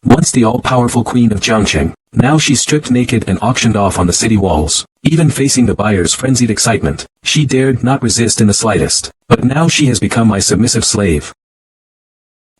Once the all-powerful queen of Jiangqing, now she's stripped naked and auctioned off on the city walls. Even facing the buyer's frenzied excitement, she dared not resist in the slightest. But now she has become my submissive slave.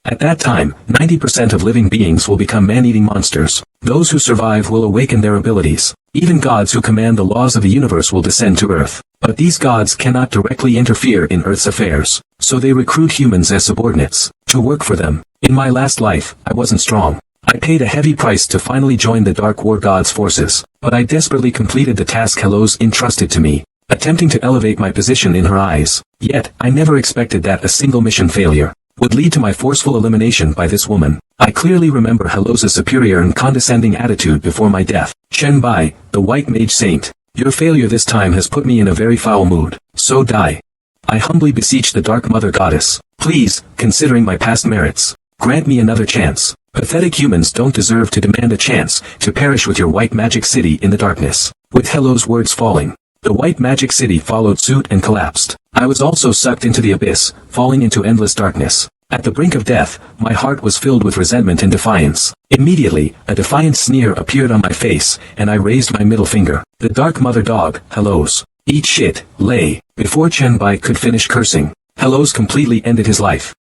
At that time, 90% of living beings will become man-eating monsters. Those who survive will awaken their abilities. Even gods who command the laws of the universe will descend to Earth. But these gods cannot directly interfere in Earth's affairs. So they recruit humans as subordinates, to work for them. In my last life, I wasn't strong. I paid a heavy price to finally join the Dark War God's forces. But I desperately completed the task Hellos entrusted to me, attempting to elevate my position in her eyes. Yet, I never expected that a single mission failure would lead to my forceful elimination by this woman. I clearly remember Hellos' superior and condescending attitude before my death. Chen Bai, the white mage saint, your failure this time has put me in a very foul mood. So die. I humbly beseech the Dark Mother Goddess, please, considering my past merits, grant me another chance. Pathetic humans don't deserve to demand a chance to perish with your white magic city in the darkness. With Hellos' words falling, the white magic city followed suit and collapsed. I was also sucked into the abyss, falling into endless darkness. At the brink of death, my heart was filled with resentment and defiance. Immediately, a defiant sneer appeared on my face, and I raised my middle finger. The Dark Mother Dog, Hellos, eat shit, lay. Before Chen Bai could finish cursing, Hellos completely ended his life.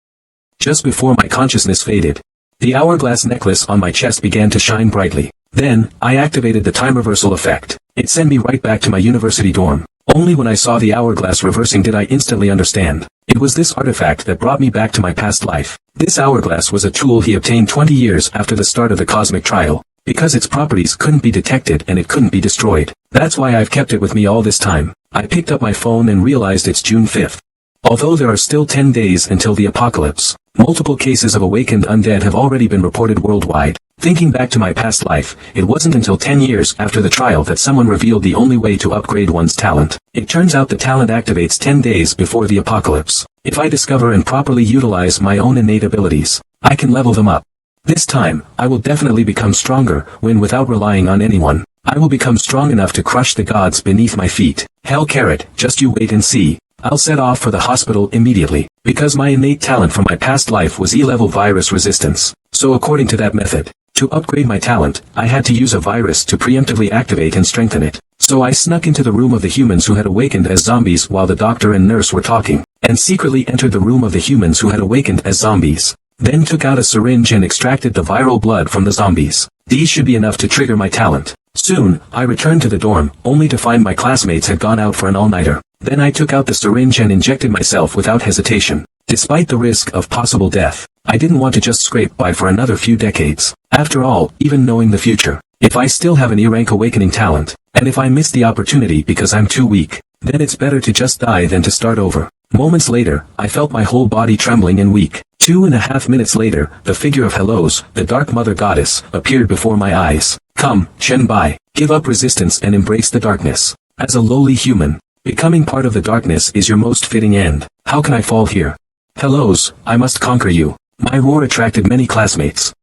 Just before my consciousness faded, the hourglass necklace on my chest began to shine brightly. Then, I activated the time reversal effect. It sent me right back to my university dorm. Only when I saw the hourglass reversing did I instantly understand. It was this artifact that brought me back to my past life. This hourglass was a tool he obtained 20 years after the start of the cosmic trial, because its properties couldn't be detected and it couldn't be destroyed. That's why I've kept it with me all this time. I picked up my phone and realized it's June 5th. Although there are still 10 days until the apocalypse, multiple cases of awakened undead have already been reported worldwide. Thinking back to my past life, it wasn't until 10 years after the trial that someone revealed the only way to upgrade one's talent. It turns out the talent activates 10 days before the apocalypse. If I discover and properly utilize my own innate abilities, I can level them up. This time, I will definitely become stronger, when without relying on anyone. I will become strong enough to crush the gods beneath my feet. Hell carrot, just you wait and see. I'll set off for the hospital immediately, because my innate talent from my past life was E-level virus resistance. So according to that method, to upgrade my talent, I had to use a virus to preemptively activate and strengthen it. So I snuck into the room of the humans who had awakened as zombies while the doctor and nurse were talking, and secretly entered the room of the humans who had awakened as zombies. Then took out a syringe and extracted the viral blood from the zombies. These should be enough to trigger my talent. Soon, I returned to the dorm, only to find my classmates had gone out for an all-nighter. Then I took out the syringe and injected myself without hesitation. Despite the risk of possible death, I didn't want to just scrape by for another few decades. After all, even knowing the future, if I still have an E-rank awakening talent, and if I miss the opportunity because I'm too weak, then it's better to just die than to start over. Moments later, I felt my whole body trembling and weak. 2.5 minutes later, the figure of Hellos, the Dark Mother Goddess, appeared before my eyes. Come, Chen Bai, give up resistance and embrace the darkness. As a lowly human, becoming part of the darkness is your most fitting end. How can I fall here? Hellos, I must conquer you. My roar attracted many classmates.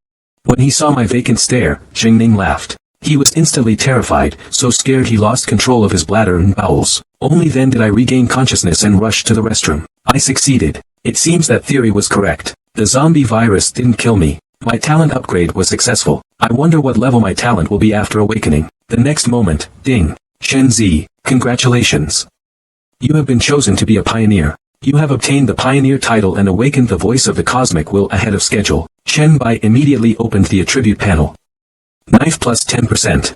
When he saw my vacant stare, Jingning laughed. He was instantly terrified, so scared he lost control of his bladder and bowels. Only then did I regain consciousness and rush to the restroom. I succeeded. It seems that theory was correct. The zombie virus didn't kill me. My talent upgrade was successful. I wonder what level my talent will be after awakening. The next moment, ding. Shen Zi, congratulations. You have been chosen to be a pioneer. You have obtained the pioneer title and awakened the voice of the cosmic will ahead of schedule. Chen Bai immediately opened the attribute panel. Knife plus 10%.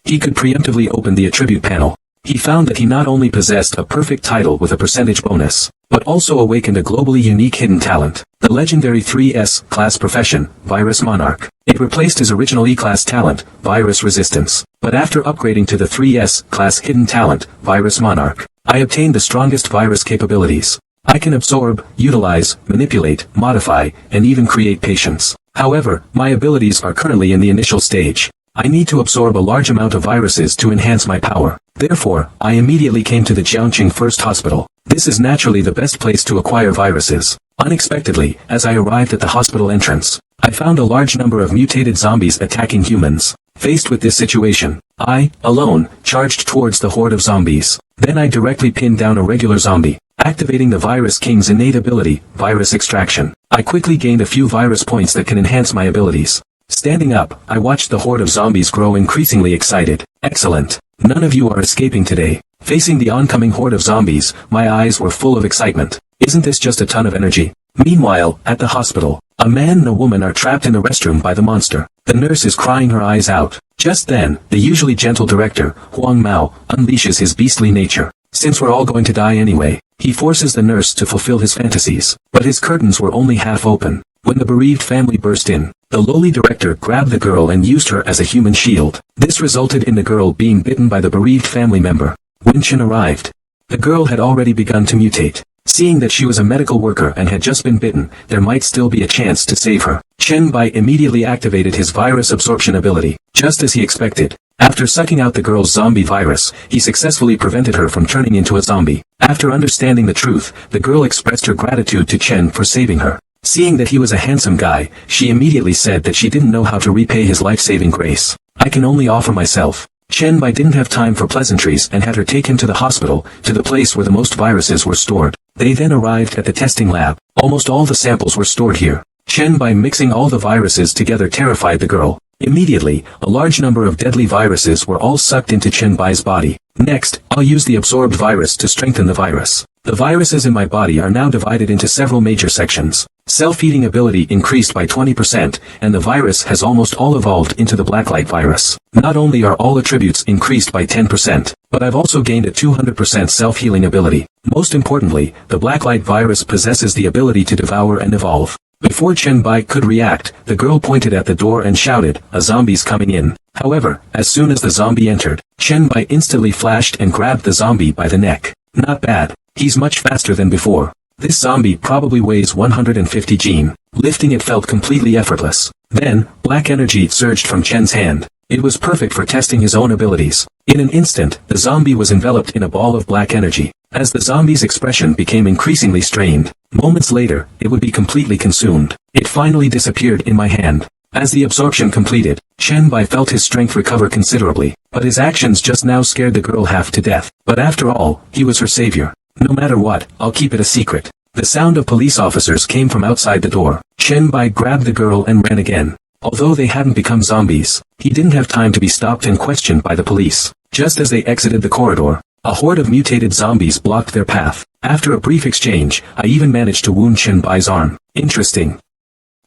He could preemptively open the attribute panel. He found that he not only possessed a perfect title with a percentage bonus, but also awakened a globally unique hidden talent, the legendary 3S class profession, Virus Monarch. It replaced his original E-class talent, Virus Resistance. But after upgrading to the 3S class hidden talent, Virus Monarch, I obtained the strongest virus capabilities. I can absorb, utilize, manipulate, modify, and even create patients. However, my abilities are currently in the initial stage. I need to absorb a large amount of viruses to enhance my power. Therefore, I immediately came to the Jiangqing First Hospital. This is naturally the best place to acquire viruses. Unexpectedly, as I arrived at the hospital entrance, I found a large number of mutated zombies attacking humans. Faced with this situation, I, alone, charged towards the horde of zombies. Then I directly pinned down a regular zombie, activating the Virus King's innate ability, Virus Extraction. I quickly gained a few virus points that can enhance my abilities. Standing up, I watched the horde of zombies grow increasingly excited. Excellent. None of you are escaping today. Facing the oncoming horde of zombies, my eyes were full of excitement. Isn't this just a ton of energy? Meanwhile, at the hospital, a man and a woman are trapped in the restroom by the monster. The nurse is crying her eyes out. Just then, the usually gentle director, Huang Mao, unleashes his beastly nature. Since we're all going to die anyway, he forces the nurse to fulfill his fantasies. But his curtains were only half open. When the bereaved family burst in, the lowly director grabbed the girl and used her as a human shield. This resulted in the girl being bitten by the bereaved family member. When Chen arrived, the girl had already begun to mutate. Seeing that she was a medical worker and had just been bitten, there might still be a chance to save her. Chen Bai immediately activated his virus absorption ability, just as he expected. After sucking out the girl's zombie virus, he successfully prevented her from turning into a zombie. After understanding the truth, the girl expressed her gratitude to Chen for saving her. Seeing that he was a handsome guy, she immediately said that she didn't know how to repay his life-saving grace. I can only offer myself. Chen Bai didn't have time for pleasantries and had her take him to the hospital, to the place where the most viruses were stored. They then arrived at the testing lab. Almost all the samples were stored here. Chen Bai mixing all the viruses together terrified the girl. Immediately, a large number of deadly viruses were all sucked into Chen Bai's body. Next, I'll use the absorbed virus to strengthen the virus. The viruses in my body are now divided into several major sections. Self-healing ability increased by 20%, and the virus has almost all evolved into the blacklight virus. Not only are all attributes increased by 10%, but I've also gained a 200% self-healing ability. Most importantly, the blacklight virus possesses the ability to devour and evolve. Before Chen Bai could react, the girl pointed at the door and shouted, "A zombie's coming in." However, as soon as the zombie entered, Chen Bai instantly flashed and grabbed the zombie by the neck. Not bad. He's much faster than before. This zombie probably weighs 150 gene. Lifting it felt completely effortless. Then, black energy surged from Chen's hand. It was perfect for testing his own abilities. In an instant, the zombie was enveloped in a ball of black energy. As the zombie's expression became increasingly strained, moments later, it would be completely consumed. It finally disappeared in my hand. As the absorption completed, Chen Bai felt his strength recover considerably, but his actions just now scared the girl half to death. But after all, he was her savior. No matter what, I'll keep it a secret. The sound of police officers came from outside the door. Chen Bai grabbed the girl and ran again. Although they hadn't become zombies, he didn't have time to be stopped and questioned by the police. Just as they exited the corridor, a horde of mutated zombies blocked their path. After a brief exchange, I even managed to wound Chen Bai's arm. Interesting.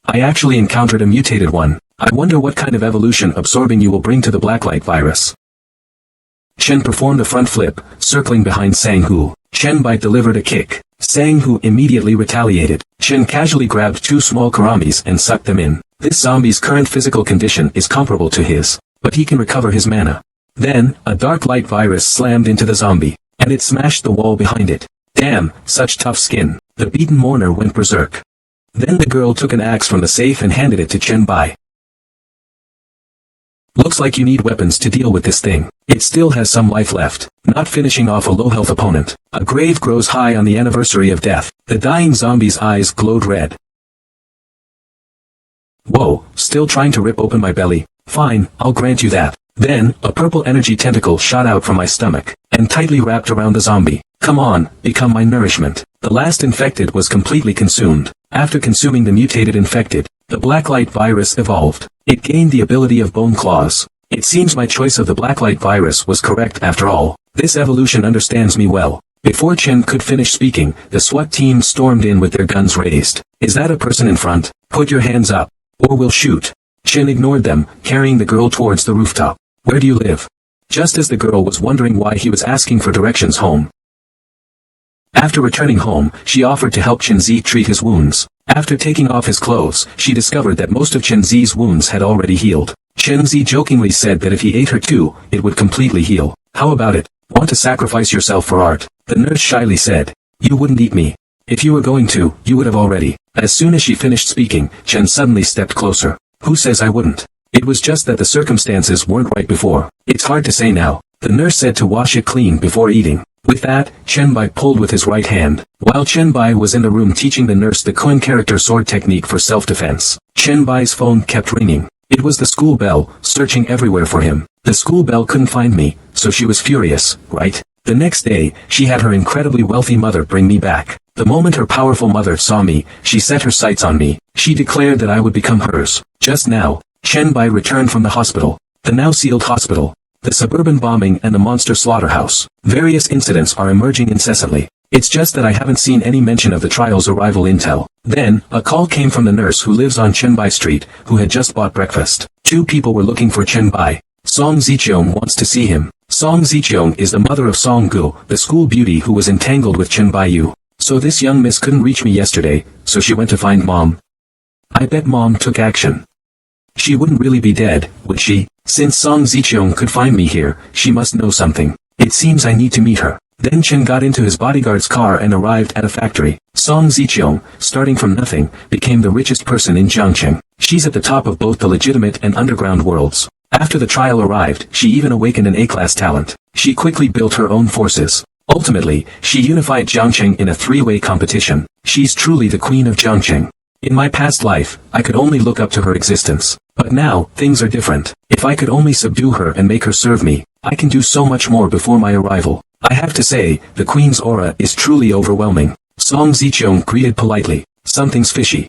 I actually encountered a mutated one. I wonder what kind of evolution absorbing you will bring to the blacklight virus. Chen performed a front flip, circling behind Sang-Hu. Chen Bai delivered a kick. Sang-Hu immediately retaliated. Chen casually grabbed two small karamis and sucked them in. This zombie's current physical condition is comparable to his, but he can recover his mana. Then, a dark light virus slammed into the zombie, and it smashed the wall behind it. Damn, such tough skin. The beaten mourner went berserk. Then the girl took an axe from the safe and handed it to Chen Bai. Looks like you need weapons to deal with this thing. It still has some life left. Not finishing off a low-health opponent. A grave grows high on the anniversary of death. The dying zombie's eyes glowed red. Whoa, still trying to rip open my belly? Fine, I'll grant you that. Then, a purple energy tentacle shot out from my stomach, and tightly wrapped around the zombie. Come on, become my nourishment. The last infected was completely consumed. After consuming the mutated infected, the blacklight virus evolved. It gained the ability of bone claws. It seems my choice of the blacklight virus was correct after all. This evolution understands me well. Before Chen could finish speaking, the SWAT team stormed in with their guns raised. Is that a person in front? Put your hands up, or we'll shoot. Chen ignored them, carrying the girl towards the rooftop. Where do you live? Just as the girl was wondering why he was asking for directions home. After returning home, she offered to help Chen Zi treat his wounds. After taking off his clothes, she discovered that most of Chen Zi's wounds had already healed. Chen Zi jokingly said that if he ate her too, it would completely heal. How about it? Want to sacrifice yourself for art? The nurse shyly said. You wouldn't eat me. If you were going to, you would have already. As soon as she finished speaking, Chen suddenly stepped closer. Who says I wouldn't? It was just that the circumstances weren't right before. It's hard to say now. The nurse said to wash it clean before eating. With that, Chen Bai pulled with his right hand. While Chen Bai was in the room teaching the nurse the coin character sword technique for self-defense, Chen Bai's phone kept ringing. It was the school bell, searching everywhere for him. The school bell couldn't find me, so she was furious, right? The next day, she had her incredibly wealthy mother bring me back. The moment her powerful mother saw me, she set her sights on me. She declared that I would become hers. Just now, Chen Bai returned from the hospital. The now sealed hospital. The suburban bombing and the monster slaughterhouse. Various incidents are emerging incessantly. It's just that I haven't seen any mention of the trial's arrival intel. Then, a call came from the nurse who lives on Chen Bai Street, who had just bought breakfast. 2 people were looking for Chen Bai. Song Ziqiong wants to see him. Song Ziqiong is the mother of Song Gu, the school beauty who was entangled with Chen Bai Yu. So this young miss couldn't reach me yesterday, so she went to find mom. I bet mom took action. She wouldn't really be dead, would she? Since Song Ziqiong could find me here, she must know something. It seems I need to meet her. Then Chen got into his bodyguard's car and arrived at a factory. Song Ziqiong, starting from nothing, became the richest person in Jiangqing. She's at the top of both the legitimate and underground worlds. After the trial arrived, she even awakened an A-class talent. She quickly built her own forces. Ultimately, she unified Jiangqing in a 3-way competition. She's truly the queen of Jiangqing. In my past life, I could only look up to her existence. But now, things are different. If I could only subdue her and make her serve me, I can do so much more before my arrival. I have to say, the queen's aura is truly overwhelming. Song Ziqiong greeted politely. Something's fishy.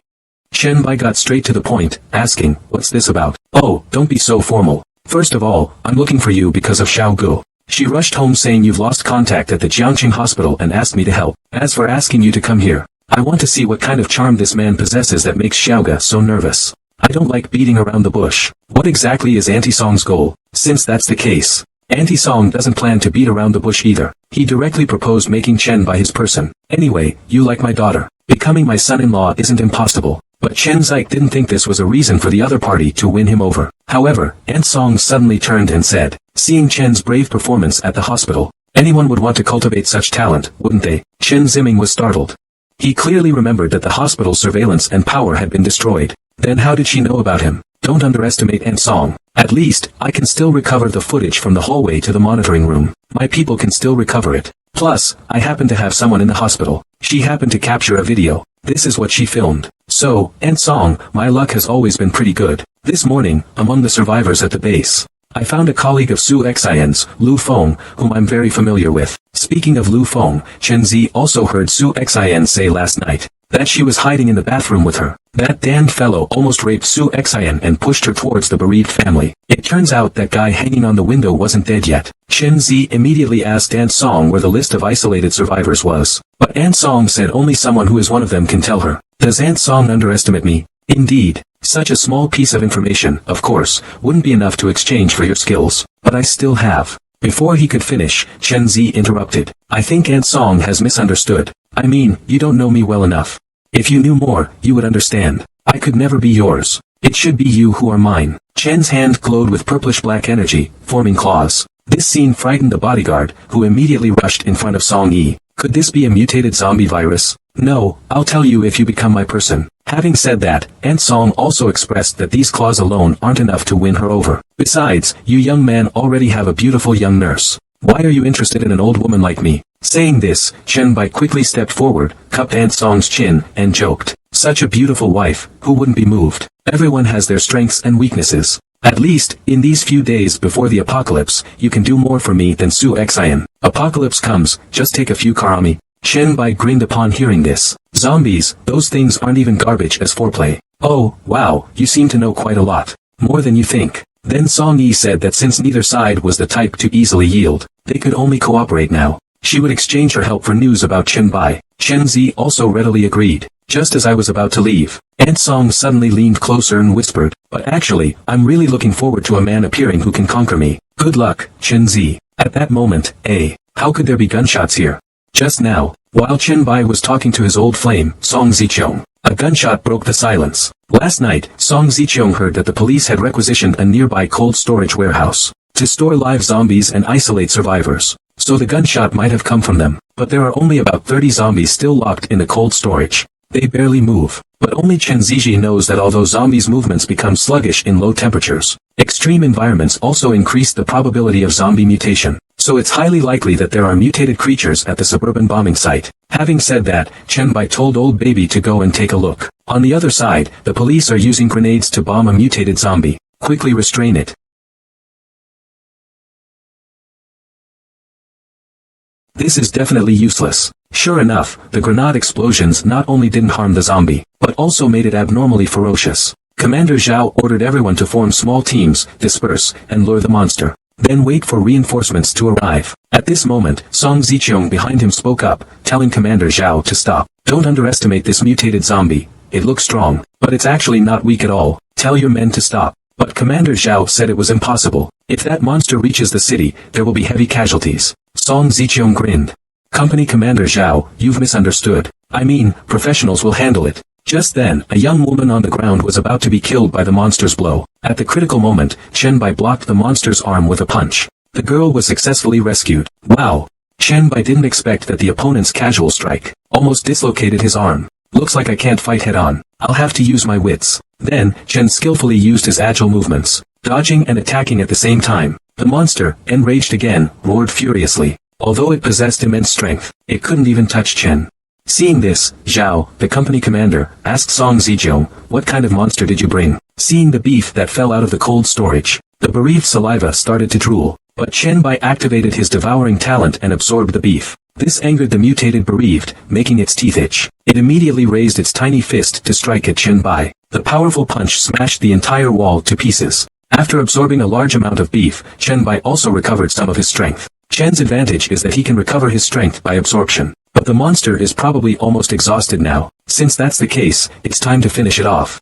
Chen Bai got straight to the point, asking, what's this about? Oh, don't be so formal. First of all, I'm looking for you because of Xiao Gu. She rushed home saying you've lost contact at the Jiangqing hospital and asked me to help. As for asking you to come here, I want to see what kind of charm this man possesses that makes Xiaoga so nervous. I don't like beating around the bush. What exactly is Auntie Song's goal? Since that's the case, Auntie Song doesn't plan to beat around the bush either. He directly proposed making Chen Bai his person. Anyway, you like my daughter. Becoming my son-in-law isn't impossible. But Chen Zik didn't think this was a reason for the other party to win him over. However, Aunt Song suddenly turned and said, seeing Chen's brave performance at the hospital, anyone would want to cultivate such talent, wouldn't they? Chen Ziming was startled. He clearly remembered that the hospital's surveillance and power had been destroyed. Then how did she know about him? Don't underestimate Aunt Song. At least, I can still recover the footage from the hallway to the monitoring room. My people can still recover it. Plus, I happen to have someone in the hospital. She happened to capture a video. This is what she filmed. So, Aunt Song, my luck has always been pretty good. This morning, among the survivors at the base, I found a colleague of Su Xian's, Lu Feng, whom I'm very familiar with. Speaking of Lu Feng, Chen Zi also heard Su Xian say last night that she was hiding in the bathroom with her. That damned fellow almost raped Su Xian and pushed her towards the bereaved family. It turns out that guy hanging on the window wasn't dead yet. Chen Zi immediately asked Aunt Song where the list of isolated survivors was. But Aunt Song said only someone who is one of them can tell her. Does Aunt Song underestimate me? Indeed. Such a small piece of information, of course, wouldn't be enough to exchange for your skills. But I still have. Before he could finish, Chen Zi interrupted. I think Aunt Song has misunderstood. I mean, you don't know me well enough. If you knew more, you would understand. I could never be yours. It should be you who are mine. Chen's hand glowed with purplish-black energy, forming claws. This scene frightened the bodyguard, who immediately rushed in front of Song Yi. Could this be a mutated zombie virus? No, I'll tell you if you become my person. Having said that, Aunt Song also expressed that these claws alone aren't enough to win her over. Besides, you young man already have a beautiful young nurse. Why are you interested in an old woman like me? Saying this, Chen Bai quickly stepped forward, cupped Aunt Song's chin, and joked. Such a beautiful wife, who wouldn't be moved? Everyone has their strengths and weaknesses. At least, in these few days before the apocalypse, you can do more for me than Su Xian. Apocalypse comes, just take a few karami. Chen Bai grinned upon hearing this. Zombies, those things aren't even garbage as foreplay. Oh, wow, you seem to know quite a lot. More than you think. Then Song Yi said that since neither side was the type to easily yield, they could only cooperate now. She would exchange her help for news about Chen Bai. Chen Zi also readily agreed. Just as I was about to leave, Aunt Song suddenly leaned closer and whispered, but actually, I'm really looking forward to a man appearing who can conquer me. Good luck, Chen Zi. At that moment, how could there be gunshots here? Just now, while Chen Bai was talking to his old flame, Song Ziqiong, a gunshot broke the silence. Last night, Song Ziqiong heard that the police had requisitioned a nearby cold storage warehouse to store live zombies and isolate survivors. So the gunshot might have come from them, but there are only about 30 zombies still locked in the cold storage. They barely move. But only Chen Ziji knows that although zombies' movements become sluggish in low temperatures, extreme environments also increase the probability of zombie mutation. So it's highly likely that there are mutated creatures at the suburban bombing site. Having said that, Chen Bai told old baby to go and take a look. On the other side, the police are using grenades to bomb a mutated zombie. Quickly restrain it. This is definitely useless. Sure enough, the grenade explosions not only didn't harm the zombie, but also made it abnormally ferocious. Commander Zhao ordered everyone to form small teams, disperse, and lure the monster. Then wait for reinforcements to arrive. At this moment, Song Ziqiang behind him spoke up, telling Commander Zhao to stop. Don't underestimate this mutated zombie. It looks strong, but it's actually not weak at all. Tell your men to stop. But Commander Zhao said it was impossible. If that monster reaches the city, there will be heavy casualties. Song Ziqiang grinned. Company Commander Zhao, you've misunderstood. I mean, professionals will handle it. Just then, a young woman on the ground was about to be killed by the monster's blow. At the critical moment, Chen Bai blocked the monster's arm with a punch. The girl was successfully rescued. Wow! Chen Bai didn't expect that the opponent's casual strike almost dislocated his arm. Looks like I can't fight head-on. I'll have to use my wits. Then, Chen skillfully used his agile movements, dodging and attacking at the same time. The monster, enraged again, roared furiously. Although it possessed immense strength, it couldn't even touch Chen. Seeing this, Zhao, the company commander, asked Song Ziqiang, what kind of monster did you bring? Seeing the beef that fell out of the cold storage, the bereaved saliva started to drool. But Chen Bai activated his devouring talent and absorbed the beef. This angered the mutated bereaved, making its teeth itch. It immediately raised its tiny fist to strike at Chen Bai. The powerful punch smashed the entire wall to pieces. After absorbing a large amount of beef, Chen Bai also recovered some of his strength. Chen's advantage is that he can recover his strength by absorption. But the monster is probably almost exhausted now. Since that's the case, it's time to finish it off.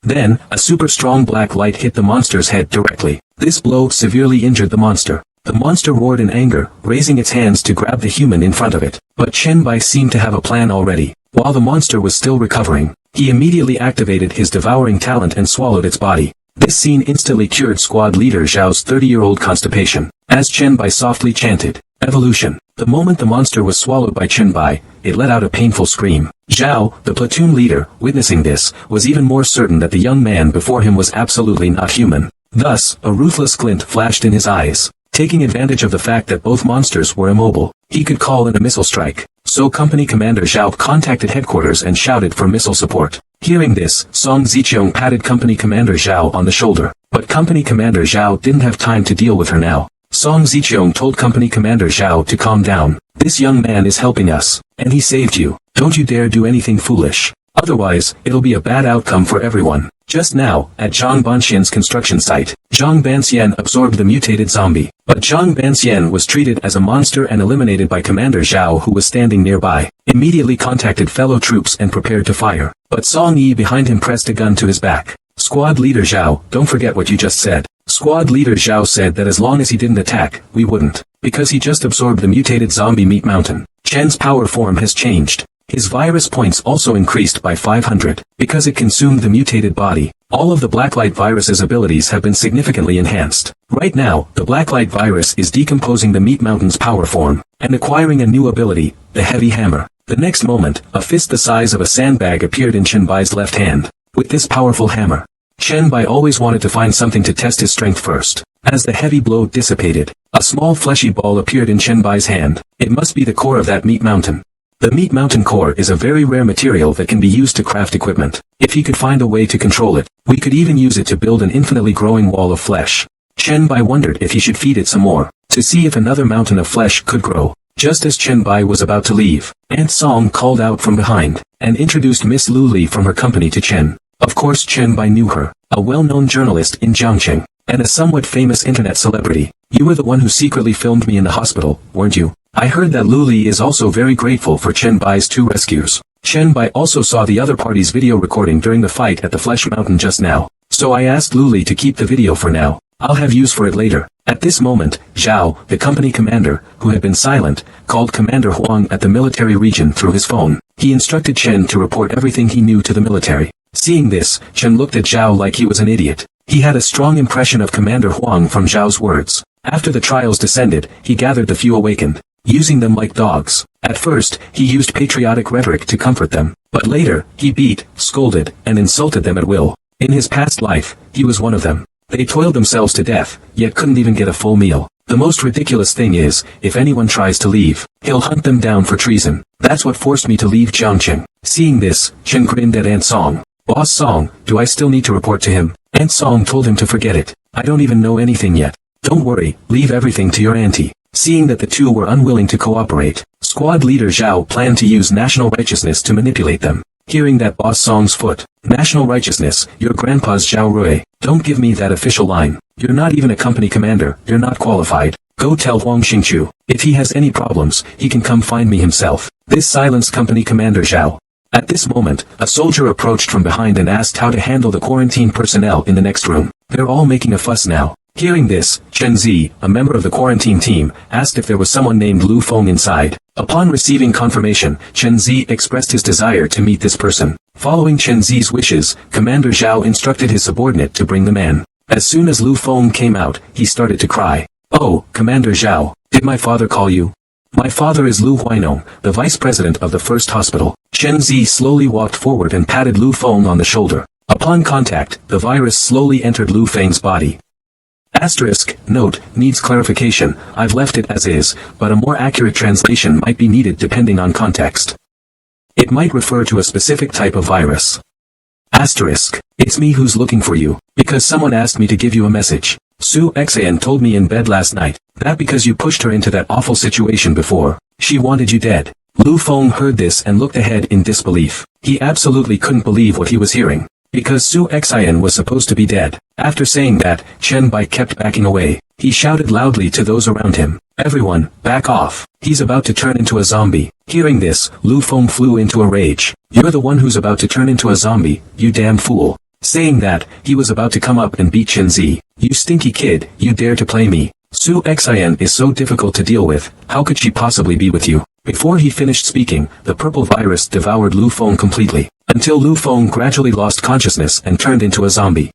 Then, a super strong black light hit the monster's head directly. This blow severely injured the monster. The monster roared in anger, raising its hands to grab the human in front of it. But Chen Bai seemed to have a plan already. While the monster was still recovering, he immediately activated his devouring talent and swallowed its body. This scene instantly cured squad leader Zhao's 30-year-old constipation. As Chen Bai softly chanted, "Evolution." The moment the monster was swallowed by Chen Bai, it let out a painful scream. Zhao, the platoon leader, witnessing this, was even more certain that the young man before him was absolutely not human. Thus, a ruthless glint flashed in his eyes. Taking advantage of the fact that both monsters were immobile, he could call in a missile strike. So Company Commander Zhao contacted headquarters and shouted for missile support. Hearing this, Song Ziqiang patted Company Commander Zhao on the shoulder. But Company Commander Zhao didn't have time to deal with her now. Song Ziqiang told Company Commander Zhao to calm down. This young man is helping us, and he saved you. Don't you dare do anything foolish. Otherwise, it'll be a bad outcome for everyone. Just now, at Zhang Banxian's construction site, Zhang Banxian absorbed the mutated zombie. But Zhang Banxian was treated as a monster and eliminated by Commander Zhao, who was standing nearby. Immediately contacted fellow troops and prepared to fire. But Song Yi behind him pressed a gun to his back. Squad leader Zhao, don't forget what you just said. Squad leader Zhao said that as long as he didn't attack, we wouldn't. Because he just absorbed the mutated zombie meat mountain. Chen's power form has changed. His virus points also increased by 500. Because it consumed the mutated body, all of the Blacklight virus's abilities have been significantly enhanced. Right now, the Blacklight virus is decomposing the meat mountain's power form, and acquiring a new ability, the heavy hammer. The next moment, a fist the size of a sandbag appeared in Chen Bai's left hand. With this powerful hammer, Chen Bai always wanted to find something to test his strength first. As the heavy blow dissipated, a small fleshy ball appeared in Chen Bai's hand. It must be the core of that meat mountain. The meat mountain core is a very rare material that can be used to craft equipment. If he could find a way to control it, we could even use it to build an infinitely growing wall of flesh. Chen Bai wondered if he should feed it some more, to see if another mountain of flesh could grow. Just as Chen Bai was about to leave, Aunt Song called out from behind, and introduced Miss Lu Li from her company to Chen. Of course Chen Bai knew her, a well-known journalist in Jiangqing, and a somewhat famous internet celebrity. You were the one who secretly filmed me in the hospital, weren't you? I heard that Lu Li is also very grateful for Chen Bai's 2 rescues. Chen Bai also saw the other party's video recording during the fight at the Flesh Mountain just now. So I asked Lu Li to keep the video for now. I'll have use for it later. At this moment, Zhao, the company commander, who had been silent, called Commander Huang at the military region through his phone. He instructed Chen to report everything he knew to the military. Seeing this, Chen looked at Zhao like he was an idiot. He had a strong impression of Commander Huang from Zhao's words. After the trials descended, he gathered the few awakened, using them like dogs. At first, he used patriotic rhetoric to comfort them, but later, he beat, scolded, and insulted them at will. In his past life, he was one of them. They toiled themselves to death, yet couldn't even get a full meal. The most ridiculous thing is, if anyone tries to leave, he'll hunt them down for treason. That's what forced me to leave Jiangqing. Seeing this, Chen grinned at Aunt Song. Boss Song, do I still need to report to him? Aunt Song told him to forget it. I don't even know anything yet. Don't worry, leave everything to your auntie. Seeing that the two were unwilling to cooperate, squad leader Zhao planned to use national righteousness to manipulate them. Hearing that boss Song's foot. National righteousness, your grandpa's Zhao Rui. Don't give me that official line. You're not even a company commander, you're not qualified. Go tell Huang Xingqiu. If he has any problems, he can come find me himself. This silenced company commander Zhao. At this moment, a soldier approached from behind and asked how to handle the quarantine personnel in the next room. They're all making a fuss now. Hearing this, Chen Zi, a member of the quarantine team, asked if there was someone named Lu Feng inside. Upon receiving confirmation, Chen Zi expressed his desire to meet this person. Following Chen Zi's wishes, Commander Zhao instructed his subordinate to bring the man. As soon as Lu Feng came out, he started to cry. Oh, Commander Zhao, did my father call you? My father is Lu Huainong, the vice president of the first hospital. Chen Zi slowly walked forward and patted Lu Feng on the shoulder. Upon contact, the virus slowly entered Lu Feng's body. Asterisk, note, needs clarification, I've left it as is, but a more accurate translation might be needed depending on context. It might refer to a specific type of virus. Asterisk, it's me who's looking for you, because someone asked me to give you a message. Su Xian told me in bed last night, that because you pushed her into that awful situation before, she wanted you dead. Lu Feng heard this and looked ahead in disbelief. He absolutely couldn't believe what he was hearing. Because Su Xian was supposed to be dead. After saying that, Chen Bai kept backing away. He shouted loudly to those around him, everyone, back off. He's about to turn into a zombie. Hearing this, Lu Feng flew into a rage. You're the one who's about to turn into a zombie, you damn fool. Saying that, he was about to come up and beat Chen Zi. You stinky kid, you dare to play me. Su Xian is so difficult to deal with, how could she possibly be with you? Before he finished speaking, the purple virus devoured Lu Feng completely, until Lu Feng gradually lost consciousness and turned into a zombie.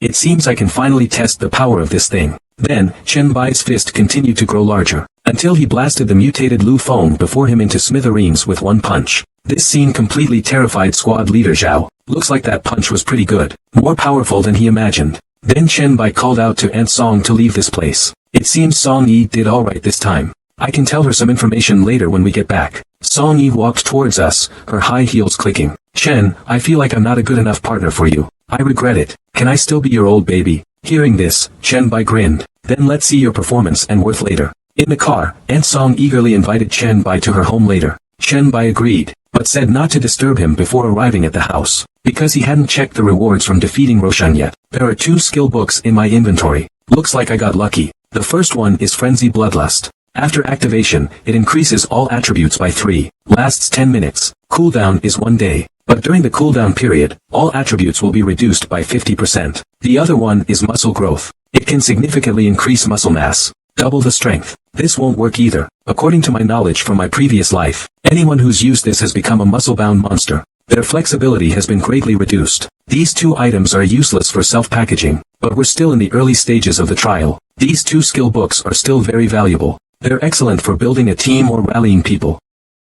It seems I can finally test the power of this thing. Then, Chen Bai's fist continued to grow larger, until he blasted the mutated Lu Feng before him into smithereens with one punch. This scene completely terrified squad leader Zhao. Looks like that punch was pretty good, more powerful than he imagined. Then Chen Bai called out to Aunt Song to leave this place. It seems Song Yi did alright this time. I can tell her some information later when we get back. Song Yi walked towards us, her high heels clicking. Chen, I feel like I'm not a good enough partner for you. I regret it. Can I still be your old baby? Hearing this, Chen Bai grinned. Then let's see your performance and worth later. In the car, Aunt Song eagerly invited Chen Bai to her home later. Chen Bai agreed, but said not to disturb him before arriving at the house, because he hadn't checked the rewards from defeating Roshan yet. There are 2 skill books in my inventory. Looks like I got lucky. The first one is Frenzy Bloodlust. After activation, it increases all attributes by 3, lasts 10 minutes, cooldown is 1 day, but during the cooldown period, all attributes will be reduced by 50%. The other one is Muscle Growth. It can significantly increase muscle mass, double the strength. This won't work either. According to my knowledge from my previous life, anyone who's used this has become a muscle-bound monster. Their flexibility has been greatly reduced. These 2 items are useless for self-packaging, but we're still in the early stages of the trial. These 2 skill books are still very valuable. They're excellent for building a team or rallying people.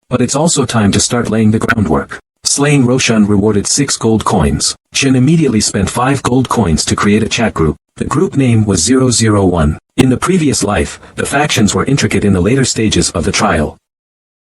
But it's also time to start laying the groundwork. Slaying Roshan rewarded 6 gold coins. Chen immediately spent 5 gold coins to create a chat group. The group name was 001. In the previous life, the factions were intricate in the later stages of the trial.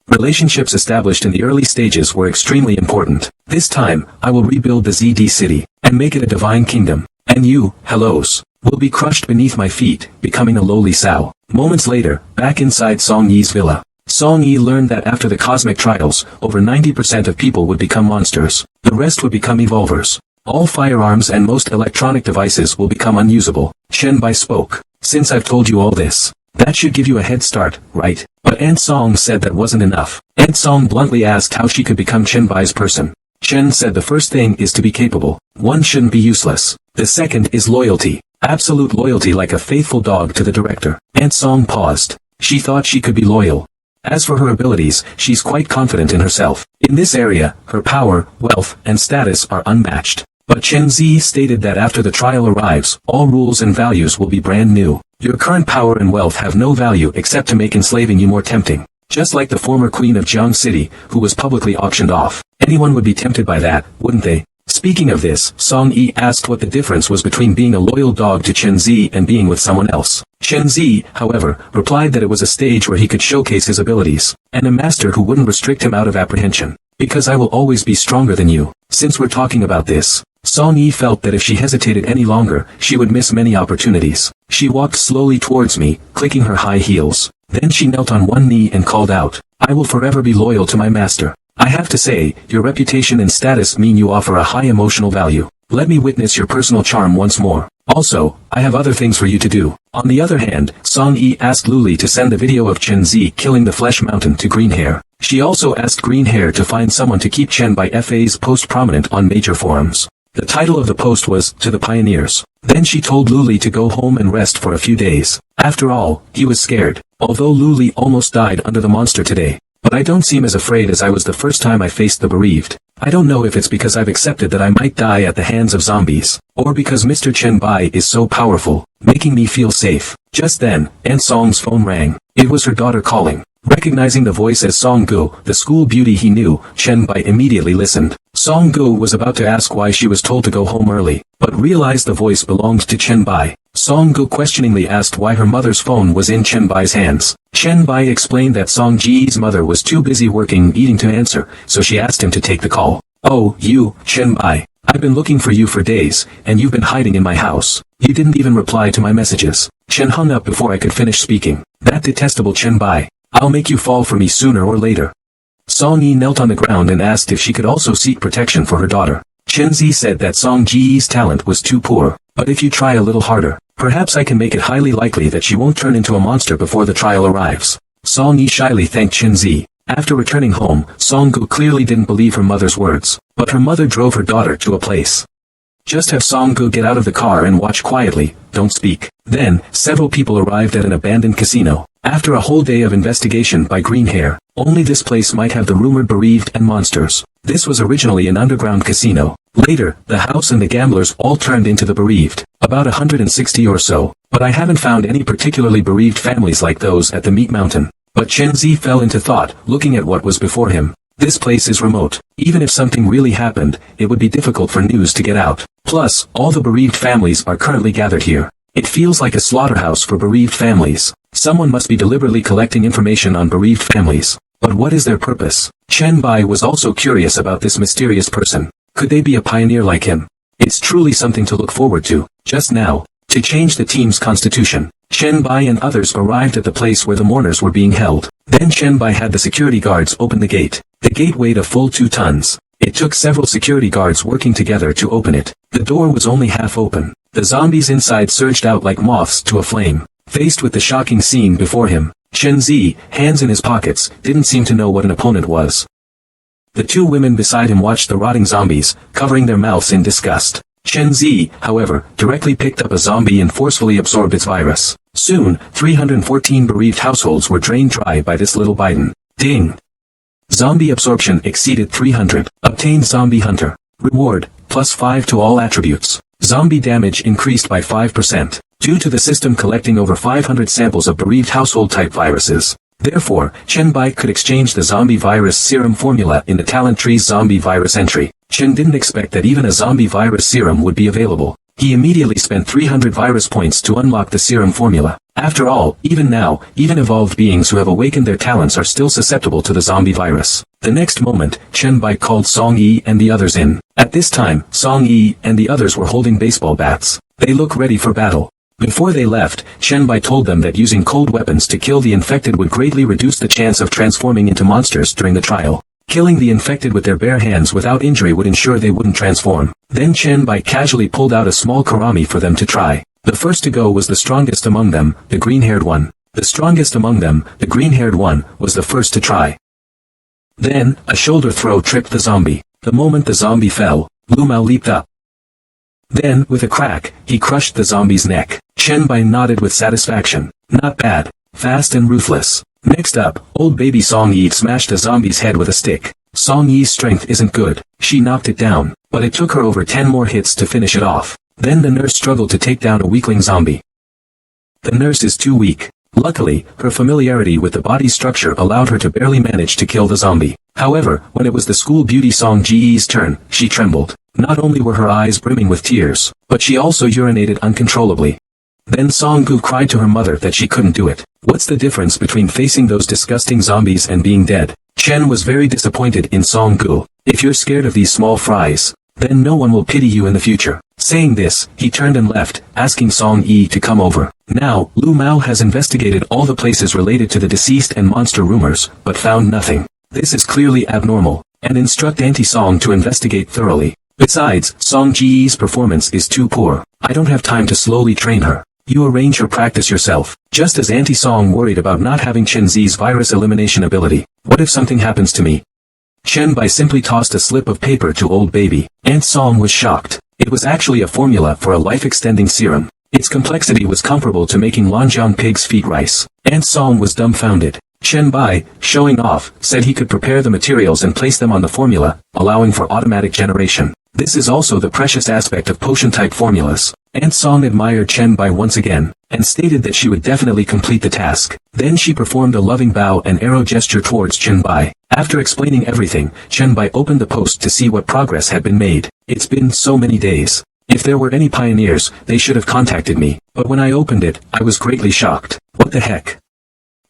Relationships established in the early stages were extremely important. This time, I will rebuild the ZD city, and make it a divine kingdom. And you, hellos, will be crushed beneath my feet, becoming a lowly sow. Moments later, back inside Song Yi's villa. Song Yi learned that after the cosmic trials, over 90% of people would become monsters. The rest would become evolvers. All firearms and most electronic devices will become unusable. Chen Bai spoke. Since I've told you all this, that should give you a head start, right? But Aunt Song said that wasn't enough. Aunt Song bluntly asked how she could become Chen Bai's person. Chen said the first thing is to be capable. One shouldn't be useless. The second is loyalty. Absolute loyalty like a faithful dog to the director. Aunt Song paused. She thought she could be loyal. As for her abilities, she's quite confident in herself. In this area, her power, wealth, and status are unmatched. But Chen Zi stated that after the trial arrives, all rules and values will be brand new. Your current power and wealth have no value except to make enslaving you more tempting. Just like the former queen of Jiang City, who was publicly auctioned off. Anyone would be tempted by that, wouldn't they? Speaking of this, Song Yi asked what the difference was between being a loyal dog to Chen Zi and being with someone else. Chen Zi, however, replied that it was a stage where he could showcase his abilities, and a master who wouldn't restrict him out of apprehension. Because I will always be stronger than you. Since we're talking about this, Song Yi felt that if she hesitated any longer, she would miss many opportunities. She walked slowly towards me, clicking her high heels. Then she knelt on one knee and called out, I will forever be loyal to my master. I have to say, your reputation and status mean you offer a high emotional value. Let me witness your personal charm once more. Also, I have other things for you to do. On the other hand, Song Yi asked Luli to send the video of Chen Zi killing the Flesh Mountain to Green Hair. She also asked Green Hair to find someone to keep Chen Bai Fa's post prominent on major forums. The title of the post was, To the Pioneers. Then she told Luli to go home and rest for a few days. After all, he was scared. Although Luli almost died under the monster today. But I don't seem as afraid as I was the first time I faced the bereaved. I don't know if it's because I've accepted that I might die at the hands of zombies, or because Mr. Chen Bai is so powerful, making me feel safe. Just then, Aunt Song's phone rang. It was her daughter calling. Recognizing the voice as Song Gu, the school beauty he knew, Chen Bai immediately listened. Song Gu was about to ask why she was told to go home early, but realized the voice belonged to Chen Bai. Song Gu questioningly asked why her mother's phone was in Chen Bai's hands. Chen Bai explained that Song Ji's mother was too busy working eating to answer, so she asked him to take the call. Oh, you, Chen Bai. I've been looking for you for days, and you've been hiding in my house. You didn't even reply to my messages. Chen hung up before I could finish speaking. That detestable Chen Bai. I'll make you fall for me sooner or later. Song Yi knelt on the ground and asked if she could also seek protection for her daughter. Chen Zi said that Song Ji's talent was too poor, but if you try a little harder, perhaps I can make it highly likely that she won't turn into a monster before the trial arrives. Song Yi shyly thanked Chen Zi. After returning home, Song Gu clearly didn't believe her mother's words, but her mother drove her daughter to a place. Just have Song Gu get out of the car and watch quietly, don't speak. Then, several people arrived at an abandoned casino. After a whole day of investigation by Green Hair, only this place might have the rumored bereaved and monsters. This was originally an underground casino. Later, the house and the gamblers all turned into the bereaved. About 160 or so, but I haven't found any particularly bereaved families like those at the Meat Mountain. But Chen Zi fell into thought, looking at what was before him. This place is remote. Even if something really happened, it would be difficult for news to get out. Plus, all the bereaved families are currently gathered here. It feels like a slaughterhouse for bereaved families. Someone must be deliberately collecting information on bereaved families. But what is their purpose? Chen Bai was also curious about this mysterious person. Could they be a pioneer like him? It's truly something to look forward to. Just now, to change the team's constitution, Chen Bai and others arrived at the place where the mourners were being held. Then Chen Bai had the security guards open the gate. The gate weighed a full 2 tons. It took several security guards working together to open it. The door was only half open. The zombies inside surged out like moths to a flame. Faced with the shocking scene before him, Chen Zi, hands in his pockets, didn't seem to know what an opponent was. The 2 women beside him watched the rotting zombies, covering their mouths in disgust. Chen Zi, however, directly picked up a zombie and forcefully absorbed its virus. Soon, 314 bereaved households were drained dry by this little Biden. Ding! Zombie absorption exceeded 300. Obtained Zombie Hunter. Reward, +5 to all attributes. Zombie damage increased by 5%, due to the system collecting over 500 samples of bereaved household-type viruses. Therefore, Chen Bai could exchange the zombie virus serum formula in the talent tree's zombie virus entry. Chen didn't expect that even a zombie virus serum would be available. He immediately spent 300 virus points to unlock the serum formula. After all, even now, even evolved beings who have awakened their talents are still susceptible to the zombie virus. The next moment, Chen Bai called Song Yi and the others in. At this time, Song Yi and the others were holding baseball bats. They look ready for battle. Before they left, Chen Bai told them that using cold weapons to kill the infected would greatly reduce the chance of transforming into monsters during the trial. Killing the infected with their bare hands without injury would ensure they wouldn't transform. Then Chen Bai casually pulled out a small karami for them to try. The first to go was the strongest among them, the green-haired one. The strongest among them, the green-haired one, was the first to try. Then, a shoulder throw tripped the zombie. The moment the zombie fell, Lu Mao leaped up. Then, with a crack, he crushed the zombie's neck. Chen Bai nodded with satisfaction. Not bad. Fast and ruthless. Next up, old baby Song Yi smashed a zombie's head with a stick. Song Yi's strength isn't good. She knocked it down, but it took her over 10 more hits to finish it off. Then the nurse struggled to take down a weakling zombie. The nurse is too weak. Luckily, her familiarity with the body structure allowed her to barely manage to kill the zombie. However, when it was the school beauty Song Ji's turn, she trembled. Not only were her eyes brimming with tears, but she also urinated uncontrollably. Then Song Gu cried to her mother that she couldn't do it. What's the difference between facing those disgusting zombies and being dead? Chen was very disappointed in Song Gu. If you're scared of these small fries, then no one will pity you in the future. Saying this, he turned and left, asking Song Yi to come over. Now, Lu Mao has investigated all the places related to the deceased and monster rumors, but found nothing. This is clearly abnormal. and instruct Auntie Song to investigate thoroughly. Besides, Song Ji's performance is too poor. I don't have time to slowly train her. You arrange her practice yourself. Just as Auntie Song worried about not having Chen Zi's virus elimination ability. What if something happens to me? Chen Bai simply tossed a slip of paper to old baby. Aunt Song was shocked. It was actually a formula for a life-extending serum. Its complexity was comparable to making Lanjiang pig's feet rice. Aunt Song was dumbfounded. Chen Bai, showing off, said he could prepare the materials and place them on the formula, allowing for automatic generation. This is also the precious aspect of potion-type formulas. Aunt Song admired Chen Bai once again, and stated that she would definitely complete the task. Then she performed a loving bow and arrow gesture towards Chen Bai. After explaining everything, Chen Bai opened the post to see what progress had been made. It's been so many days. If there were any pioneers, they should have contacted me. But when I opened it, I was greatly shocked. What the heck?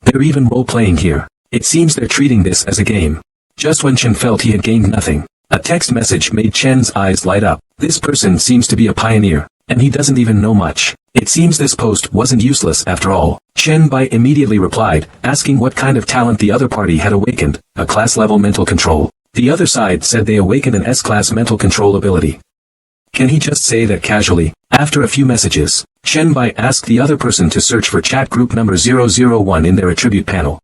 They're even role-playing here. It seems they're treating this as a game. Just when Chen felt he had gained nothing, a text message made Chen's eyes light up. This person seems to be a pioneer, and he doesn't even know much. It seems this post wasn't useless after all. Chen Bai immediately replied, asking what kind of talent the other party had awakened. A class-level mental control. The other side said they awakened an S-class mental control ability. Can he just say that casually? After a few messages, Chen Bai asked the other person to search for chat group number 001 in their attribute panel.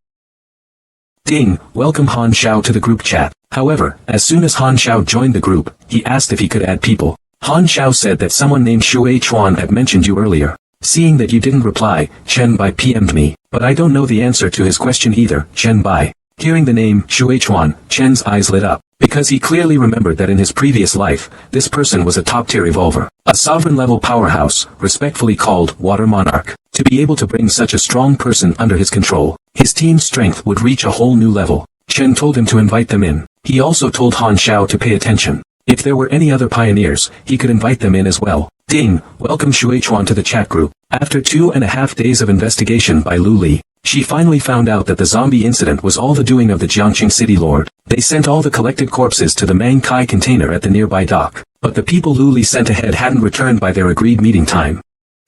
Ding, welcome Han Xiao to the group chat. However, as soon as Han Xiao joined the group, he asked if he could add people. Han Xiao said that someone named Shui Chuan had mentioned you earlier. Seeing that you didn't reply, Chen Bai PM'd me, but I don't know the answer to his question either, Chen Bai. Hearing the name Shui Chuan, Chen's eyes lit up, because he clearly remembered that in his previous life, this person was a top-tier evolver, a sovereign-level powerhouse, respectfully called Water Monarch. To be able to bring such a strong person under his control, his team's strength would reach a whole new level. Chen told him to invite them in. He also told Han Xiao to pay attention. If there were any other pioneers, he could invite them in as well. Ding, welcome Shui Chuan to the chat group. After 2.5 days of investigation by Lu Li, she finally found out that the zombie incident was all the doing of the Jiangqing City Lord. They sent all the collected corpses to the Mangkai container at the nearby dock, but the people Lu Li sent ahead hadn't returned by their agreed meeting time.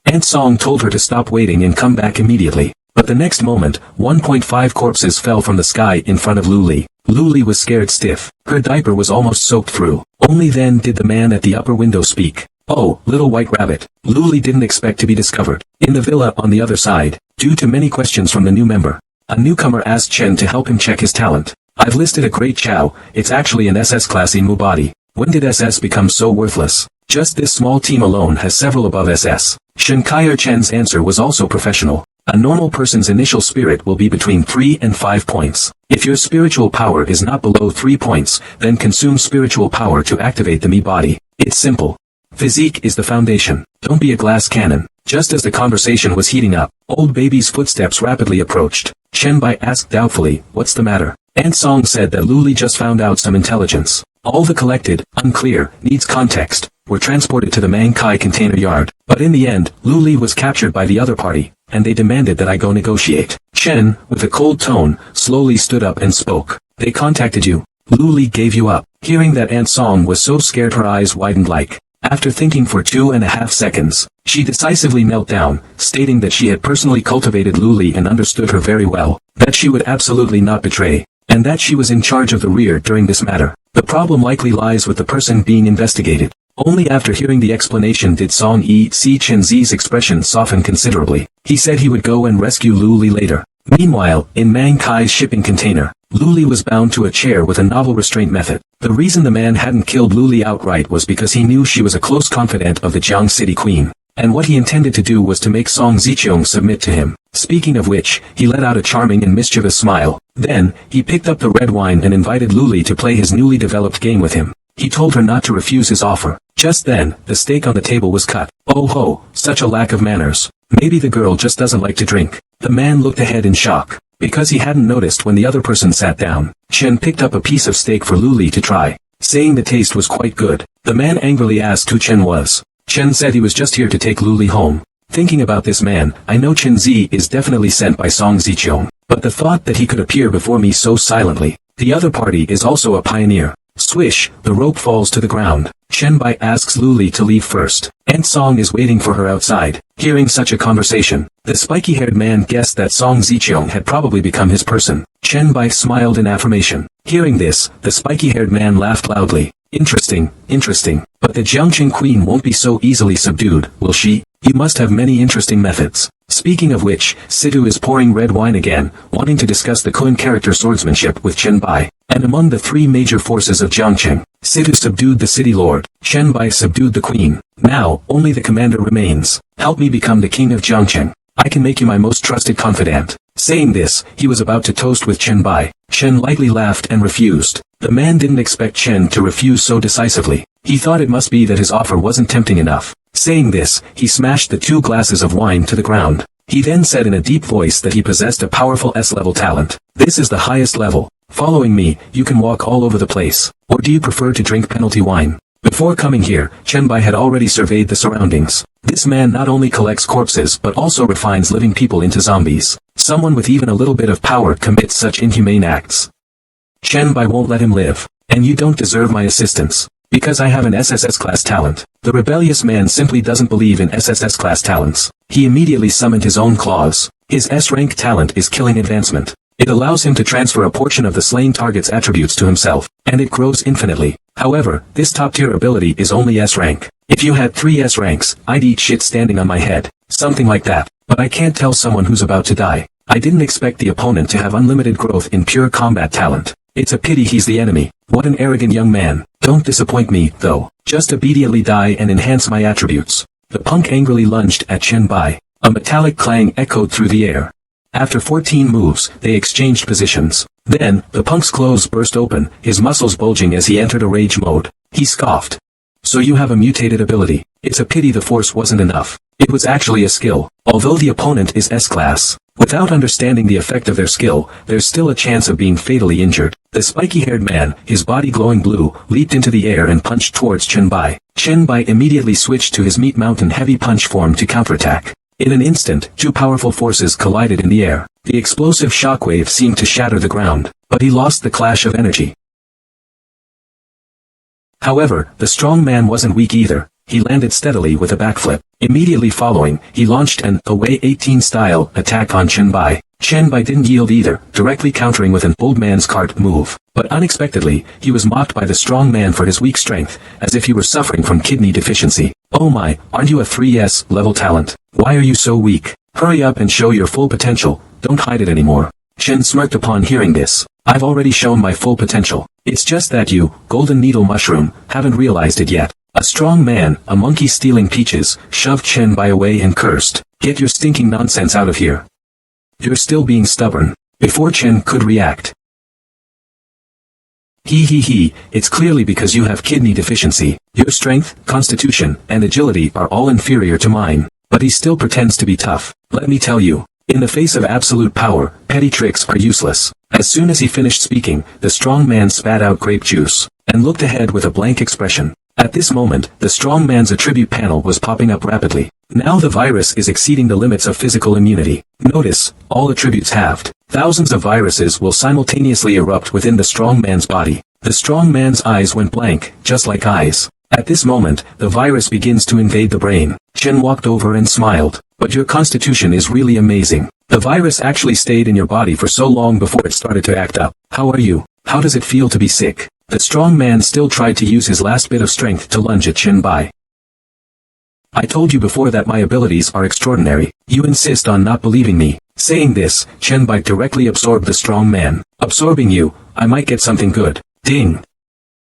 Aunt Song told her to stop waiting and come back immediately. But the next moment, 1.5 corpses fell from the sky in front of Lu Li. Lu Li was scared stiff. Her diaper was almost soaked through. Only then did the man at the upper window speak. Oh, little white rabbit. Lu Li didn't expect to be discovered. In the villa on the other side, due to many questions from the new member, a newcomer asked Chen to help him check his talent. I've listed a great chow, it's actually an SS class Mu body. When did SS become so worthless? Just this small team alone has several above SS. Shenkaier Chen's answer was also professional. A normal person's initial spirit will be between 3 and 5 points. If your spiritual power is not below 3 points, then consume spiritual power to activate the Me body. It's simple. Physique is the foundation. Don't be a glass cannon. Just as the conversation was heating up, old baby's footsteps rapidly approached. Chen Bai asked doubtfully, what's the matter? Aunt Song said that Lu Li just found out some intelligence. All the collected, unclear, needs context, were transported to the Mangkai container yard. But in the end, Lu Li was captured by the other party, and they demanded that I go negotiate. Chen, with a cold tone, slowly stood up and spoke. They contacted you. Lu Li gave you up. Hearing that Aunt Song was so scared her eyes widened like. After thinking for 2.5 seconds, she decisively knelt down, stating that she had personally cultivated Lu Li and understood her very well, that she would absolutely not betray, and that she was in charge of the rear during this matter. The problem likely lies with the person being investigated. Only after hearing the explanation did Song Yi see Chen Zi's expression soften considerably. He said he would go and rescue Lu Li later. Meanwhile, in Mang Kai's shipping container, Lu Li was bound to a chair with a novel restraint method. The reason the man hadn't killed Lu Li outright was because he knew she was a close confidant of the Jiang City Queen, and what he intended to do was to make Song Ziqiong submit to him. Speaking of which, he let out a charming and mischievous smile. Then, he picked up the red wine and invited Lu Li to play his newly developed game with him. He told her not to refuse his offer. Just then, the steak on the table was cut. Oh ho, such a lack of manners. Maybe the girl just doesn't like to drink. The man looked ahead in shock, because he hadn't noticed when the other person sat down. Chen picked up a piece of steak for Lu Li to try, saying the taste was quite good. The man angrily asked who Chen was. Chen said he was just here to take Lu Li home. Thinking about this man, I know Chen Zi is definitely sent by Song Ziqiong, but the thought that he could appear before me so silently. The other party is also a pioneer. Swish, the rope falls to the ground. Chen Bai asks Luli to leave first. And Song is waiting for her outside. Hearing such a conversation, the spiky-haired man guessed that Song Ziqiang had probably become his person. Chen Bai smiled in affirmation. Hearing this, the spiky-haired man laughed loudly. Interesting, interesting. But the Jiangqing queen won't be so easily subdued, will she? You must have many interesting methods. Speaking of which, Sidu is pouring red wine again, wanting to discuss the Kun character swordsmanship with Chen Bai. And among the three major forces of Jiangqing, Sidu subdued the city lord, Chen Bai subdued the queen. Now, only the commander remains. Help me become the king of Jiangqing. I can make you my most trusted confidant. Saying this, he was about to toast with Chen Bai. Chen lightly laughed and refused. The man didn't expect Chen to refuse so decisively. He thought it must be that his offer wasn't tempting enough. Saying this, he smashed the 2 glasses of wine to the ground. He then said in a deep voice that he possessed a powerful S-level talent. This is the highest level. Following me, you can walk all over the place. Or do you prefer to drink penalty wine? Before coming here, Chen Bai had already surveyed the surroundings. This man not only collects corpses but also refines living people into zombies. Someone with even a little bit of power commits such inhumane acts. Chen Bai won't let him live. And you don't deserve my assistance. Because I have an SSS class talent. The rebellious man simply doesn't believe in SSS class talents. He immediately summoned his own claws. His S-rank talent is killing advancement. It allows him to transfer a portion of the slain target's attributes to himself, and it grows infinitely. However, this top-tier ability is only S-rank. If you had 3 S-ranks, I'd eat shit standing on my head. Something like that. But I can't tell someone who's about to die. I didn't expect the opponent to have unlimited growth in pure combat talent. It's a pity he's the enemy. What an arrogant young man. Don't disappoint me, though. Just immediately die and enhance my attributes. The punk angrily lunged at Chen Bai. A metallic clang echoed through the air. After 14 moves, they exchanged positions. Then, the punk's clothes burst open, his muscles bulging as he entered a rage mode. He scoffed. So you have a mutated ability. It's a pity the force wasn't enough. It was actually a skill. Although the opponent is S-class. Without understanding the effect of their skill, there's still a chance of being fatally injured. The spiky-haired man, his body glowing blue, leaped into the air and punched towards Chen Bai. Chen Bai immediately switched to his Meat Mountain heavy punch form to counterattack. In an instant, 2 powerful forces collided in the air. The explosive shockwave seemed to shatter the ground, but he lost the clash of energy. However, the strong man wasn't weak either. He landed steadily with a backflip. Immediately following, he launched an Away 18 style attack on Chen Bai. Chen Bai didn't yield either, directly countering with an old man's cart move. But unexpectedly, he was mocked by the strong man for his weak strength, as if he were suffering from kidney deficiency. Oh my, aren't you a 3S level talent? Why are you so weak? Hurry up and show your full potential, don't hide it anymore. Chen smirked upon hearing this. I've already shown my full potential. It's just that you, Golden Needle Mushroom, haven't realized it yet. A strong man, a monkey stealing peaches, shoved Chen Bai away and cursed. Get your stinking nonsense out of here. You're still being stubborn. Before Chen could react. He, it's clearly because you have kidney deficiency. Your strength, constitution, and agility are all inferior to mine. But he still pretends to be tough. Let me tell you. In the face of absolute power, petty tricks are useless. As soon as he finished speaking, the strong man spat out grape juice, and looked ahead with a blank expression. At this moment, the strong man's attribute panel was popping up rapidly. Now the virus is exceeding the limits of physical immunity. Notice, all attributes halved. Thousands of viruses will simultaneously erupt within the strong man's body. The strong man's eyes went blank, just like eyes. At this moment, the virus begins to invade the brain. Chen walked over and smiled. But your constitution is really amazing. The virus actually stayed in your body for so long before it started to act up. How are you? How does it feel to be sick? The strong man still tried to use his last bit of strength to lunge at Chen Bai. I told you before that my abilities are extraordinary. You insist on not believing me. Saying this, Chen Bai directly absorbed the strong man. Absorbing you, I might get something good. Ding.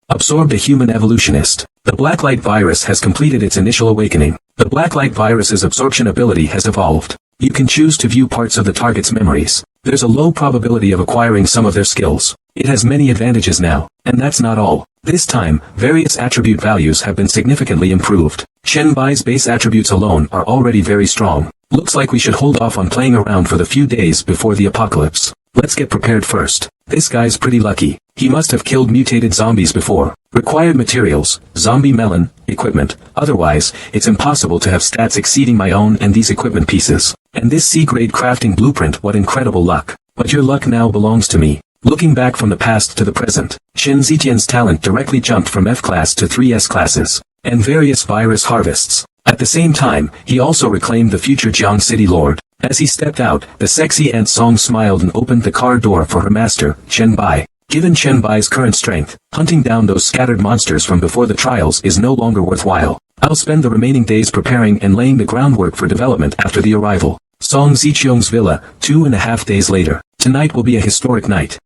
Absorbed a human evolutionist. The Blacklight virus has completed its initial awakening. The Blacklight virus's absorption ability has evolved. You can choose to view parts of the target's memories. There's a low probability of acquiring some of their skills. It has many advantages now. And that's not all. This time, various attribute values have been significantly improved. Chen Bai's base attributes alone are already very strong. Looks like we should hold off on playing around for the few days before the apocalypse. Let's get prepared first. This guy's pretty lucky. He must have killed mutated zombies before. Required materials, zombie melon, equipment. Otherwise, it's impossible to have stats exceeding my own and these equipment pieces. And this C-grade crafting blueprint, what incredible luck. But your luck now belongs to me. Looking back from the past to the present, Chen Zitian's talent directly jumped from F class to 3S classes, and various virus harvests. At the same time, he also reclaimed the future Jiang City Lord. As he stepped out, the sexy Ant Song smiled and opened the car door for her master, Chen Bai. Given Chen Bai's current strength, hunting down those scattered monsters from before the trials is no longer worthwhile. I'll spend the remaining days preparing and laying the groundwork for development after the arrival. Song Ziqiong's villa, 2.5 days later. Tonight will be a historic night.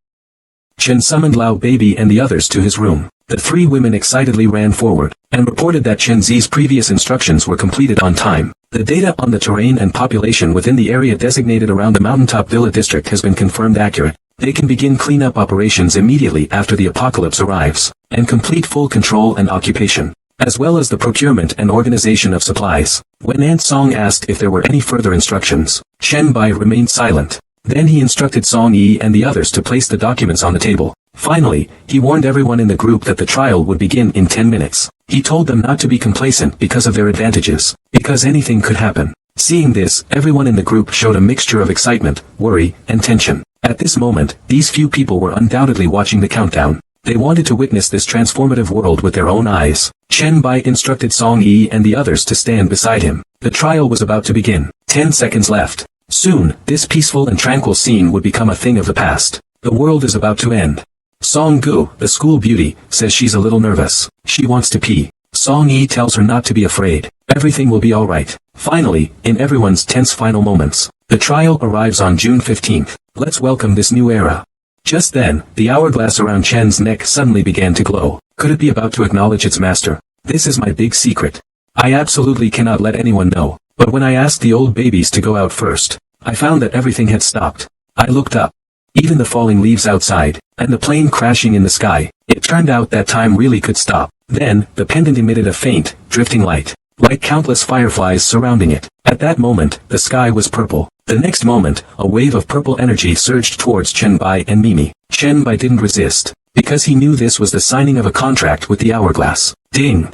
Chen summoned Lao Baby and the others to his room. The 3 women excitedly ran forward, and reported that Chen Zi's previous instructions were completed on time. The data on the terrain and population within the area designated around the mountaintop villa district has been confirmed accurate. They can begin cleanup operations immediately after the apocalypse arrives, and complete full control and occupation, as well as the procurement and organization of supplies. When Ant Song asked if there were any further instructions, Chen Bai remained silent. Then he instructed Song Yi and the others to place the documents on the table. Finally, he warned everyone in the group that the trial would begin in 10 minutes. He told them not to be complacent because of their advantages, because anything could happen. Seeing this, everyone in the group showed a mixture of excitement, worry, and tension. At this moment, these few people were undoubtedly watching the countdown. They wanted to witness this transformative world with their own eyes. Chen Bai instructed Song Yi and the others to stand beside him. The trial was about to begin. 10 seconds left. Soon, this peaceful and tranquil scene would become a thing of the past. The world is about to end. Song Gu, the school beauty, says she's a little nervous. She wants to pee. Song Yi tells her not to be afraid. Everything will be alright. Finally, in everyone's tense final moments, the trial arrives on June 15th. Let's welcome this new era. Just then, the hourglass around Chen's neck suddenly began to glow. Could it be about to acknowledge its master? This is my big secret. I absolutely cannot let anyone know. But when I asked the old babies to go out first, I found that everything had stopped. I looked up. Even the falling leaves outside, and the plane crashing in the sky. It turned out that time really could stop. Then, the pendant emitted a faint, drifting light, like countless fireflies surrounding it. At that moment, the sky was purple. The next moment, a wave of purple energy surged towards Chen Bai and Mimi. Chen Bai didn't resist, because he knew this was the signing of a contract with the hourglass. Ding!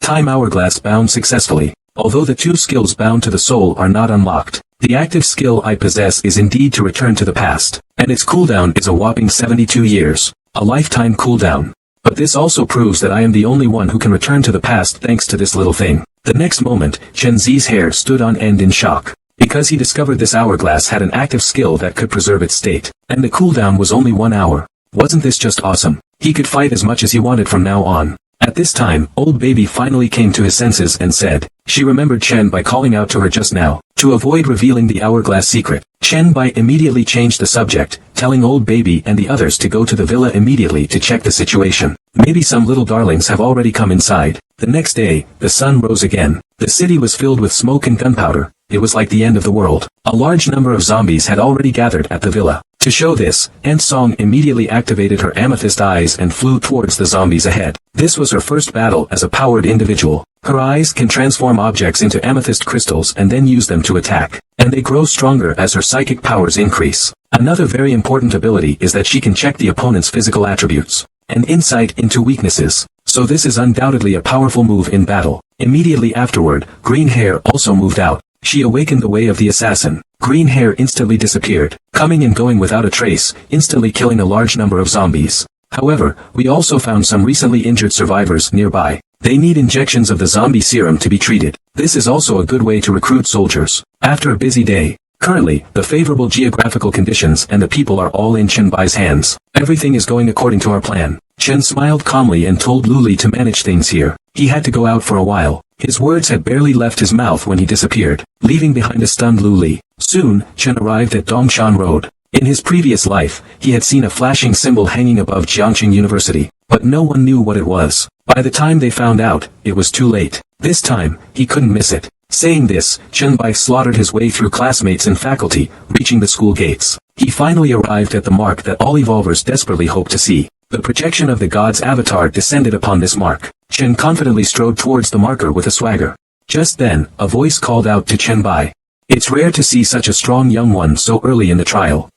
Time hourglass bound successfully. Although the 2 skills bound to the soul are not unlocked, the active skill I possess is indeed to return to the past, and its cooldown is a whopping 72 years. A lifetime cooldown. But this also proves that I am the only one who can return to the past thanks to this little thing. The next moment, Chen Zi's hair stood on end in shock, because he discovered this hourglass had an active skill that could preserve its state, and the cooldown was only 1 hour. Wasn't this just awesome? He could fight as much as he wanted from now on. At this time, old baby finally came to his senses and said, she remembered Chen Bai calling out to her just now. To avoid revealing the hourglass secret, Chen Bai immediately changed the subject, telling old baby and the others to go to the villa immediately to check the situation. Maybe some little darlings have already come inside. The next day, the sun rose again. The city was filled with smoke and gunpowder. It was like the end of the world. A large number of zombies had already gathered at the villa. To show this, Ant Song immediately activated her amethyst eyes and flew towards the zombies ahead. This was her first battle as a powered individual. Her eyes can transform objects into amethyst crystals and then use them to attack, and they grow stronger as her psychic powers increase. Another very important ability is that she can check the opponent's physical attributes and insight into weaknesses. So this is undoubtedly a powerful move in battle. Immediately afterward, Green Hair also moved out. She awakened the way of the assassin. Green Hair instantly disappeared, coming and going without a trace, instantly killing a large number of zombies. However, we also found some recently injured survivors nearby. They need injections of the zombie serum to be treated. This is also a good way to recruit soldiers. After a busy day, currently, the favorable geographical conditions and the people are all in Chen Bai's hands. Everything is going according to our plan. Chen smiled calmly and told Luli to manage things here. He had to go out for a while. His words had barely left his mouth when he disappeared, leaving behind a stunned Luli. Soon, Chen arrived at Dongshan Road. In his previous life, he had seen a flashing symbol hanging above Jiangqing University, but no one knew what it was. By the time they found out, it was too late. This time, he couldn't miss it. Saying this, Chen Bai slaughtered his way through classmates and faculty, reaching the school gates. He finally arrived at the mark that all evolvers desperately hope to see. The projection of the god's avatar descended upon this mark. Chen confidently strode towards the marker with a swagger. Just then, a voice called out to Chen Bai. It's rare to see such a strong young one so early in the trial.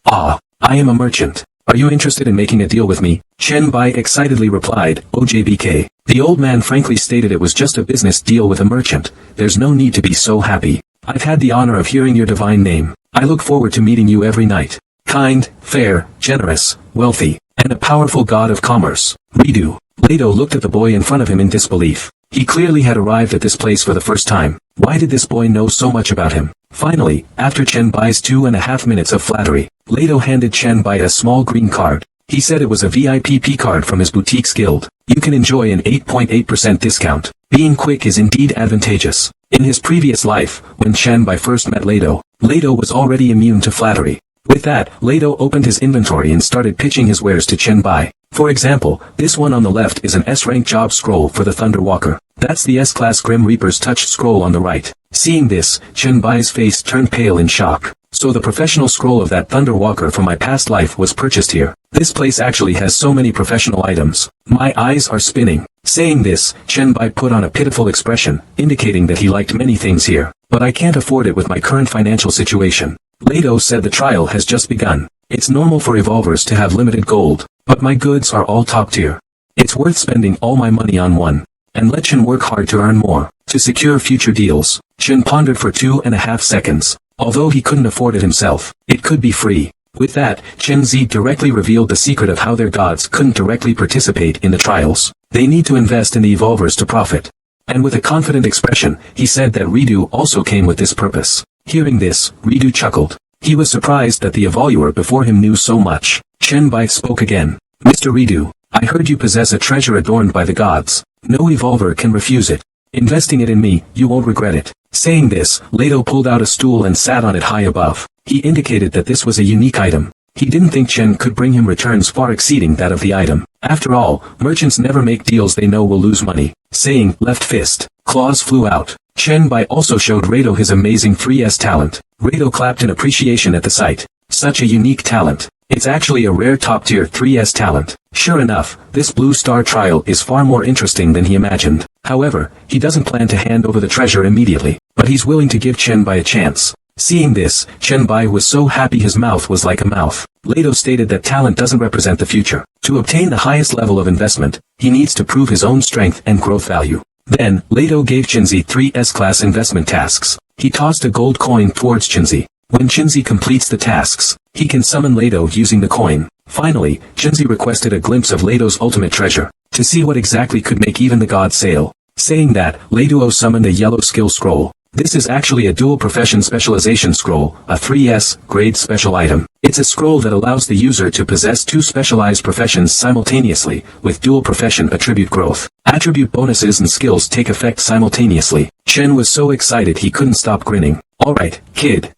Ah, I am a merchant. Are you interested in making a deal with me? Chen Bai excitedly replied, OJBK. The old man frankly stated it was just a business deal with a merchant. There's no need to be so happy. I've had the honor of hearing your divine name. I look forward to meeting you every night. kind, fair, generous, wealthy, and a powerful god of commerce. Redo. Leto looked at the boy in front of him in disbelief. He clearly had arrived at this place for the first time. Why did this boy know so much about him? Finally, after Chen Bai's 2.5 minutes of flattery, Leto handed Chen Bai a small green card. He said it was a VIP card from his boutique's guild. You can enjoy an 8.8% discount. Being quick is indeed advantageous. In his previous life, when Chen Bai first met Leto, Leto was already immune to flattery. With that, Leto opened his inventory and started pitching his wares to Chen Bai. For example, this one on the left is an S-rank job scroll for the Thunder Walker. That's the S-class Grim Reaper's touch scroll on the right. Seeing this, Chen Bai's face turned pale in shock. So the professional scroll of that Thunder Walker from my past life was purchased here. This place actually has so many professional items. My eyes are spinning. Saying this, Chen Bai put on a pitiful expression, indicating that he liked many things here. But I can't afford it with my current financial situation. Leto said the trial has just begun. It's normal for evolvers to have limited gold, but my goods are all top tier. It's worth spending all my money on one. And let Chen work hard to earn more, to secure future deals. Chen pondered for 2.5 seconds. Although he couldn't afford it himself, it could be free. With that, Chen Zi directly revealed the secret of how their gods couldn't directly participate in the trials. They need to invest in the evolvers to profit. And with a confident expression, he said that Redo also came with this purpose. Hearing this, Redo chuckled. He was surprised that the evoluer before him knew so much. Chen Bai spoke again. Mr. Redo, I heard you possess a treasure adorned by the gods. No evolver can refuse it. Investing it in me, you won't regret it. Saying this, Leto pulled out a stool and sat on it high above. He indicated that this was a unique item. He didn't think Chen could bring him returns far exceeding that of the item. After all, merchants never make deals they know will lose money. Saying, left fist, claws flew out. Chen Bai also showed Redo his amazing 3S talent. Redo clapped in appreciation at the sight. Such a unique talent. It's actually a rare top-tier 3S talent. Sure enough, this Blue Star trial is far more interesting than he imagined. However, he doesn't plan to hand over the treasure immediately, but he's willing to give Chen Bai a chance. Seeing this, Chen Bai was so happy his mouth was like a mouth. Leto stated that talent doesn't represent the future. To obtain the highest level of investment, he needs to prove his own strength and growth value. Then, Leto gave Chinzi 3 S-class investment tasks. He tossed a gold coin towards Chinzi. When Chinzi completes the tasks, he can summon Leto using the coin. Finally, Chinzi requested a glimpse of Leto's ultimate treasure, to see what exactly could make even the gods sail. Saying that, Leto summoned a yellow skill scroll. This is actually a dual profession specialization scroll, a 3S grade special item. It's a scroll that allows the user to possess 2 specialized professions simultaneously, with dual profession attribute growth. Attribute bonuses and skills take effect simultaneously. Chen was so excited he couldn't stop grinning. Alright, kid.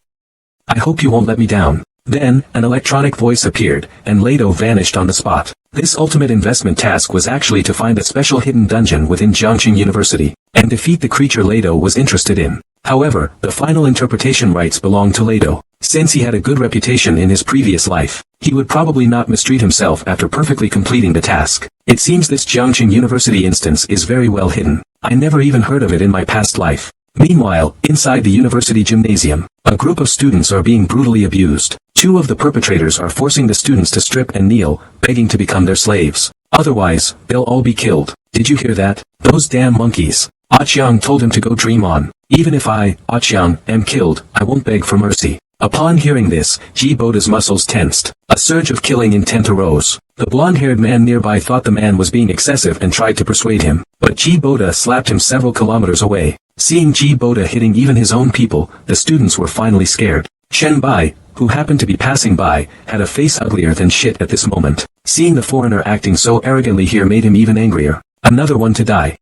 I hope you won't let me down. Then, an electronic voice appeared, and Leto vanished on the spot. This ultimate investment task was actually to find a special hidden dungeon within Jiangqing University, and defeat the creature Leto was interested in. However, the final interpretation rights belonged to Leto. Since he had a good reputation in his previous life, he would probably not mistreat himself after perfectly completing the task. It seems this Jiangqing University instance is very well hidden. I never even heard of it in my past life. Meanwhile, inside the university gymnasium, a group of students are being brutally abused. 2 of the perpetrators are forcing the students to strip and kneel, begging to become their slaves. Otherwise, they'll all be killed. Did you hear that? Those damn monkeys. Aqiang told him to go dream on. Even if I, Aqiang, am killed, I won't beg for mercy. Upon hearing this, Ji Boda's muscles tensed. A surge of killing intent arose. The blonde-haired man nearby thought the man was being excessive and tried to persuade him, but Ji Boda slapped him several kilometers away. Seeing Ji Boda hitting even his own people, the students were finally scared. Chen Bai, who happened to be passing by, had a face uglier than shit at this moment. Seeing the foreigner acting so arrogantly here made him even angrier. Another one to die.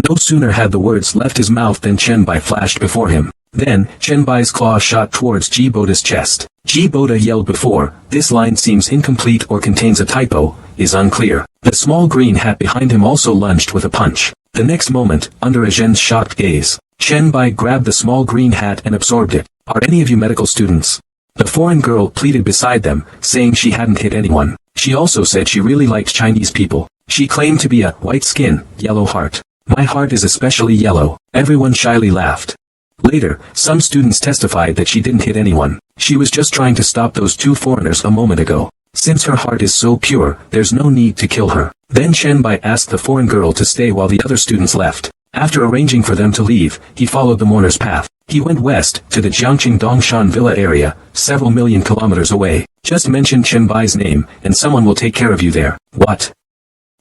No sooner had the words left his mouth than Chen Bai flashed before him. Then, Chen Bai's claw shot towards Ji Boda's chest. Ji Boda yelled before, "This line seems incomplete or contains a typo, is unclear." The small green hat behind him also lunged with a punch. The next moment, under a Zhen's shocked gaze, Chen Bai grabbed the small green hat and absorbed it. "Are any of you medical students?" The foreign girl pleaded beside them, saying she hadn't hit anyone. She also said she really liked Chinese people. She claimed to be a white skin, yellow heart. "My heart is especially yellow." Everyone shyly laughed. Later, some students testified that she didn't hit anyone. She was just trying to stop those 2 foreigners a moment ago. Since her heart is so pure, there's no need to kill her. Then Chen Bai asked the foreign girl to stay while the other students left. After arranging for them to leave, he followed the mourner's path. He went west, to the Jiangqing Dongshan Villa area, several million kilometers away. Just mention Chen Bai's name, and someone will take care of you there. What?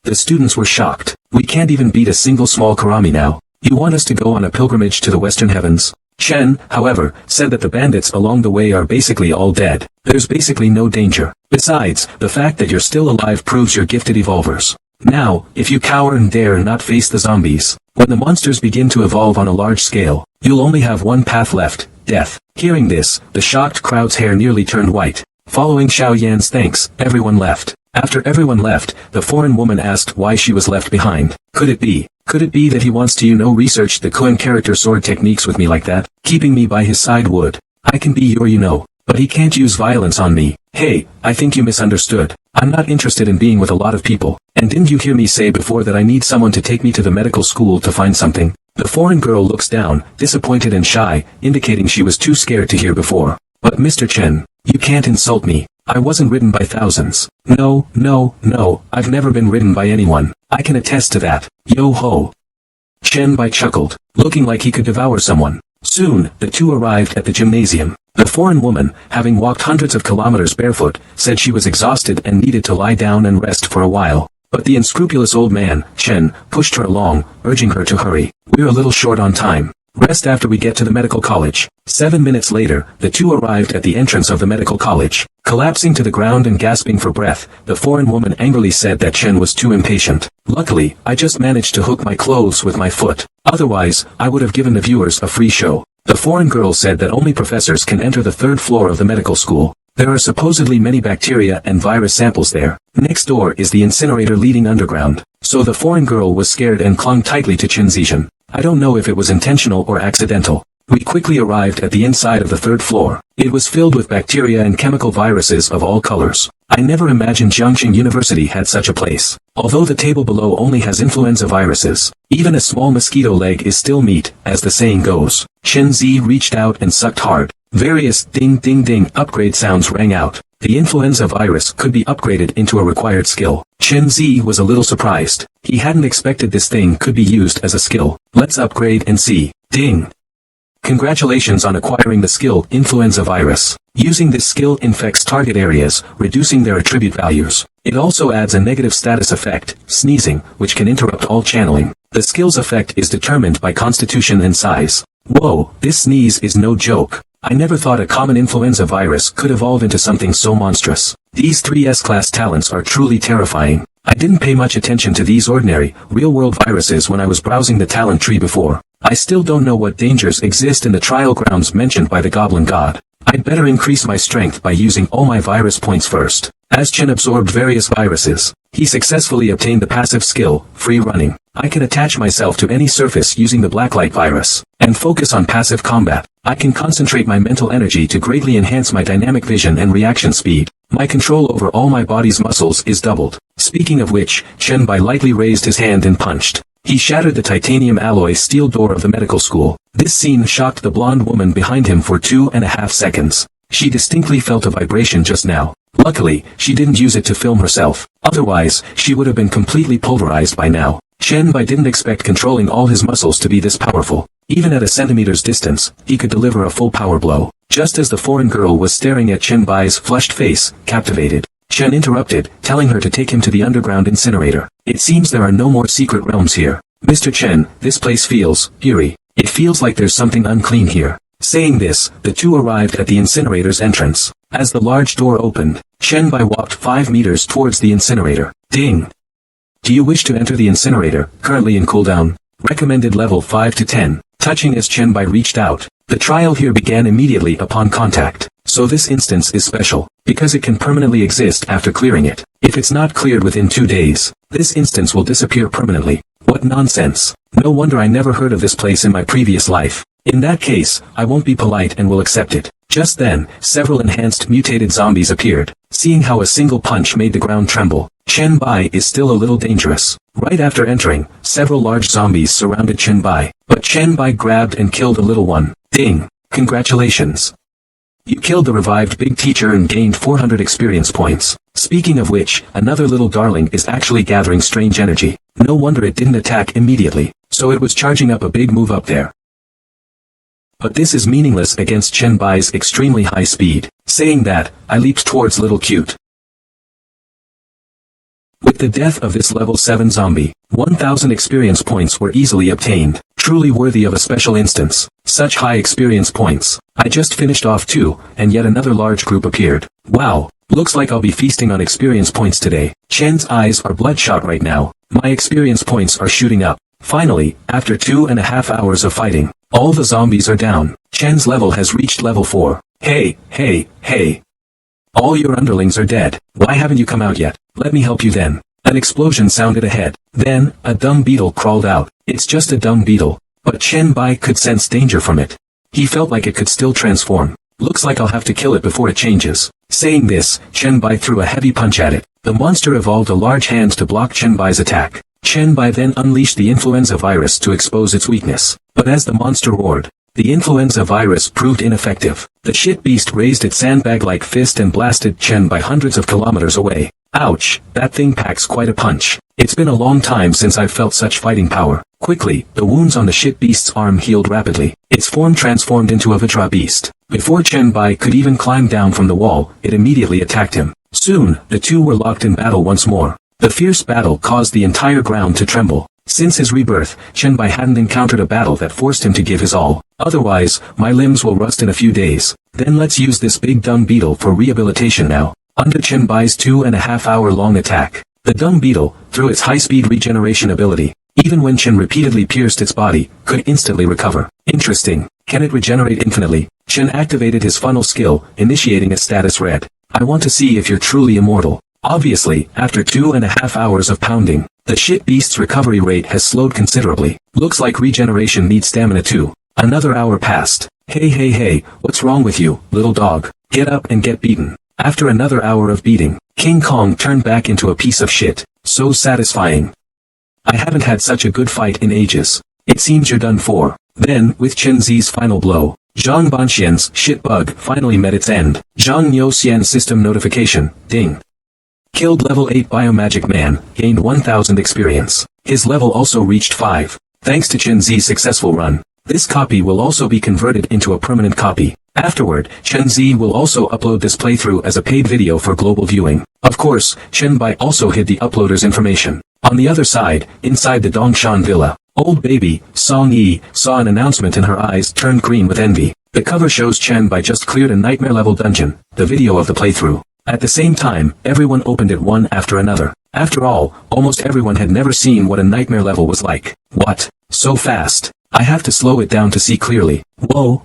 The students were shocked. We can't even beat a single small karami now. You want us to go on a pilgrimage to the western heavens? Chen, however, said that the bandits along the way are basically all dead. There's basically no danger. Besides, the fact that you're still alive proves you're gifted evolvers. Now, if you cower and dare not face the zombies, when the monsters begin to evolve on a large scale, you'll only have one path left, death. Hearing this, the shocked crowd's hair nearly turned white. Following Xiao Yan's thanks, everyone left. After everyone left, the foreign woman asked why she was left behind. Could it be that he wants to research the Kun character sword techniques with me like that? Keeping me by his side would. I can be your but he can't use violence on me. Hey, I think you misunderstood. I'm not interested in being with a lot of people. And didn't you hear me say before that I need someone to take me to the medical school to find something? The foreign girl looks down, disappointed and shy, indicating she was too scared to hear before. But Mr. Chen, you can't insult me. I wasn't ridden by thousands. No, I've never been ridden by anyone. I can attest to that. Yo ho. Chen Bai chuckled, looking like he could devour someone. Soon, the two arrived at the gymnasium. The foreign woman, having walked hundreds of kilometers barefoot, said she was exhausted and needed to lie down and rest for a while. But the unscrupulous old man, Chen, pushed her along, urging her to hurry. We're a little short on time. Rest after we get to the medical college. 7 minutes later, the two arrived at the entrance of the medical college. Collapsing to the ground and gasping for breath, the foreign woman angrily said that Chen was too impatient. Luckily, I just managed to hook my clothes with my foot. Otherwise, I would have given the viewers a free show. The foreign girl said that only professors can enter the third floor of the medical school. There are supposedly many bacteria and virus samples there. Next door is the incinerator leading underground. So the foreign girl was scared and clung tightly to Chen Zizhen. I don't know if it was intentional or accidental. We quickly arrived at the inside of the third floor. It was filled with bacteria and chemical viruses of all colors. I never imagined Jiangqing University had such a place. Although the table below only has influenza viruses, even a small mosquito leg is still meat, as the saying goes. Chen Zi reached out and sucked hard. Various ding ding ding upgrade sounds rang out. The influenza virus could be upgraded into a required skill. Chen Zi was a little surprised. He hadn't expected this thing could be used as a skill. Let's upgrade and see. Ding. Congratulations on acquiring the skill Influenza Virus. Using this skill infects target areas, reducing their attribute values. It also adds a negative status effect, sneezing, which can interrupt all channeling. The skill's effect is determined by constitution and size. Whoa, this sneeze is no joke. I never thought a common influenza virus could evolve into something so monstrous. These 3 S-class talents are truly terrifying. I didn't pay much attention to these ordinary, real-world viruses when I was browsing the talent tree before. I still don't know what dangers exist in the trial grounds mentioned by the Goblin God. I'd better increase my strength by using all my virus points first. As Chen absorbed various viruses, he successfully obtained the passive skill, Free Running. I can attach myself to any surface using the Blacklight virus, and focus on passive combat. I can concentrate my mental energy to greatly enhance my dynamic vision and reaction speed. My control over all my body's muscles is doubled. Speaking of which, Chen Bai lightly raised his hand and punched. He shattered the titanium alloy steel door of the medical school. This scene shocked the blonde woman behind him for 2.5 seconds. She distinctly felt a vibration just now. Luckily, she didn't use it to film herself. Otherwise, she would have been completely pulverized by now. Chen Bai didn't expect controlling all his muscles to be this powerful. Even at a centimeter's distance, he could deliver a full power blow. Just as the foreign girl was staring at Chen Bai's flushed face, captivated, Chen interrupted, telling her to take him to the underground incinerator. It seems there are no more secret realms here. Mr. Chen, this place feels eerie. It feels like there's something unclean here. Saying this, the two arrived at the incinerator's entrance. As the large door opened, Chen Bai walked 5 meters towards the incinerator. Ding! Do you wish to enter the incinerator, currently in cooldown? Recommended level 5 to 10. Touching as Chen Bai reached out. The trial here began immediately upon contact. So this instance is special, because it can permanently exist after clearing it. If it's not cleared within 2 days, this instance will disappear permanently. What nonsense. No wonder I never heard of this place in my previous life. In that case, I won't be polite and will accept it. Just then, several enhanced mutated zombies appeared. Seeing how a single punch made the ground tremble, Chen Bai is still a little dangerous. Right after entering, several large zombies surrounded Chen Bai. But Chen Bai grabbed and killed a little one. Ding! Congratulations! You killed the revived big teacher and gained 400 experience points. Speaking of which, another little darling is actually gathering strange energy. No wonder it didn't attack immediately. So it was charging up a big move up there. But this is meaningless against Chen Bai's extremely high speed. Saying that, I leaped towards Little Cute. With the death of this level 7 zombie, 1000 experience points were easily obtained. Truly worthy of a special instance. Such high experience points. I just finished off 2, and yet another large group appeared. Wow, looks like I'll be feasting on experience points today. Chen's eyes are bloodshot right now. My experience points are shooting up. Finally, after 2.5 hours of fighting, all the zombies are down. Chen's level has reached level 4. Hey, hey, hey. All your underlings are dead. Why haven't you come out yet? Let me help you then. An explosion sounded ahead. Then, a dumb beetle crawled out. It's just a dumb beetle. But Chen Bai could sense danger from it. He felt like it could still transform. Looks like I'll have to kill it before it changes. Saying this, Chen Bai threw a heavy punch at it. The monster evolved a large hand to block Chen Bai's attack. Chen Bai then unleashed the influenza virus to expose its weakness. But as the monster roared, the influenza virus proved ineffective. The shit beast raised its sandbag-like fist and blasted Chen Bai hundreds of kilometers away. Ouch, that thing packs quite a punch. It's been a long time since I've felt such fighting power. Quickly, the wounds on the shit beast's arm healed rapidly. Its form transformed into a Vajra beast. Before Chen Bai could even climb down from the wall, it immediately attacked him. Soon, the two were locked in battle once more. The fierce battle caused the entire ground to tremble. Since his rebirth, Chen Bai hadn't encountered a battle that forced him to give his all. Otherwise, my limbs will rust in a few days. Then let's use this big dumb beetle for rehabilitation now. Under Chen Bai's 2.5 hour long attack, the dumb beetle, through its high-speed regeneration ability, even when Chen repeatedly pierced its body, could instantly recover. Interesting. Can it regenerate infinitely? Chen activated his funnel skill, initiating a status red. I want to see if you're truly immortal. Obviously, after 2.5 hours of pounding, the shit beast's recovery rate has slowed considerably. Looks like regeneration needs stamina too. Another hour passed. Hey, what's wrong with you, little dog? Get up and get beaten. After another hour of beating, King Kong turned back into a piece of shit. So satisfying. I haven't had such a good fight in ages. It seems you're done for. Then, with Chen Zi's final blow, Zhang Banxian's shit bug finally met its end. Zhang Niuxian's system notification, ding. Killed level 8 Biomagic Man, gained 1000 experience. His level also reached 5. Thanks to Chen Zi's successful run, this copy will also be converted into a permanent copy. Afterward, Chen Zi will also upload this playthrough as a paid video for global viewing. Of course, Chen Bai also hid the uploader's information. On the other side, inside the Dongshan villa, old baby, Song Yi, saw an announcement and her eyes turned green with envy. The cover shows Chen Bai just cleared a nightmare-level dungeon, the video of the playthrough. At the same time, everyone opened it one after another. After all, almost everyone had never seen what a nightmare level was like. What? So fast? I have to slow it down to see clearly. Whoa.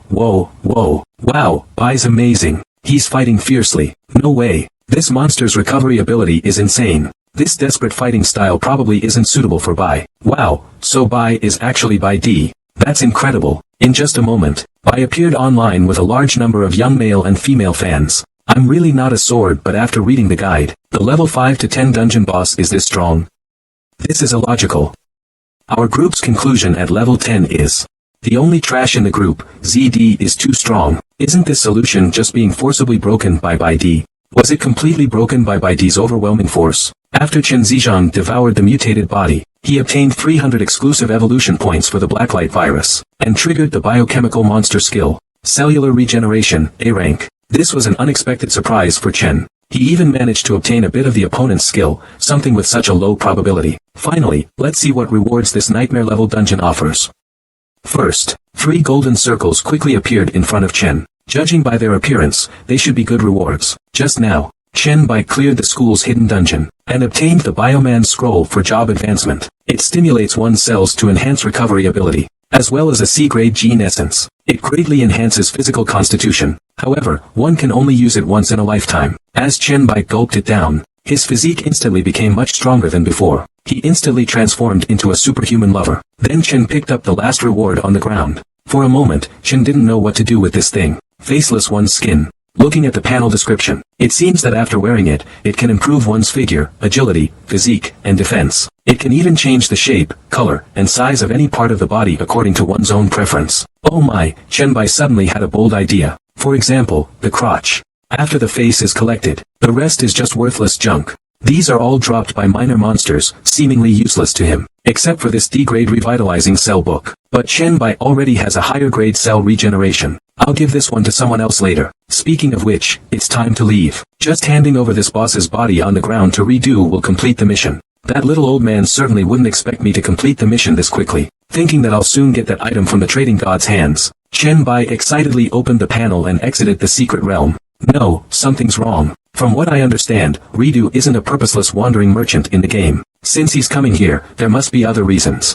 Wow, Bai's amazing. He's fighting fiercely. No way. This monster's recovery ability is insane. This desperate fighting style probably isn't suitable for Bai. Wow, so Bai is actually Bai D. That's incredible. In just a moment, Bai appeared online with a large number of young male and female fans. I'm really not a sword, but after reading the guide, the level 5 to 10 dungeon boss is this strong. This is illogical. Our group's conclusion at level 10 is, the only trash in the group, ZD, is too strong. Isn't this solution just being forcibly broken by Bai D? Was it completely broken by Bai D's overwhelming force? After Chen Zizhang devoured the mutated body, he obtained 300 exclusive evolution points for the Blacklight virus, and triggered the biochemical monster skill, Cellular Regeneration, A rank. This was an unexpected surprise for Chen. He even managed to obtain a bit of the opponent's skill, something with such a low probability. Finally, let's see what rewards this nightmare-level dungeon offers. First, 3 golden circles quickly appeared in front of Chen. Judging by their appearance, they should be good rewards. Just now, Chen Bai cleared the school's hidden dungeon, and obtained the Bioman Scroll for job advancement. It stimulates one's cells to enhance recovery ability, as well as a C-grade gene essence. It greatly enhances physical constitution. However, one can only use it once in a lifetime. As Chen Bai gulped it down, his physique instantly became much stronger than before. He instantly transformed into a superhuman lover. Then Chen picked up the last reward on the ground. For a moment, Chen didn't know what to do with this thing. Faceless one's skin. Looking at the panel description, it seems that after wearing it, it can improve one's figure, agility, physique, and defense. It can even change the shape, color, and size of any part of the body according to one's own preference. Oh my, Chen Bai suddenly had a bold idea. For example, the crotch. After the face is collected, the rest is just worthless junk. These are all dropped by minor monsters, seemingly useless to him. except for this D-grade revitalizing cell book. But Chen Bai already has a higher grade cell regeneration. I'll give this one to someone else later. Speaking of which, it's time to leave. Just handing over this boss's body on the ground to redo will complete the mission. That little old man certainly wouldn't expect me to complete the mission this quickly. Thinking that I'll soon get that item from the trading god's hands, Chen Bai excitedly opened the panel and exited the secret realm. No, something's wrong. From what I understand, Redo isn't a purposeless wandering merchant in the game. Since he's coming here, there must be other reasons.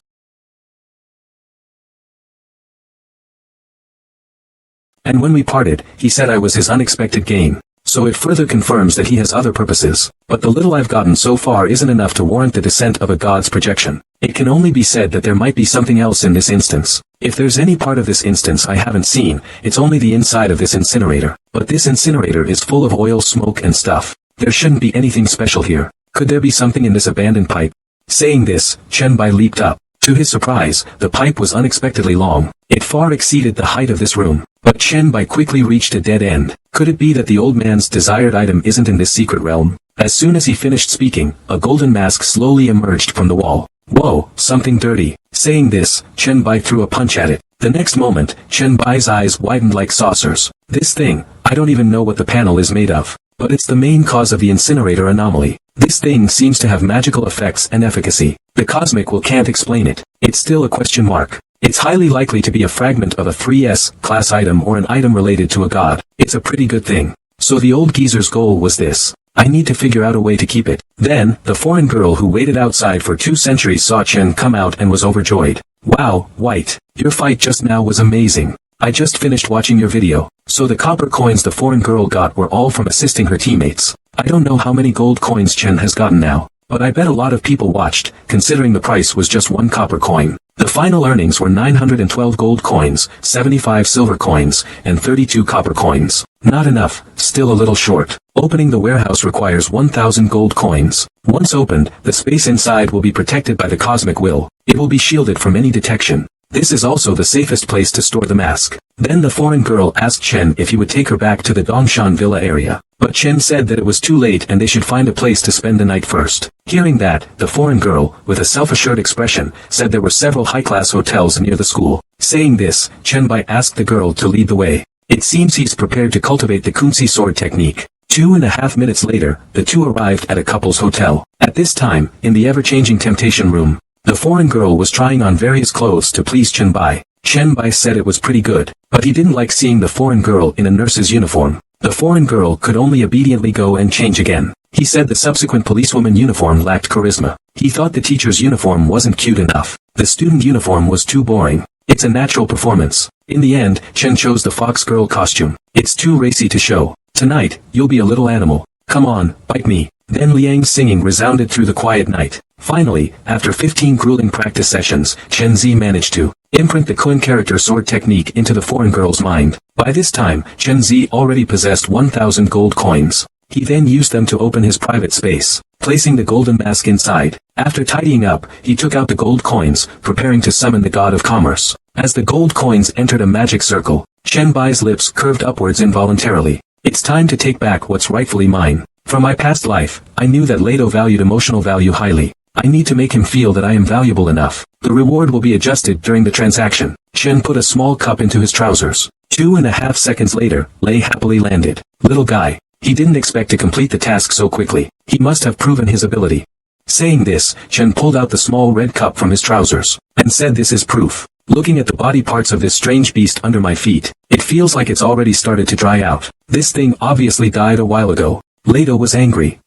And when we parted, he said I was his unexpected gain. So it further confirms that he has other purposes. But the little I've gotten so far isn't enough to warrant the descent of a god's projection. It can only be said that there might be something else in this instance. If there's any part of this instance I haven't seen, it's only the inside of this incinerator. But this incinerator is full of oil, smoke and stuff. There shouldn't be anything special here. Could there be something in this abandoned pipe? Saying this, Chen Bai leaped up. To his surprise, the pipe was unexpectedly long. It far exceeded the height of this room. But Chen Bai quickly reached a dead end. Could it be that the old man's desired item isn't in this secret realm? As soon as he finished speaking, a golden mask slowly emerged from the wall. Whoa, something dirty. Saying this, Chen Bai threw a punch at it. The next moment, Chen Bai's eyes widened like saucers. This thing, I don't even know what the panel is made of. But it's the main cause of the incinerator anomaly. This thing seems to have magical effects and efficacy. The cosmic will can't explain it. It's still a question mark. It's highly likely to be a fragment of a 3S class item or an item related to a god. It's a pretty good thing. So the old geezer's goal was this. I need to figure out a way to keep it. Then, the foreign girl who waited outside for 2 centuries saw Chen come out and was overjoyed. Wow, White, your fight just now was amazing. I just finished watching your video. So the copper coins the foreign girl got were all from assisting her teammates. I don't know how many gold coins Chen has gotten now, but I bet a lot of people watched, considering the price was just 1 copper coin. The final earnings were 912 gold coins, 75 silver coins, and 32 copper coins. Not enough, still a little short. Opening the warehouse requires 1,000 gold coins. Once opened, the space inside will be protected by the cosmic will. It will be shielded from any detection. This is also the safest place to store the mask. Then the foreign girl asked Chen if he would take her back to the Dongshan Villa area. But Chen said that it was too late and they should find a place to spend the night first. Hearing that, the foreign girl, with a self-assured expression, said there were several high-class hotels near the school. Saying this, Chen Bai asked the girl to lead the way. It seems he's prepared to cultivate the Kunzi sword technique. 2.5 minutes later, the two arrived at a couple's hotel. At this time, in the ever-changing temptation room, the foreign girl was trying on various clothes to please Chen Bai. Chen Bai said it was pretty good, but he didn't like seeing the foreign girl in a nurse's uniform. The foreign girl could only obediently go and change again. He said the subsequent policewoman uniform lacked charisma. He thought the teacher's uniform wasn't cute enough. The student uniform was too boring. It's a natural performance. In the end, Chen chose the fox girl costume. It's too racy to show. Tonight, you'll be a little animal. Come on, bite me. Then Liang's singing resounded through the quiet night. Finally, after 15 grueling practice sessions, Chen Zi managed to imprint the Kun character sword technique into the foreign girl's mind. By this time, Chen Zi already possessed 1,000 gold coins. He then used them to open his private space, placing the golden mask inside. After tidying up, he took out the gold coins, preparing to summon the god of commerce. As the gold coins entered a magic circle, Chen Bai's lips curved upwards involuntarily. It's time to take back what's rightfully mine. From my past life, I knew that Lado valued emotional value highly. I need to make him feel that I am valuable enough. The reward will be adjusted during the transaction. Chen put a small cup into his trousers. 2.5 seconds later, Lei happily landed. Little guy. He didn't expect to complete the task so quickly. He must have proven his ability. Saying this, Chen pulled out the small red cup from his trousers, and said this is proof. Looking at the body parts of this strange beast under my feet, it feels like it's already started to dry out. This thing obviously died a while ago. Lado was angry.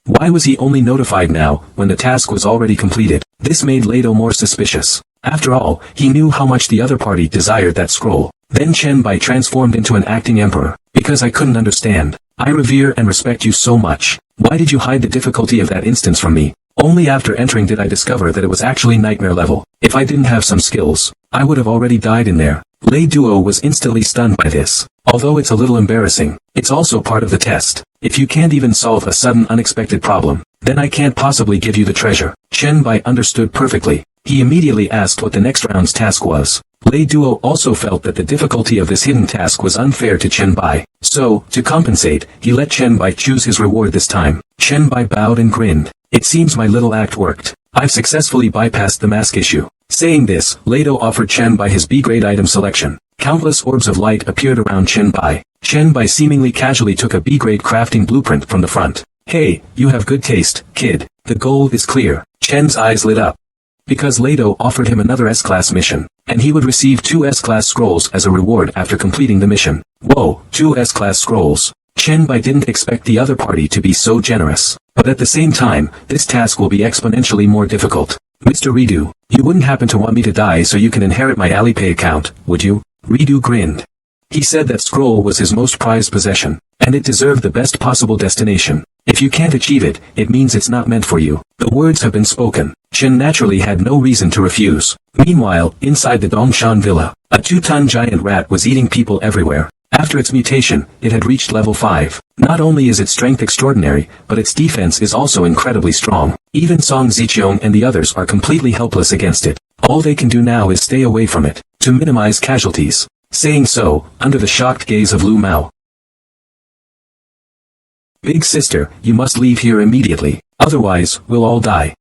Why was he only notified now, when the task was already completed? This made Lado more suspicious. After all, he knew how much the other party desired that scroll. Then Chen Bai transformed into an acting emperor. Because I couldn't understand. I revere and respect you so much. Why did you hide the difficulty of that instance from me? Only after entering did I discover that it was actually nightmare level. If I didn't have some skills, I would have already died in there. Lei Duo was instantly stunned by this. Although it's a little embarrassing, it's also part of the test. If you can't even solve a sudden unexpected problem, then I can't possibly give you the treasure. Chen Bai understood perfectly. He immediately asked what the next round's task was. Lei Duo also felt that the difficulty of this hidden task was unfair to Chen Bai. So, to compensate, he let Chen Bai choose his reward this time. Chen Bai bowed and grinned. It seems my little act worked. I've successfully bypassed the mask issue. Saying this, Leto offered Chen Bai his B-grade item selection. Countless orbs of light appeared around Chen Bai. Chen Bai seemingly casually took a B-grade crafting blueprint from the front. Hey, you have good taste, kid. The goal is clear. Chen's eyes lit up. Because Leto offered him another S-class mission, and he would receive 2 S-class scrolls as a reward after completing the mission. Whoa, 2 S-class scrolls. Chen Bai didn't expect the other party to be so generous. But at the same time, this task will be exponentially more difficult. Mr. Redo, you wouldn't happen to want me to die so you can inherit my Alipay account, would you? Redo grinned. He said that scroll was his most prized possession, and it deserved the best possible destination. If you can't achieve it, it means it's not meant for you. The words have been spoken. Chen naturally had no reason to refuse. Meanwhile, inside the Dongshan villa, a 2-ton giant rat was eating people everywhere. After its mutation, it had reached level 5. Not only is its strength extraordinary, but its defense is also incredibly strong. Even Song Ziqiong and the others are completely helpless against it. All they can do now is stay away from it, to minimize casualties. Saying so, under the shocked gaze of Lu Mao. Big sister, you must leave here immediately, otherwise, we'll all die.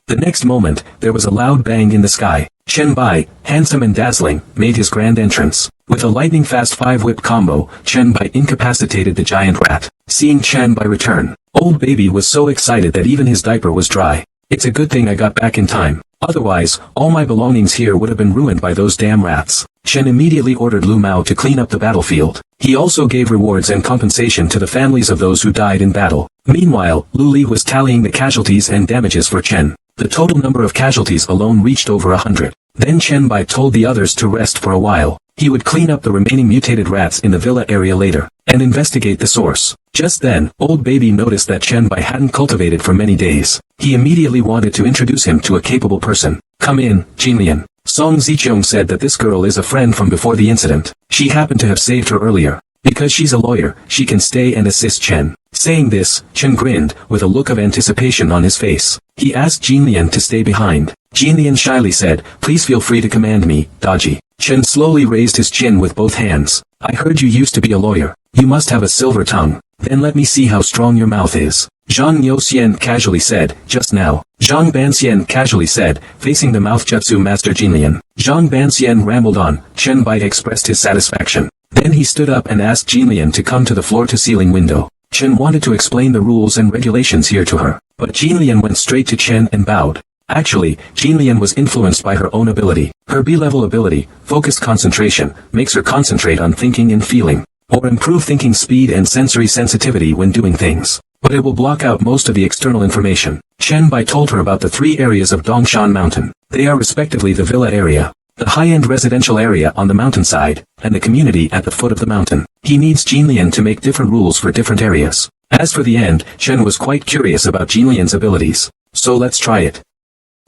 The next moment, there was a loud bang in the sky. Chen Bai, handsome and dazzling, made his grand entrance. With a lightning-fast 5-whip combo, Chen Bai incapacitated the giant rat. Seeing Chen Bai return, old baby was so excited that even his diaper was dry. It's a good thing I got back in time. Otherwise, all my belongings here would have been ruined by those damn rats. Chen immediately ordered Lu Mao to clean up the battlefield. He also gave rewards and compensation to the families of those who died in battle. Meanwhile, Lu Li was tallying the casualties and damages for Chen. The total number of casualties alone reached over 100. Then Chen Bai told the others to rest for a while. He would clean up the remaining mutated rats in the villa area later, and investigate the source. Just then, old baby noticed that Chen Bai hadn't cultivated for many days. He immediately wanted to introduce him to a capable person. Come in, Jinlian. Song Ziqiong said that this girl is a friend from before the incident. She happened to have saved her earlier. Because she's a lawyer, she can stay and assist Chen. Saying this, Chen grinned, with a look of anticipation on his face. He asked Jinlian to stay behind. Jinlian shyly said, please feel free to command me, Daji. Chen slowly raised his chin with both hands. I heard you used to be a lawyer. You must have a silver tongue. Then let me see how strong your mouth is. Zhang Youxian casually said, just now. Zhang Banxian casually said, facing the mouth jutsu master Jinlian. Zhang Banxian rambled on. Chen Bai expressed his satisfaction. Then he stood up and asked Jinlian to come to the floor-to-ceiling window. Chen wanted to explain the rules and regulations here to her, but Jinlian went straight to Chen and bowed. Actually, Jinlian was influenced by her own ability. Her B-level ability, focused concentration, makes her concentrate on thinking and feeling, or improve thinking speed and sensory sensitivity when doing things. But it will block out most of the external information. Chen Bai told her about the 3 areas of Dongshan Mountain. They are respectively the villa area, the high-end residential area on the mountainside, and the community at the foot of the mountain. He needs Jinlian to make different rules for different areas. As for the end, Chen was quite curious about Jinlian's abilities. So let's try it.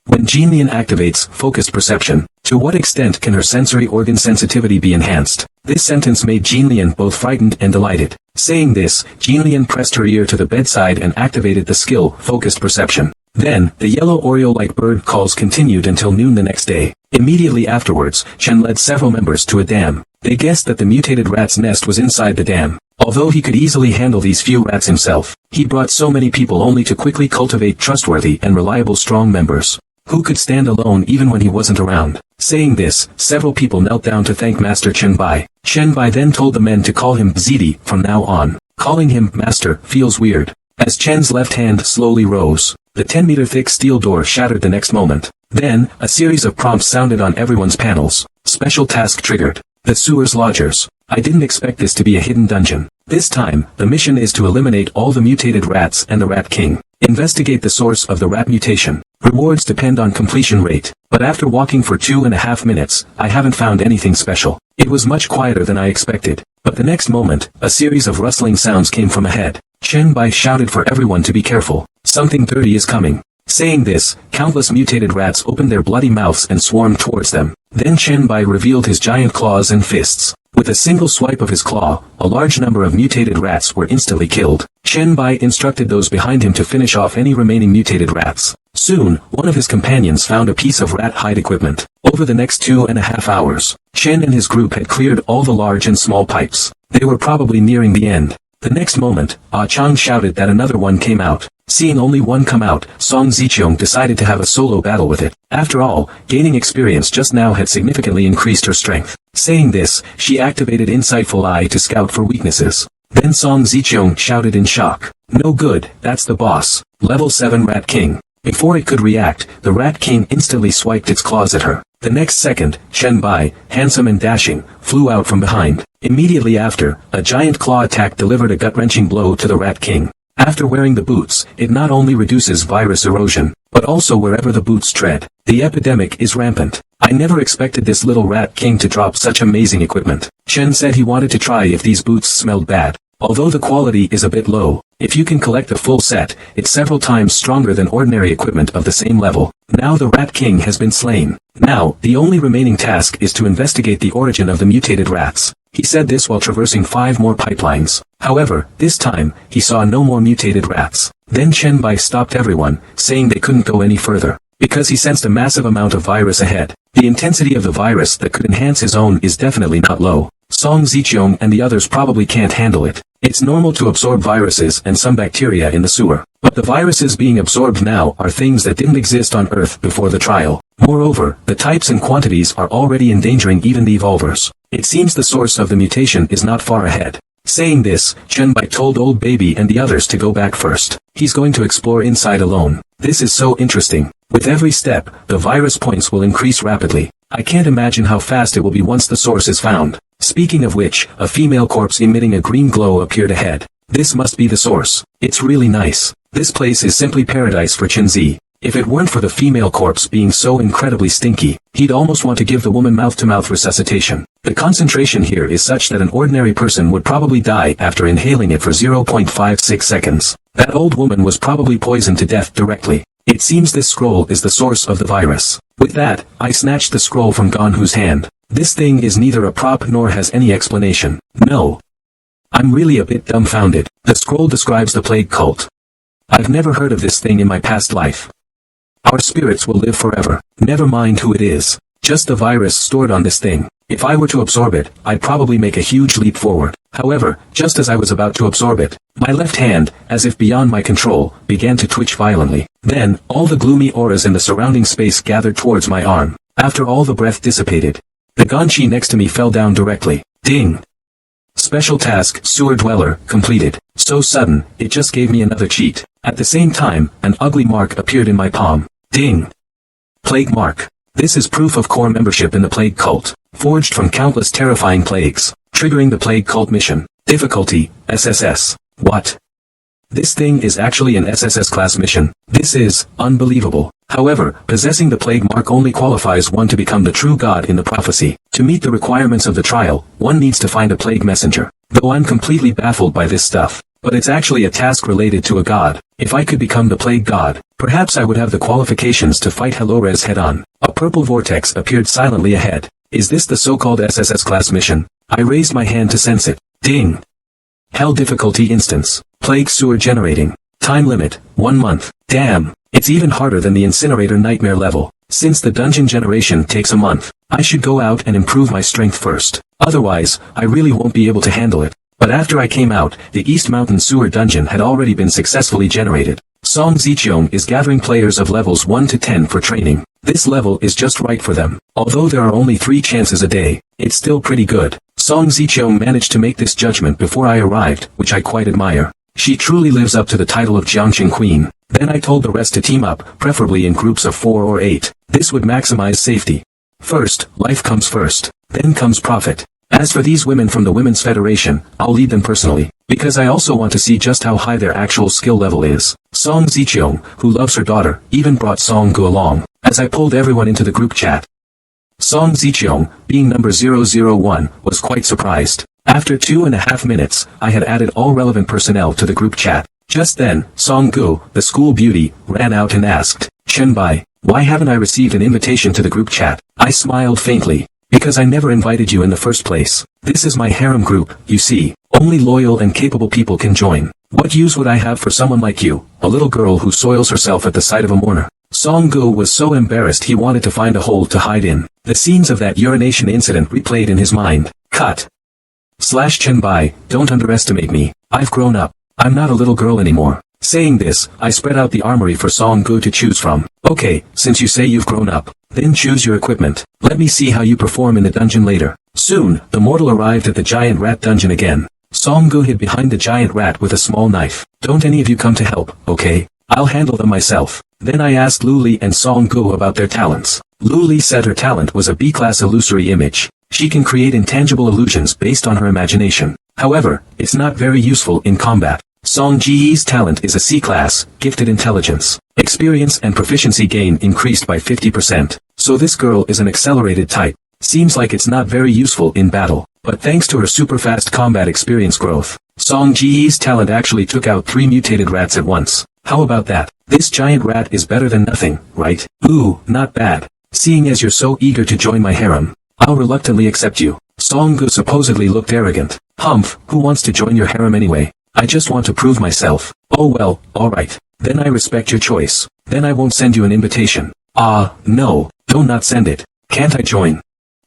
When Jinlian activates focused perception, to what extent can her sensory organ sensitivity be enhanced? This sentence made Jinlian both frightened and delighted. Saying this, Jinlian pressed her ear to the bedside and activated the skill, focused perception. Then, the yellow oriole-like bird calls continued until noon the next day. Immediately afterwards, Chen led several members to a dam. They guessed that the mutated rat's nest was inside the dam. Although he could easily handle these few rats himself, he brought so many people only to quickly cultivate trustworthy and reliable strong members, who could stand alone even when he wasn't around. Saying this, several people knelt down to thank Master Chen Bai. Chen Bai then told the men to call him Zidi from now on. Calling him Master feels weird. As Chen's left hand slowly rose, the 10-meter-thick steel door shattered the next moment. Then, a series of prompts sounded on everyone's panels. Special task triggered. The Sewer's Lodgers. I didn't expect this to be a hidden dungeon. This time, the mission is to eliminate all the mutated rats and the Rat King. Investigate the source of the rat mutation. Rewards depend on completion rate. But after walking for 2.5 minutes, I haven't found anything special. It was much quieter than I expected. But the next moment, a series of rustling sounds came from ahead. Chen Bai shouted for everyone to be careful. Something dirty is coming. Saying this, countless mutated rats opened their bloody mouths and swarmed towards them. Then Chen Bai revealed his giant claws and fists. With a single swipe of his claw, a large number of mutated rats were instantly killed. Chen Bai instructed those behind him to finish off any remaining mutated rats. Soon, one of his companions found a piece of rat hide equipment. Over the next 2.5 hours, Chen and his group had cleared all the large and small pipes. They were probably nearing the end. The next moment, Ah Chang shouted that another one came out. Seeing only one come out, Song Ziqiang decided to have a solo battle with it. After all, gaining experience just now had significantly increased her strength. Saying this, she activated Insightful Eye to scout for weaknesses. Then Song Ziqiang shouted in shock. No good, that's the boss. Level 7 Rat King. Before it could react, the Rat King instantly swiped its claws at her. The next second, Chen Bai, handsome and dashing, flew out from behind. Immediately after, a giant claw attack delivered a gut-wrenching blow to the Rat King. After wearing the boots, it not only reduces virus erosion, but also wherever the boots tread. The epidemic is rampant. I never expected this little Rat King to drop such amazing equipment. Chen said he wanted to try if these boots smelled bad. Although the quality is a bit low, if you can collect a full set, it's several times stronger than ordinary equipment of the same level. Now the Rat King has been slain. Now, the only remaining task is to investigate the origin of the mutated rats. He said this while traversing 5 more pipelines. However, this time, he saw no more mutated rats. Then Chen Bai stopped everyone, saying they couldn't go any further, because he sensed a massive amount of virus ahead. The intensity of the virus that could enhance his own is definitely not low. Song Ziqiang and the others probably can't handle it. It's normal to absorb viruses and some bacteria in the sewer. But the viruses being absorbed now are things that didn't exist on Earth before the trial. Moreover, the types and quantities are already endangering even the evolvers. It seems the source of the mutation is not far ahead. Saying this, Chen Bai told Old Baby and the others to go back first. He's going to explore inside alone. This is so interesting. With every step, the virus points will increase rapidly. I can't imagine how fast it will be once the source is found. Speaking of which, a female corpse emitting a green glow appeared ahead. This must be the source. It's really nice. This place is simply paradise for Chenzi. If it weren't for the female corpse being so incredibly stinky, he'd almost want to give the woman mouth-to-mouth resuscitation. The concentration here is such that an ordinary person would probably die after inhaling it for 0.56 seconds. That old woman was probably poisoned to death directly. It seems this scroll is the source of the virus. With that, I snatched the scroll from Ganhu's hand. This thing is neither a prop nor has any explanation. No. I'm really a bit dumbfounded. The scroll describes the plague cult. I've never heard of this thing in my past life. Our spirits will live forever. Never mind who it is. Just the virus stored on this thing. If I were to absorb it, I'd probably make a huge leap forward. However, just as I was about to absorb it, my left hand, as if beyond my control, began to twitch violently. Then, all the gloomy auras in the surrounding space gathered towards my arm. After all the breath dissipated, the Ganshi next to me fell down directly. Ding! Special task, Sewer Dweller, completed. So sudden, it just gave me another cheat. At the same time, an ugly mark appeared in my palm. Ding! Plague mark. This is proof of core membership in the plague cult, forged from countless terrifying plagues. Triggering the plague cult mission. Difficulty, SSS. What? This thing is actually an SSS class mission. This is unbelievable. However, possessing the plague mark only qualifies one to become the true god in the prophecy. To meet the requirements of the trial, one needs to find a plague messenger. Though I'm completely baffled by this stuff. But it's actually a task related to a god. If I could become the plague god, perhaps I would have the qualifications to fight Helores head-on. A purple vortex appeared silently ahead. Is this the so-called SSS class mission? I raised my hand to sense it. Ding! Hell difficulty instance. Plague sewer generating. Time limit, 1 month. Damn! It's even harder than the incinerator nightmare level. Since the dungeon generation takes a month, I should go out and improve my strength first. Otherwise, I really won't be able to handle it. But after I came out, the East Mountain Sewer Dungeon had already been successfully generated. Song Ziqiang is gathering players of levels 1 to 10 for training. This level is just right for them. Although there are only 3 chances a day, it's still pretty good. Song Ziqiang managed to make this judgment before I arrived, which I quite admire. She truly lives up to the title of Jiangqing Queen. Then I told the rest to team up, preferably in groups of 4 or 8. This would maximize safety. First, life comes first. Then comes profit. As for these women from the Women's Federation, I'll lead them personally, because I also want to see just how high their actual skill level is. Song Ziqiang, who loves her daughter, even brought Song Gu along, as I pulled everyone into the group chat. Song Ziqiang, being number 001, was quite surprised. After 2.5 minutes, I had added all relevant personnel to the group chat. Just then, Song Gu, the school beauty, ran out and asked, Chen Bai, why haven't I received an invitation to the group chat? I smiled faintly. Because I never invited you in the first place. This is my harem group, you see. Only loyal and capable people can join. What use would I have for someone like you, a little girl who soils herself at the sight of a mourner? Song Gu was so embarrassed he wanted to find a hole to hide in. The scenes of that urination incident replayed in his mind. Cut. / Chen Bai, don't underestimate me. I've grown up. I'm not a little girl anymore. Saying this, I spread out the armory for Song Gu to choose from. Okay, since you say you've grown up, then choose your equipment. Let me see how you perform in the dungeon later. Soon, the mortal arrived at the giant rat dungeon again. Song Gu hid behind the giant rat with a small knife. Don't any of you come to help, okay? I'll handle them myself. Then I asked Lu Li and Song Gu about their talents. Lu Li said her talent was a B-class illusory image. She can create intangible illusions based on her imagination. However, it's not very useful in combat. Song Ji's talent is a C-class, gifted intelligence. Experience and proficiency gain increased by 50%. So this girl is an accelerated type. Seems like it's not very useful in battle. But thanks to her super fast combat experience growth, Song Ji's talent actually took out 3 mutated rats at once. How about that? This giant rat is better than nothing, right? Ooh, not bad. Seeing as you're so eager to join my harem, I'll reluctantly accept you. Song Gu supposedly looked arrogant. Humph, who wants to join your harem anyway? I just want to prove myself. Oh well, alright. Then I respect your choice. Then I won't send you an invitation. No, don't not send it. Can't I join?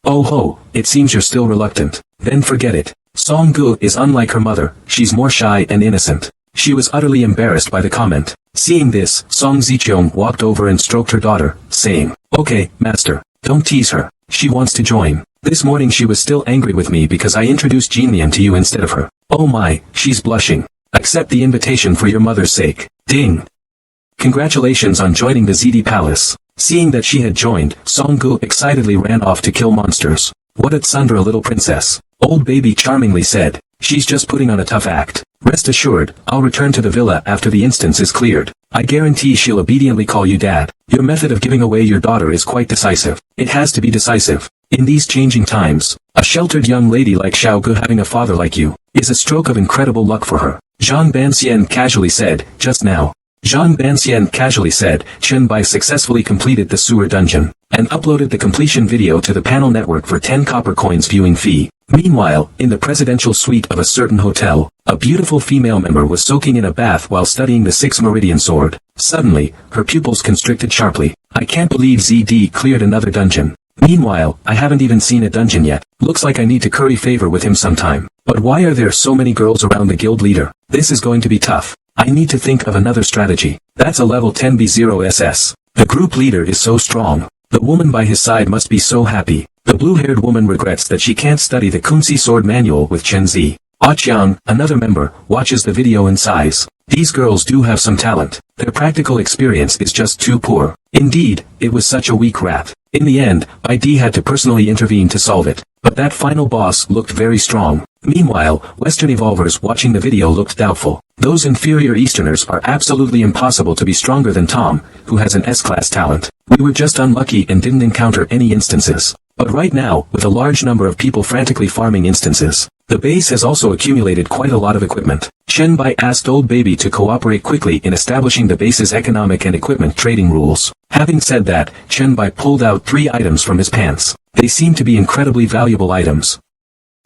Oh ho, it seems you're still reluctant. Then forget it. Song Gu is unlike her mother, she's more shy and innocent. She was utterly embarrassed by the comment. Seeing this, Song Ziqiong walked over and stroked her daughter, saying, Okay, master, don't tease her. She wants to join. This morning she was still angry with me because I introduced Jinlian to you instead of her. Oh my, she's blushing. Accept the invitation for your mother's sake. Ding. Congratulations on joining the ZD Palace. Seeing that she had joined, Song Gu excitedly ran off to kill monsters. What a tsundere little princess. Old baby charmingly said. She's just putting on a tough act. Rest assured, I'll return to the villa after the instance is cleared. I guarantee she'll obediently call you dad. Your method of giving away your daughter is quite decisive. It has to be decisive. In these changing times, a sheltered young lady like Xiao Gu having a father like you, is a stroke of incredible luck for her. Zhang Banxian casually said, just now. Zhang Banxian casually said, Chen Bai successfully completed the sewer dungeon, and uploaded the completion video to the panel network for 10 copper coins viewing fee. Meanwhile, in the presidential suite of a certain hotel, a beautiful female member was soaking in a bath while studying the 6th meridian sword. Suddenly, her pupils constricted sharply. I can't believe ZD cleared another dungeon. Meanwhile, I haven't even seen a dungeon yet. Looks like I need to curry favor with him sometime. But why are there so many girls around the guild leader? This is going to be tough. I need to think of another strategy. That's a level 10 B0 SS. The group leader is so strong. The woman by his side must be so happy. The blue-haired woman regrets that she can't study the Kunzi sword manual with Chen Zi. Ah Chiang, another member, watches the video and sighs. These girls do have some talent. Their practical experience is just too poor. Indeed, it was such a weak rat. In the end, ID had to personally intervene to solve it. But that final boss looked very strong. Meanwhile, Western evolvers watching the video looked doubtful. Those inferior Easterners are absolutely impossible to be stronger than Tom, who has an S-class talent. We were just unlucky and didn't encounter any instances. But right now, with a large number of people frantically farming instances, the base has also accumulated quite a lot of equipment. Chen Bai asked Old Baby to cooperate quickly in establishing the base's economic and equipment trading rules. Having said that, Chen Bai pulled out 3 items from his pants. They seemed to be incredibly valuable items.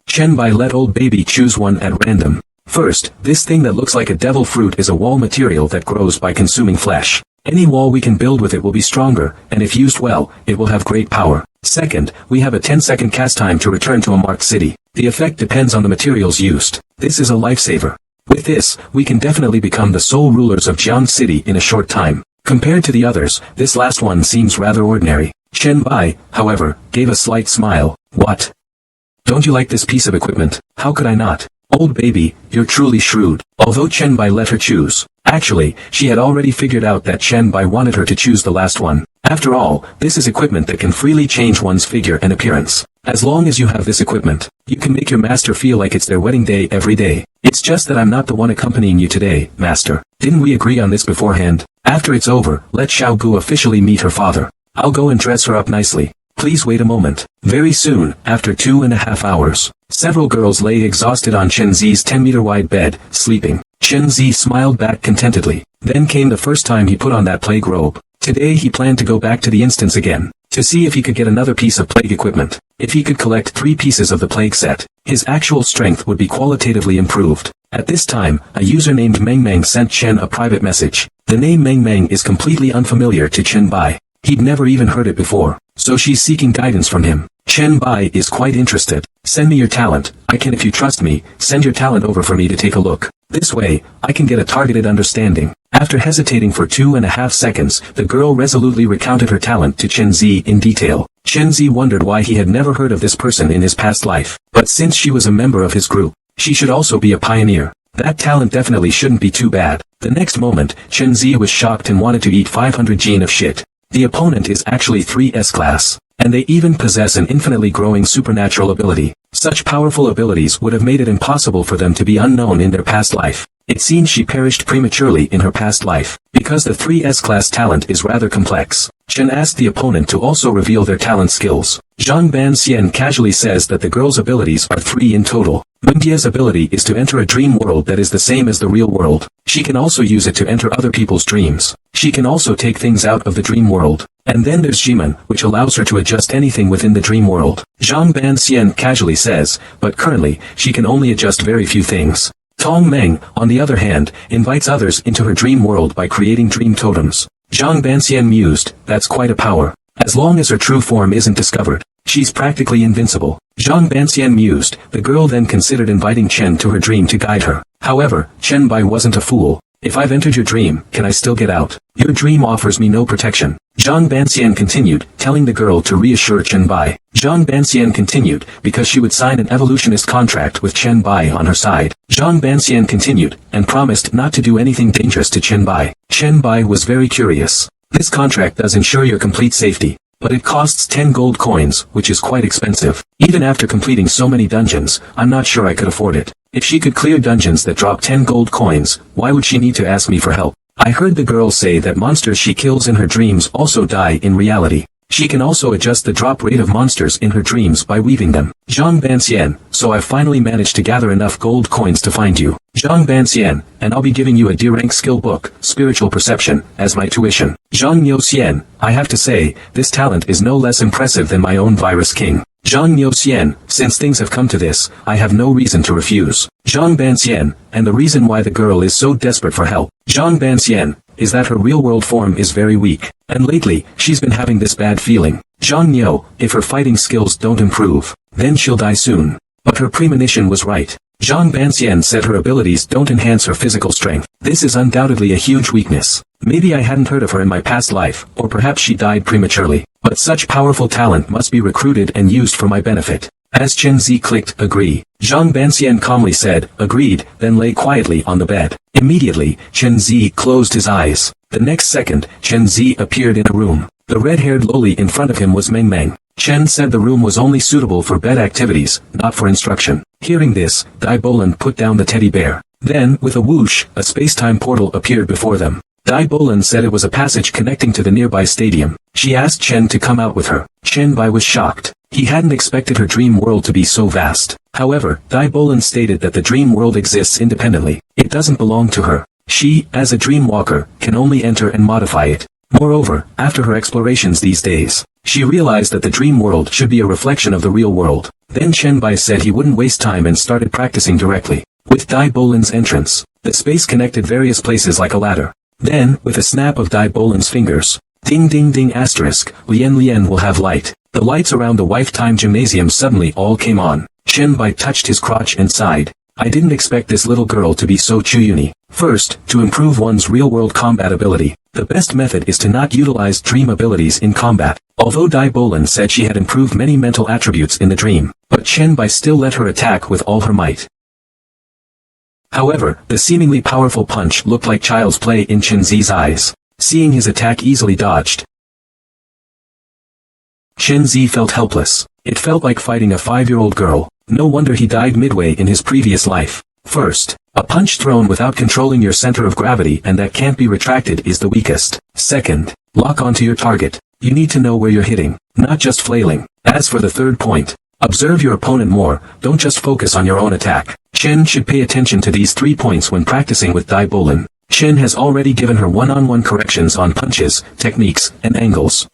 Chen Bai let Old Baby choose one at random. First, this thing that looks like a devil fruit is a wall material that grows by consuming flesh. Any wall we can build with it will be stronger, and if used well, it will have great power. Second, we have a 10-second cast time to return to a marked city. The effect depends on the materials used. This is a lifesaver. With this, we can definitely become the sole rulers of Jiang City in a short time. Compared to the others, this last one seems rather ordinary. Chen Bai, however, gave a slight smile. What? Don't you like this piece of equipment? How could I not? Old Baby, you're truly shrewd. Although Chen Bai let her choose. Actually, she had already figured out that Chen Bai wanted her to choose the last one. After all, this is equipment that can freely change one's figure and appearance. As long as you have this equipment, you can make your master feel like it's their wedding day every day. It's just that I'm not the one accompanying you today, master. Didn't we agree on this beforehand? After it's over, let Xiao Gu officially meet her father. I'll go and dress her up nicely. Please wait a moment. Very soon, after 2.5 hours, several girls lay exhausted on Chen Zi's 10-meter-wide bed, sleeping. Chen Zi smiled back contentedly. Then came the first time he put on that plague robe. Today he planned to go back to the instance again, to see if he could get another piece of plague equipment. If he could collect 3 pieces of the plague set, his actual strength would be qualitatively improved. At this time, a user named Meng Meng sent Chen a private message. The name Meng Meng is completely unfamiliar to Chen Bai. He'd never even heard it before, so she's seeking guidance from him. Chen Bai is quite interested. Send me your talent. I can, if you trust me, send your talent over for me to take a look. This way, I can get a targeted understanding. After hesitating for 2.5 seconds, the girl resolutely recounted her talent to Chen Zi in detail. Chen Zi wondered why he had never heard of this person in his past life. But since she was a member of his group, she should also be a pioneer. That talent definitely shouldn't be too bad. The next moment, Chen Zi was shocked and wanted to eat 500 gene of shit. The opponent is actually 3 S-class. And they even possess an infinitely growing supernatural ability. Such powerful abilities would have made it impossible for them to be unknown in their past life. It seems she perished prematurely in her past life. Because the 3 S-class talent is rather complex, Chen asked the opponent to also reveal their talent skills. Zhang Banxian casually says that the girl's abilities are 3 in total. Mengdia's ability is to enter a dream world that is the same as the real world. She can also use it to enter other people's dreams. She can also take things out of the dream world. And then there's Jiman, which allows her to adjust anything within the dream world. Zhang Banxian casually says, but currently, she can only adjust very few things. Tong Meng, on the other hand, invites others into her dream world by creating dream totems. Zhang Banxian mused, that's quite a power. As long as her true form isn't discovered, she's practically invincible. Zhang Banxian mused, the girl then considered inviting Chen to her dream to guide her. However, Chen Bai wasn't a fool. If I've entered your dream, can I still get out? Your dream offers me no protection. Zhang Banxian continued, telling the girl to reassure Chen Bai. Zhang Banxian continued, because she would sign an evolutionist contract with Chen Bai on her side. Zhang Banxian continued, and promised not to do anything dangerous to Chen Bai. Chen Bai was very curious. This contract does ensure your complete safety, but it costs 10 gold coins, which is quite expensive. Even after completing so many dungeons, I'm not sure I could afford it. If she could clear dungeons that drop 10 gold coins, why would she need to ask me for help? I heard the girl say that monsters she kills in her dreams also die in reality. She can also adjust the drop rate of monsters in her dreams by weaving them. Zhang Banxian, so I've finally managed to gather enough gold coins to find you. Zhang Banxian, and I'll be giving you a D-rank skill book, Spiritual Perception, as my tuition. Zhang Niuxian, I have to say, this talent is no less impressive than my own Virus King. Zhang Niuxian, since things have come to this, I have no reason to refuse. Zhang Banxian, and the reason why the girl is so desperate for help. Zhang Banxian, is that her real-world form is very weak, and lately, she's been having this bad feeling. Zhang Niu, if her fighting skills don't improve, then she'll die soon. But her premonition was right. Zhang Banxian said her abilities don't enhance her physical strength. This is undoubtedly a huge weakness. Maybe I hadn't heard of her in my past life, or perhaps she died prematurely. But such powerful talent must be recruited and used for my benefit. As Chen Zi clicked, agree. Zhang Banxian calmly said, agreed, then lay quietly on the bed. Immediately, Chen Zi closed his eyes. The next second, Chen Zi appeared in a room. The red-haired loli in front of him was Meng Meng. Chen said the room was only suitable for bed activities, not for instruction. Hearing this, Dai Bolan put down the teddy bear. Then, with a whoosh, a space-time portal appeared before them. Dai Bolan said it was a passage connecting to the nearby stadium. She asked Chen to come out with her. Chen Bai was shocked. He hadn't expected her dream world to be so vast. However, Dai Bolan stated that the dream world exists independently. It doesn't belong to her. She, as a dream walker, can only enter and modify it. Moreover, after her explorations these days, she realized that the dream world should be a reflection of the real world. Then Chen Bai said he wouldn't waste time and started practicing directly. With Dai Bolan's entrance, the space connected various places like a ladder. Then, with a snap of Dai Bolan's fingers, ding ding ding asterisk, Lien will have light. The lights around the Lifetime Gymnasium suddenly all came on. Chen Bai touched his crotch and sighed. I didn't expect this little girl to be so chuyuni. First, to improve one's real-world combat ability, the best method is to not utilize dream abilities in combat. Although Dai Bolan said she had improved many mental attributes in the dream, but Chen Bai still let her attack with all her might. However, the seemingly powerful punch looked like child's play in Chen Zi's eyes. Seeing his attack easily dodged, Chen Zi felt helpless. It felt like fighting a 5-year-old girl. No wonder he died midway in his previous life. First, a punch thrown without controlling your center of gravity and that can't be retracted is the weakest. Second, lock onto your target. You need to know where you're hitting, not just flailing. As for the third point, observe your opponent more, don't just focus on your own attack. Chen should pay attention to these 3 points when practicing with Dai Bolan. Chen has already given her one-on-one corrections on punches, techniques, and angles.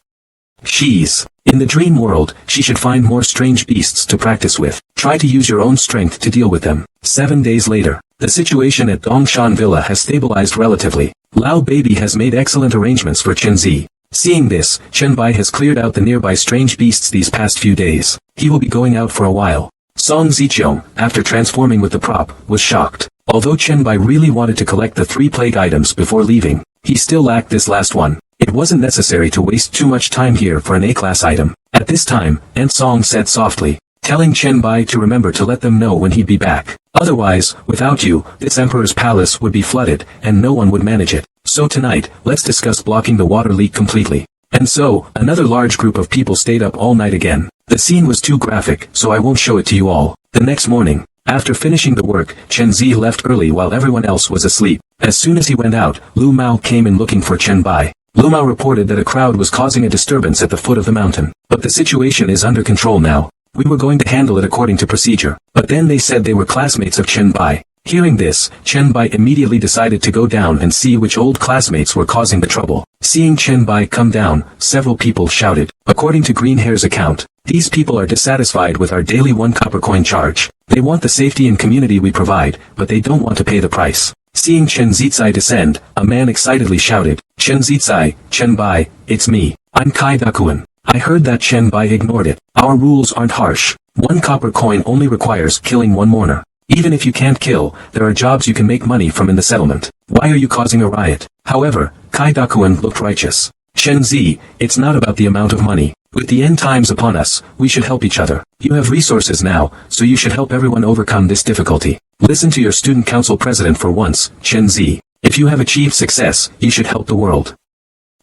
In the dream world, she should find more strange beasts to practice with. Try to use your own strength to deal with them. 7 days later, the situation at Dongshan Villa has stabilized relatively. Lao Baby has made excellent arrangements for Chen Zi. Seeing this, Chen Bai has cleared out the nearby strange beasts these past few days. He will be going out for a while. Song Ziqiong, after transforming with the prop, was shocked. Although Chen Bai really wanted to collect the 3 plague items before leaving, he still lacked this last one. It wasn't necessary to waste too much time here for an A-class item. At this time, Song said softly, telling Chen Bai to remember to let them know when he'd be back. Otherwise, without you, this emperor's palace would be flooded, and no one would manage it. So tonight, let's discuss blocking the water leak completely. And so, another large group of people stayed up all night again. The scene was too graphic, so I won't show it to you all. The next morning, after finishing the work, Chen Zi left early while everyone else was asleep. As soon as he went out, Lu Mao came in looking for Chen Bai. Lu Mao reported that a crowd was causing a disturbance at the foot of the mountain. But the situation is under control now. We were going to handle it according to procedure. But then they said they were classmates of Chen Bai. Hearing this, Chen Bai immediately decided to go down and see which old classmates were causing the trouble. Seeing Chen Bai come down, several people shouted. According to Green Hair's account, these people are dissatisfied with our daily 1 copper coin charge. They want the safety and community we provide, but they don't want to pay the price. Seeing Chen Zizai descend, a man excitedly shouted, Chen Zizai, Chen Bai, it's me. I'm Kai Dakuan. I heard that Chen Bai ignored it. Our rules aren't harsh. 1 copper coin only requires killing 1 mourner. Even if you can't kill, there are jobs you can make money from in the settlement. Why are you causing a riot? However, Kai Dakuan looked righteous. Chen Zi, it's not about the amount of money. With the end times upon us, we should help each other. You have resources now, so you should help everyone overcome this difficulty. Listen to your student council president for once, Chen Zi. If you have achieved success, you should help the world.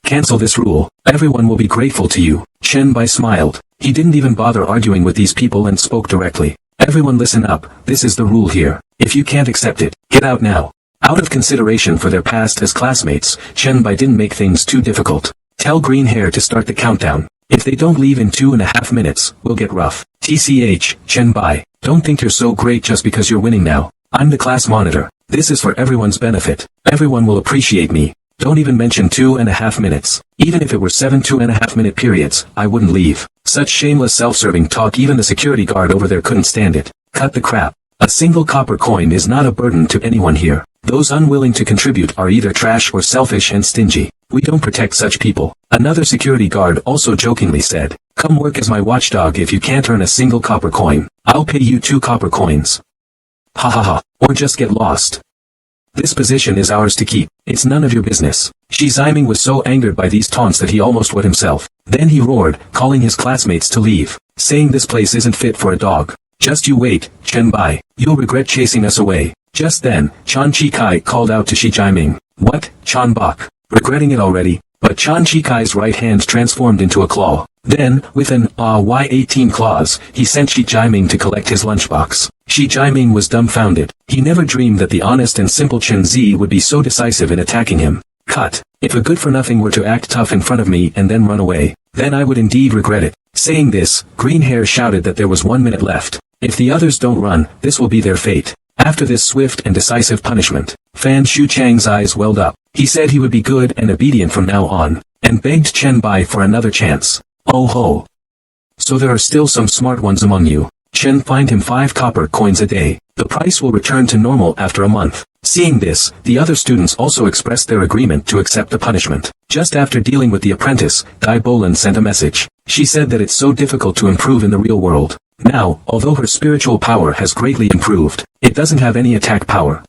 Cancel this rule. Everyone will be grateful to you. Chen Bai smiled. He didn't even bother arguing with these people and spoke directly. Everyone listen up, this is the rule here. If you can't accept it, get out now. Out of consideration for their past as classmates, Chen Bai didn't make things too difficult. Tell Green Hair to start the countdown. If they don't leave in 2.5 minutes, we'll get rough. TCH, Chen Bai, don't think you're so great just because you're winning now. I'm the class monitor. This is for everyone's benefit. Everyone will appreciate me. Don't even mention 2.5 minutes. Even if it were 7 2.5-minute periods, I wouldn't leave. Such shameless self-serving talk, even the security guard over there couldn't stand it. Cut the crap. A single copper coin is not a burden to anyone here. Those unwilling to contribute are either trash or selfish and stingy. We don't protect such people. Another security guard also jokingly said, come work as my watchdog if you can't earn a single copper coin. I'll pay you 2 copper coins. Ha ha ha. Or just get lost. This position is ours to keep. It's none of your business. Shi Ziming was so angered by these taunts that he almost wet himself. Then he roared, calling his classmates to leave, saying this place isn't fit for a dog. Just you wait, Chen Bai. You'll regret chasing us away. Just then, Chan Chi Kai called out to Shi Ziming. What, Chan Bok? Regretting it already? But Chan Chi Kai's right hand transformed into a claw. Then, with an Y18 claws, he sent Shi Ziming to collect his lunchbox. Shi Ziming was dumbfounded. He never dreamed that the honest and simple Chen Zi would be so decisive in attacking him. Cut. If a good-for-nothing were to act tough in front of me and then run away, then I would indeed regret it. Saying this, Green Hair shouted that there was 1 minute left. If the others don't run, this will be their fate. After this swift and decisive punishment, Fan Shuchang's eyes welled up. He said he would be good and obedient from now on, and begged Chen Bai for another chance. Oh ho! So there are still some smart ones among you. Chen fined him 5 copper coins a day. The price will return to normal after a month. Seeing this, the other students also expressed their agreement to accept the punishment. Just after dealing with the apprentice, Dai Bolan sent a message. She said that it's so difficult to improve in the real world. Now, although her spiritual power has greatly improved, it doesn't have any attack power.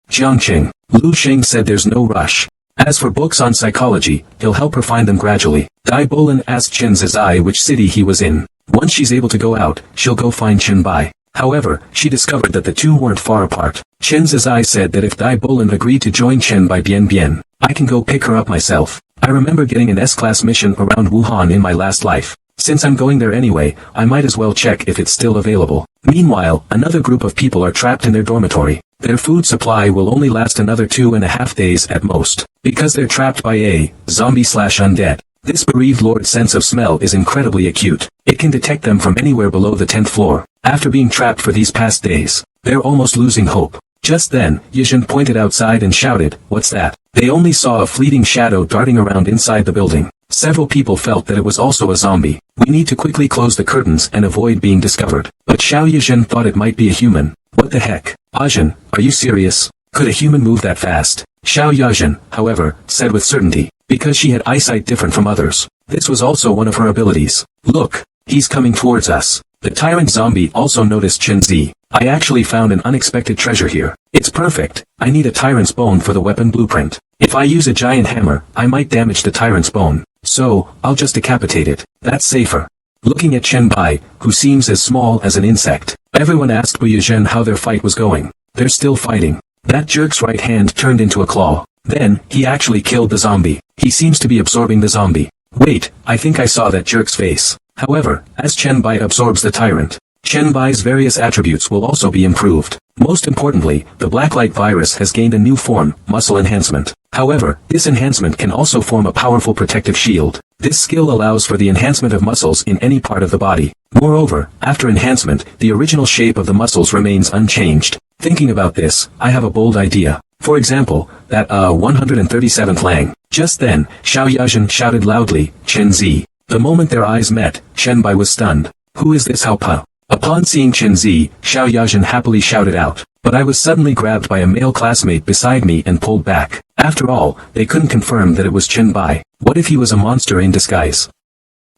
Jiangqing. Lu Sheng said there's no rush. As for books on psychology, he'll help her find them gradually. Dai Bolan asked Chen Zizai which city he was in. Once she's able to go out, she'll go find Chen Bai. However, she discovered that the two weren't far apart. Chen Zizai said that if Dai Bolan agreed to join Chen Bai Bian Bian, I can go pick her up myself. I remember getting an S-class mission around Wuhan in my last life. Since I'm going there anyway, I might as well check if it's still available. Meanwhile, another group of people are trapped in their dormitory. Their food supply will only last another 2.5 days at most, because they're trapped by a zombie/undead. This bereaved lord's sense of smell is incredibly acute. It can detect them from anywhere below the 10th floor. After being trapped for these past days, they're almost losing hope. Just then, Yizhen pointed outside and shouted, "What's that?" They only saw a fleeting shadow darting around inside the building. Several people felt that it was also a zombie. We need to quickly close the curtains and avoid being discovered. But Xiao Yizhen thought it might be a human. What the heck? Ajin, are you serious? Could a human move that fast? Xiao Yizhen, however, said with certainty, because she had eyesight different from others. This was also one of her abilities. Look, he's coming towards us. The tyrant zombie also noticed Chen Zi. I actually found an unexpected treasure here. It's perfect. I need a tyrant's bone for the weapon blueprint. If I use a giant hammer, I might damage the tyrant's bone. So, I'll just decapitate it. That's safer. Looking at Chen Bai, who seems as small as an insect, everyone asked Bu Yuzhen how their fight was going. They're still fighting. That jerk's right hand turned into a claw. Then, he actually killed the zombie. He seems to be absorbing the zombie. Wait, I think I saw that jerk's face. However, as Chen Bai absorbs the tyrant, Chen Bai's various attributes will also be improved. Most importantly, the Blacklight virus has gained a new form, muscle enhancement. However, this enhancement can also form a powerful protective shield. This skill allows for the enhancement of muscles in any part of the body. Moreover, after enhancement, the original shape of the muscles remains unchanged. Thinking about this, I have a bold idea. For example, that 137th Lang. Just then, Xiao Yuzhen shouted loudly, Chen Zi. The moment their eyes met, Chen Bai was stunned. Who is this Hao Pa? Upon seeing Chen Zi, Xiao Yuzhen happily shouted out. But I was suddenly grabbed by a male classmate beside me and pulled back. After all, they couldn't confirm that it was Chen Bai. What if he was a monster in disguise?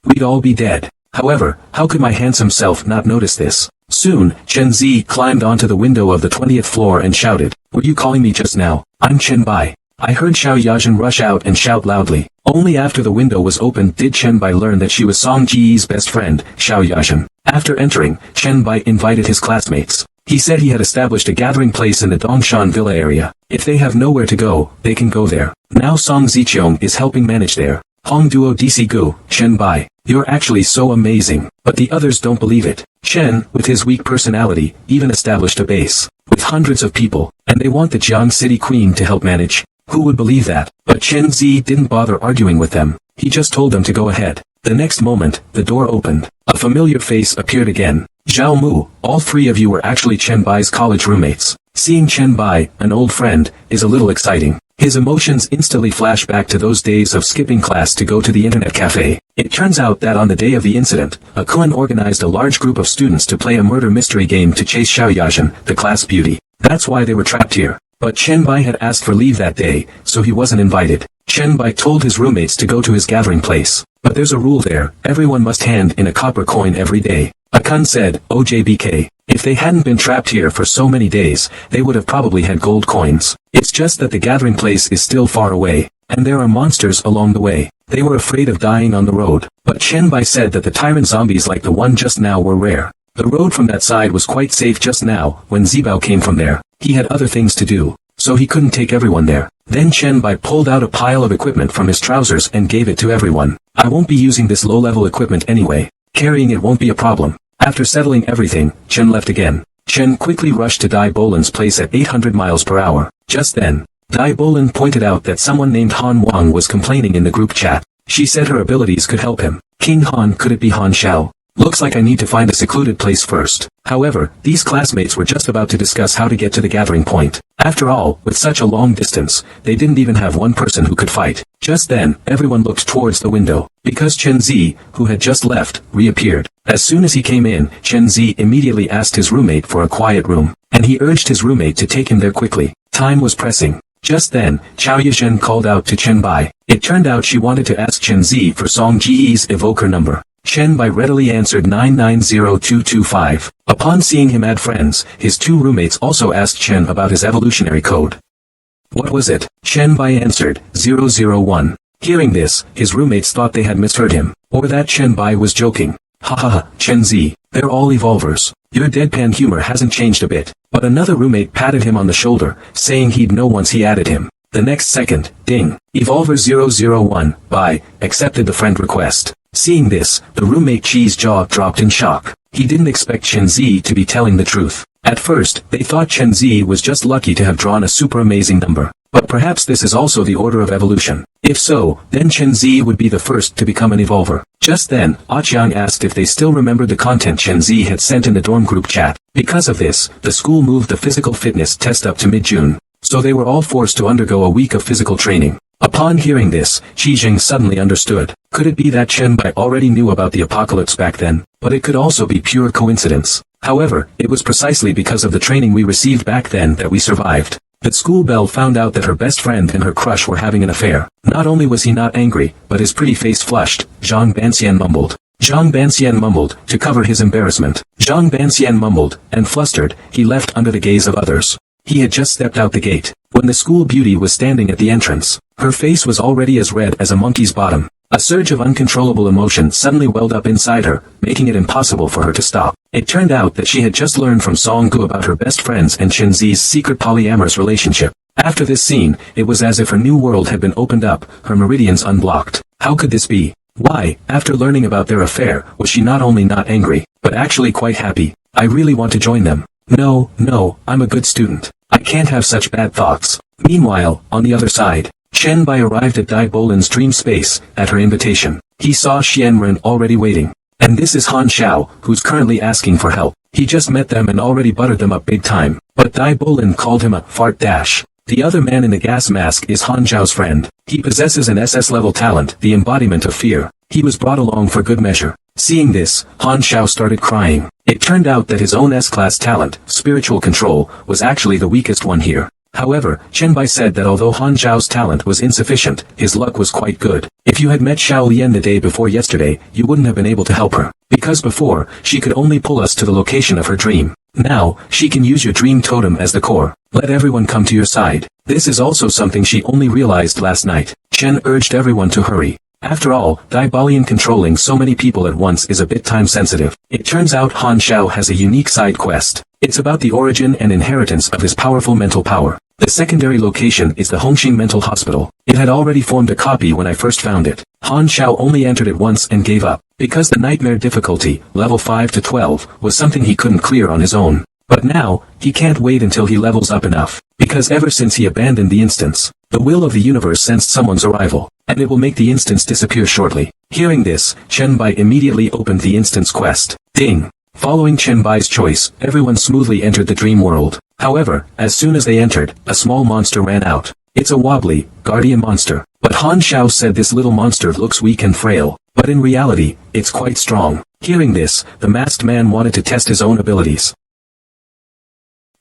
We'd all be dead. However, how could my handsome self not notice this? Soon, Chen Zi climbed onto the window of the 20th floor and shouted, "Were you calling me just now? I'm Chen Bai." I heard Xiao Yuzhen rush out and shout loudly. Only after the window was opened did Chen Bai learn that she was Song Ji's best friend, Xiao Yuzhen. After entering, Chen Bai invited his classmates. He said he had established a gathering place in the Dongshan Villa area. If they have nowhere to go, they can go there. Now Song Ziqiong is helping manage there. Hong Duo DC Gu, Chen Bai, you're actually so amazing. But the others don't believe it. Chen, with his weak personality, even established a base with hundreds of people, and they want the Jiang City Queen to help manage. Who would believe that? But Chen Zi didn't bother arguing with them. He just told them to go ahead. The next moment, the door opened. A familiar face appeared again. Zhao Mu, all three of you were actually Chen Bai's college roommates. Seeing Chen Bai, an old friend, is a little exciting. His emotions instantly flash back to those days of skipping class to go to the internet cafe. It turns out that on the day of the incident, a Kun organized a large group of students to play a murder mystery game to chase Xiao Yuzhen, the class beauty. That's why they were trapped here. But Chen Bai had asked for leave that day, so he wasn't invited. Chen Bai told his roommates to go to his gathering place. But there's a rule there, everyone must hand in a copper coin every day. A Kun said, OJBK. If they hadn't been trapped here for so many days, they would have probably had gold coins. It's just that the gathering place is still far away, and there are monsters along the way. They were afraid of dying on the road. But Chen Bai said that the tyrant zombies like the one just now were rare. The road from that side was quite safe just now, when Zibao came from there. He had other things to do, so he couldn't take everyone there. Then Chen Bai pulled out a pile of equipment from his trousers and gave it to everyone. I won't be using this low-level equipment anyway. Carrying it won't be a problem. After settling everything, Chen left again. Chen quickly rushed to Dai Bolan's place at 800 miles per hour. Just then, Dai Bolan pointed out that someone named Han Wang was complaining in the group chat. She said her abilities could help him. King Han, could it be Han Xiao? Looks like I need to find a secluded place first. However, these classmates were just about to discuss how to get to the gathering point. After all, with such a long distance, they didn't even have one person who could fight. Just then, everyone looked towards the window, because Chen Zi, who had just left, reappeared. As soon as he came in, Chen Zi immediately asked his roommate for a quiet room, and he urged his roommate to take him there quickly. Time was pressing. Just then, Xiao Yuzhen called out to Chen Bai. It turned out she wanted to ask Chen Zi for Song Ji's evoker number. Chen Bai readily answered 990225. Upon seeing him add friends, his two roommates also asked Chen about his evolutionary code. What was it? Chen Bai answered, 001. Hearing this, his roommates thought they had misheard him, or that Chen Bai was joking. Ha ha ha, Chen Zi, they're all evolvers. Your deadpan humor hasn't changed a bit. But another roommate patted him on the shoulder, saying he'd know once he added him. The next second, ding, Evolver 001, Bai, accepted the friend request. Seeing this, the roommate Chi's jaw dropped in shock. He didn't expect Chen Zi to be telling the truth. At first, they thought Chen Zi was just lucky to have drawn a super amazing number. But perhaps this is also the order of evolution. If so, then Chen Zi would be the first to become an evolver. Just then, Ah Chiang asked if they still remembered the content Chen Zi had sent in the dorm group chat. Because of this, the school moved the physical fitness test up to mid-June. So they were all forced to undergo a week of physical training. Upon hearing this, Qi Jing suddenly understood. Could it be that Chen Bai already knew about the apocalypse back then? But it could also be pure coincidence. However, it was precisely because of the training we received back then that we survived. The school belle found out that her best friend and her crush were having an affair. Not only was he not angry, but his pretty face flushed. Zhang Banxian mumbled. Zhang Banxian mumbled, to cover his embarrassment. Zhang Banxian mumbled, and flustered, he left under the gaze of others. He had just stepped out the gate, when the school beauty was standing at the entrance. Her face was already as red as a monkey's bottom. A surge of uncontrollable emotion suddenly welled up inside her, making it impossible for her to stop. It turned out that she had just learned from Song Gu about her best friends and Chen Zi's secret polyamorous relationship. After this scene, it was as if her new world had been opened up, her meridians unblocked. How could this be? Why, after learning about their affair, was she not only not angry, but actually quite happy? I really want to join them. No, I'm a good student. I can't have such bad thoughts. Meanwhile, on the other side, Chen Bai arrived at Dai Bolin's dream space, at her invitation. He saw Xian Ren already waiting. And this is Han Xiao, who's currently asking for help. He just met them and already buttered them up big time. But Dai Bolin called him a fart dash. The other man in the gas mask is Han Xiao's friend. He possesses an SS-level talent, the embodiment of fear. He was brought along for good measure. Seeing this, Han Xiao started crying. It turned out that his own S-class talent, spiritual control, was actually the weakest one here. However, Chen Bai said that although Han Xiao's talent was insufficient, his luck was quite good. If you had met Xiao Lian the day before yesterday, you wouldn't have been able to help her. Because before, she could only pull us to the location of her dream. Now, she can use your dream totem as the core. Let everyone come to your side. This is also something she only realized last night. Chen urged everyone to hurry. After all, Dai Balian controlling so many people at once is a bit time-sensitive. It turns out Han Xiao has a unique side quest. It's about the origin and inheritance of his powerful mental power. The secondary location is the Hongqing Mental Hospital. It had already formed a copy when I first found it. Han Xiao only entered it once and gave up, because the nightmare difficulty, level 5 to 12, was something he couldn't clear on his own. But now, he can't wait until he levels up enough, because ever since he abandoned the instance, the will of the universe sensed someone's arrival, and it will make the instance disappear shortly. Hearing this, Chen Bai immediately opened the instance quest. Ding! Following Chen Bai's choice, everyone smoothly entered the dream world. However, as soon as they entered, a small monster ran out. It's a wobbly, guardian monster. But Han Xiao said this little monster looks weak and frail, but in reality, it's quite strong. Hearing this, the masked man wanted to test his own abilities.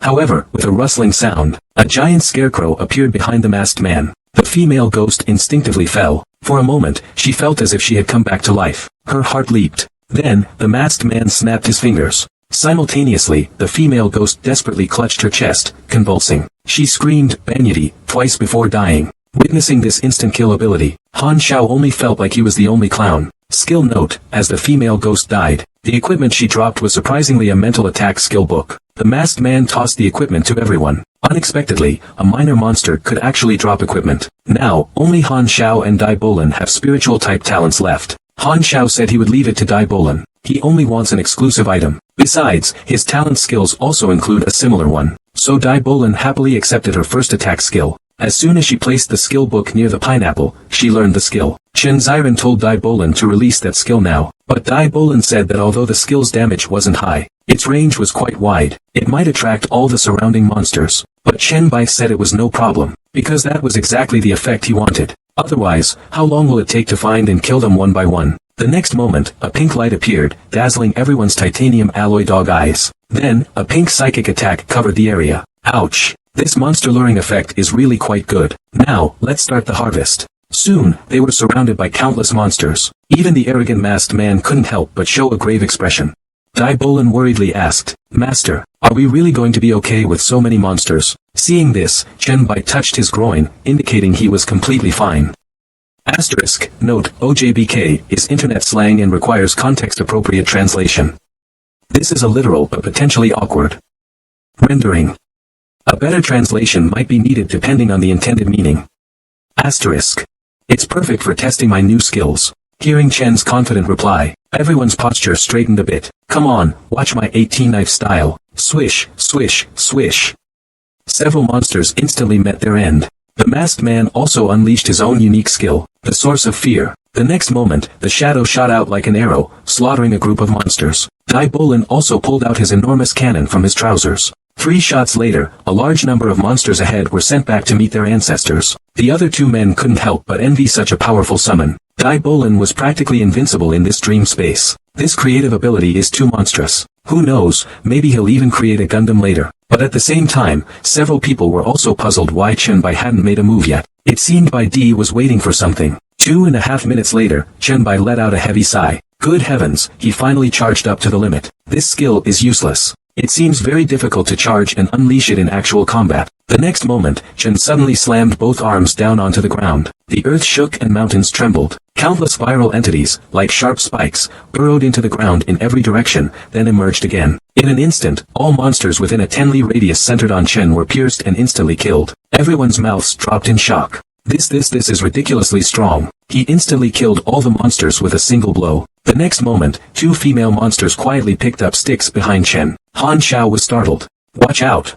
However, with a rustling sound, a giant scarecrow appeared behind the masked man. The female ghost instinctively fell. For a moment, she felt as if she had come back to life. Her heart leaped. Then, the masked man snapped his fingers. Simultaneously, the female ghost desperately clutched her chest, convulsing. She screamed, "Banyati," twice before dying. Witnessing this instant kill ability, Han Xiao only felt like he was the only clown. Skill note, as the female ghost died, the equipment she dropped was surprisingly a mental attack skill book. The masked man tossed the equipment to everyone. Unexpectedly, a minor monster could actually drop equipment. Now, only Han Xiao and Dai Bolin have spiritual type talents left. Han Xiao said he would leave it to Dai Bolin. He only wants an exclusive item. Besides, his talent skills also include a similar one. So Dai Bolin happily accepted her first attack skill. As soon as she placed the skill book near the pineapple, she learned the skill. Chen Ziren told Dai Bolin to release that skill now. But Dai Bolin said that although the skill's damage wasn't high, its range was quite wide. It might attract all the surrounding monsters. But Chen Bai said it was no problem, because that was exactly the effect he wanted. Otherwise, how long will it take to find and kill them one by one? The next moment, a pink light appeared, dazzling everyone's titanium alloy dog eyes. Then, a pink psychic attack covered the area. Ouch! This monster luring effect is really quite good. Now, let's start the harvest. Soon, they were surrounded by countless monsters. Even the arrogant masked man couldn't help but show a grave expression. Dai Bolin worriedly asked, "Master, are we really going to be okay with so many monsters?" Seeing this, Chen Bai touched his groin, indicating he was completely fine. Asterisk, note, OJBK is internet slang and requires context-appropriate translation. This is a literal but potentially awkward rendering. A better translation might be needed depending on the intended meaning. Asterisk. It's perfect for testing my new skills. Hearing Chen's confident reply, everyone's posture straightened a bit. Come on, watch my 18-knife style. Swish, swish, swish. Several monsters instantly met their end. The masked man also unleashed his own unique skill, the source of fear. The next moment, the shadow shot out like an arrow, slaughtering a group of monsters. Dai Bolin also pulled out his enormous cannon from his trousers. 3 shots later, a large number of monsters ahead were sent back to meet their ancestors. The other 2 men couldn't help but envy such a powerful summon. Dai Bolin was practically invincible in this dream space. This creative ability is too monstrous. Who knows, maybe he'll even create a Gundam later. But at the same time, several people were also puzzled why Chen Bai hadn't made a move yet. It seemed Bai Di was waiting for something. 2.5 minutes later, Chen Bai let out a heavy sigh. Good heavens, he finally charged up to the limit. This skill is useless. It seems very difficult to charge and unleash it in actual combat. The next moment, Chen suddenly slammed both arms down onto the ground. The earth shook and mountains trembled. Countless viral entities, like sharp spikes, burrowed into the ground in every direction, then emerged again. In an instant, all monsters within a 10 li radius centered on Chen were pierced and instantly killed. Everyone's mouths dropped in shock. This is ridiculously strong. He instantly killed all the monsters with a single blow. The next moment, two female monsters quietly picked up sticks behind Chen. Han Xiao was startled. Watch out!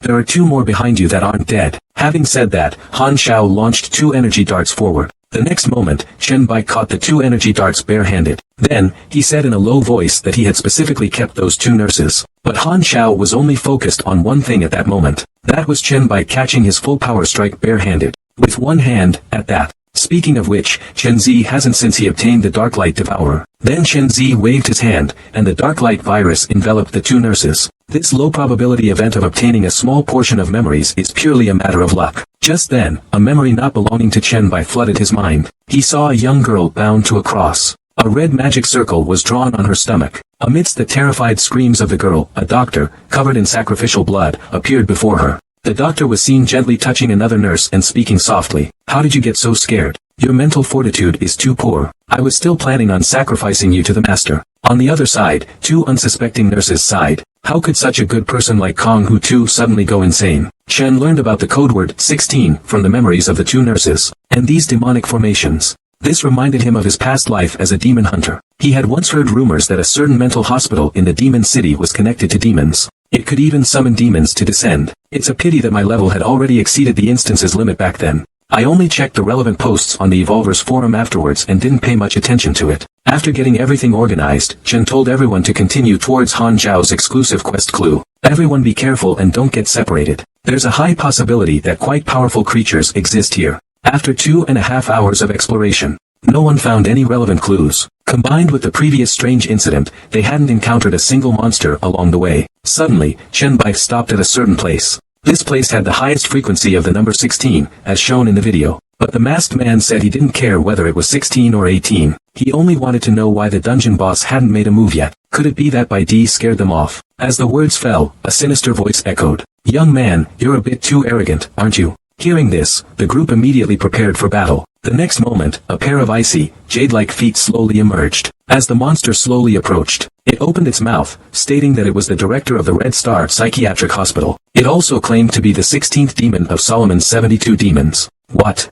There are two more behind you that aren't dead. Having said that, Han Xiao launched two energy darts forward. The next moment, Chen Bai caught the two energy darts barehanded. Then, he said in a low voice that he had specifically kept those two nurses. But Han Xiao was only focused on one thing at that moment. That was Chen Bai catching his full power strike barehanded. With one hand, at that. Speaking of which, Chen Zi hasn't since he obtained the Dark Light Devourer. Then Chen Zi waved his hand, and the Dark Light virus enveloped the two nurses. This low-probability event of obtaining a small portion of memories is purely a matter of luck. Just then, a memory not belonging to Chen Bai flooded his mind. He saw a young girl bound to a cross. A red magic circle was drawn on her stomach. Amidst the terrified screams of the girl, a doctor, covered in sacrificial blood, appeared before her. The doctor was seen gently touching another nurse and speaking softly. How did you get so scared? Your mental fortitude is too poor. I was still planning on sacrificing you to the master. On the other side, two unsuspecting nurses sighed. How could such a good person like Kong Hu Tu suddenly go insane? Chen learned about the code word 16 from the memories of the two nurses, and these demonic formations. This reminded him of his past life as a demon hunter. He had once heard rumors that a certain mental hospital in the demon city was connected to demons. It could even summon demons to descend. It's a pity that my level had already exceeded the instances limit back then. I only checked the relevant posts on the Evolvers forum afterwards and didn't pay much attention to it. After getting everything organized, Chen told everyone to continue towards Han Zhao's exclusive quest clue. Everyone be careful and don't get separated. There's a high possibility that quite powerful creatures exist here. After 2.5 hours of exploration, no one found any relevant clues. Combined with the previous strange incident, they hadn't encountered a single monster along the way. Suddenly, Chen Bai stopped at a certain place. This place had the highest frequency of the number 16, as shown in the video. But the masked man said he didn't care whether it was 16 or 18. He only wanted to know why the dungeon boss hadn't made a move yet. Could it be that Bai Di scared them off? As the words fell, a sinister voice echoed. Young man, you're a bit too arrogant, aren't you? Hearing this, the group immediately prepared for battle. The next moment, a pair of icy, jade-like feet slowly emerged. As the monster slowly approached, it opened its mouth, stating that it was the director of the Red Star Psychiatric Hospital. It also claimed to be the 16th demon of Solomon's 72 demons. What?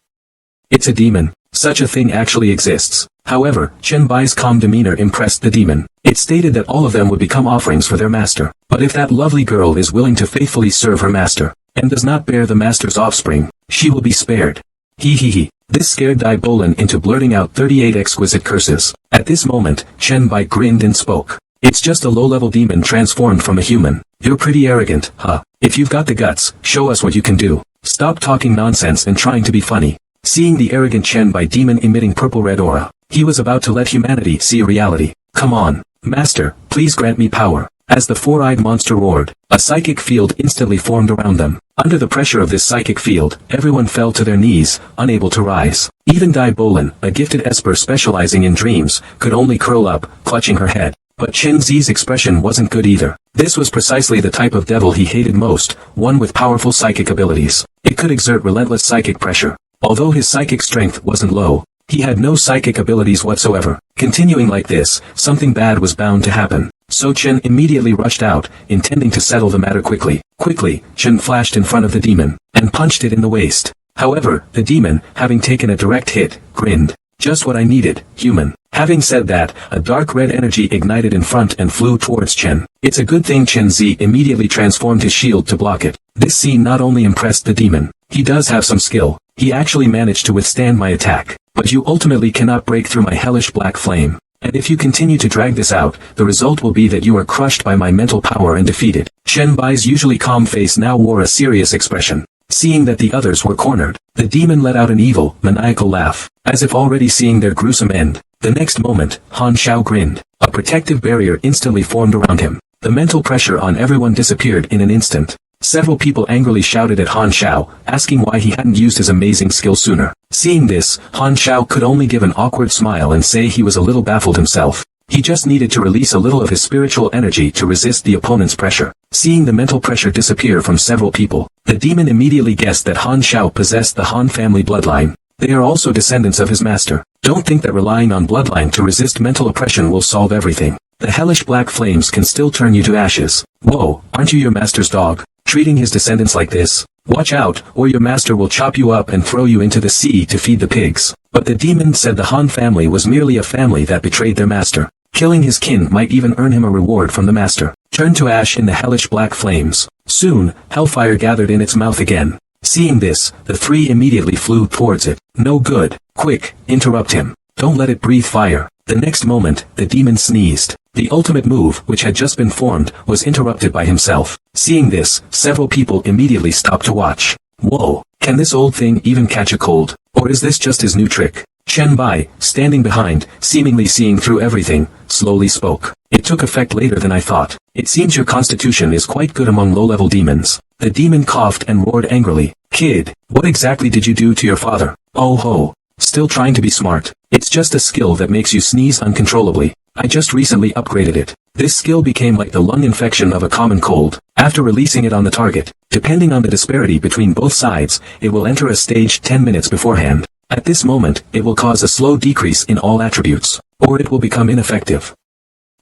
It's a demon. Such a thing actually exists. However, Chen Bai's calm demeanor impressed the demon. It stated that all of them would become offerings for their master. But if that lovely girl is willing to faithfully serve her master, and does not bear the master's offspring, she will be spared. He. This scared Dai Bolin into blurting out 38 exquisite curses. At this moment, Chen Bai grinned and spoke. It's just a low-level demon transformed from a human. You're pretty arrogant, huh? If you've got the guts, show us what you can do. Stop talking nonsense and trying to be funny. Seeing the arrogant Chen Bai demon emitting purple-red aura, he was about to let humanity see reality. Come on, master, please grant me power. As the four-eyed monster roared, a psychic field instantly formed around them. Under the pressure of this psychic field, everyone fell to their knees, unable to rise. Even Dai Bolin, a gifted esper specializing in dreams, could only curl up, clutching her head. But Chen Zi's expression wasn't good either. This was precisely the type of devil he hated most, one with powerful psychic abilities. It could exert relentless psychic pressure. Although his psychic strength wasn't low, he had no psychic abilities whatsoever. Continuing like this, something bad was bound to happen. So Chen immediately rushed out, intending to settle the matter quickly. Quickly, Chen flashed in front of the demon, and punched it in the waist. However, the demon, having taken a direct hit, grinned. Just what I needed, human. Having said that, a dark red energy ignited in front and flew towards Chen. It's a good thing Chen Zi immediately transformed his shield to block it. This scene not only impressed the demon, he does have some skill. He actually managed to withstand my attack. But you ultimately cannot break through my hellish black flame. And if you continue to drag this out, the result will be that you are crushed by my mental power and defeated. Chen Bai's usually calm face now wore a serious expression. Seeing that the others were cornered, the demon let out an evil, maniacal laugh, as if already seeing their gruesome end. The next moment, Han Xiao grinned. A protective barrier instantly formed around him. The mental pressure on everyone disappeared in an instant. Several people angrily shouted at Han Xiao, asking why he hadn't used his amazing skill sooner. Seeing this, Han Xiao could only give an awkward smile and say he was a little baffled himself. He just needed to release a little of his spiritual energy to resist the opponent's pressure. Seeing the mental pressure disappear from several people, the demon immediately guessed that Han Xiao possessed the Han family bloodline. They are also descendants of his master. Don't think that relying on bloodline to resist mental oppression will solve everything. The hellish black flames can still turn you to ashes. Whoa, aren't you your master's dog? Treating his descendants like this? Watch out, or your master will chop you up and throw you into the sea to feed the pigs. But the demon said the Han family was merely a family that betrayed their master. Killing his kin might even earn him a reward from the master. Turned to ash in the hellish black flames. Soon, hellfire gathered in its mouth again. Seeing this, the three immediately flew towards it. No good. Quick, interrupt him. Don't let it breathe fire. The next moment, the demon sneezed. The ultimate move, which had just been formed, was interrupted by himself. Seeing this, several people immediately stopped to watch. Whoa, can this old thing even catch a cold? Or is this just his new trick? Chen Bai, standing behind, seemingly seeing through everything, slowly spoke. It took effect later than I thought. It seems your constitution is quite good among low-level demons. The demon coughed and roared angrily. Kid, what exactly did you do to your father? Oh ho. Still trying to be smart. It's just a skill that makes you sneeze uncontrollably. I just recently upgraded it. This skill became like the lung infection of a common cold. After releasing it on the target, depending on the disparity between both sides, it will enter a stage 10 minutes beforehand. At this moment, it will cause a slow decrease in all attributes, or it will become ineffective.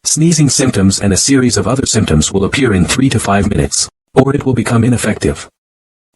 Sneezing symptoms and a series of other symptoms will appear in 3 to 5 minutes, or it will become ineffective.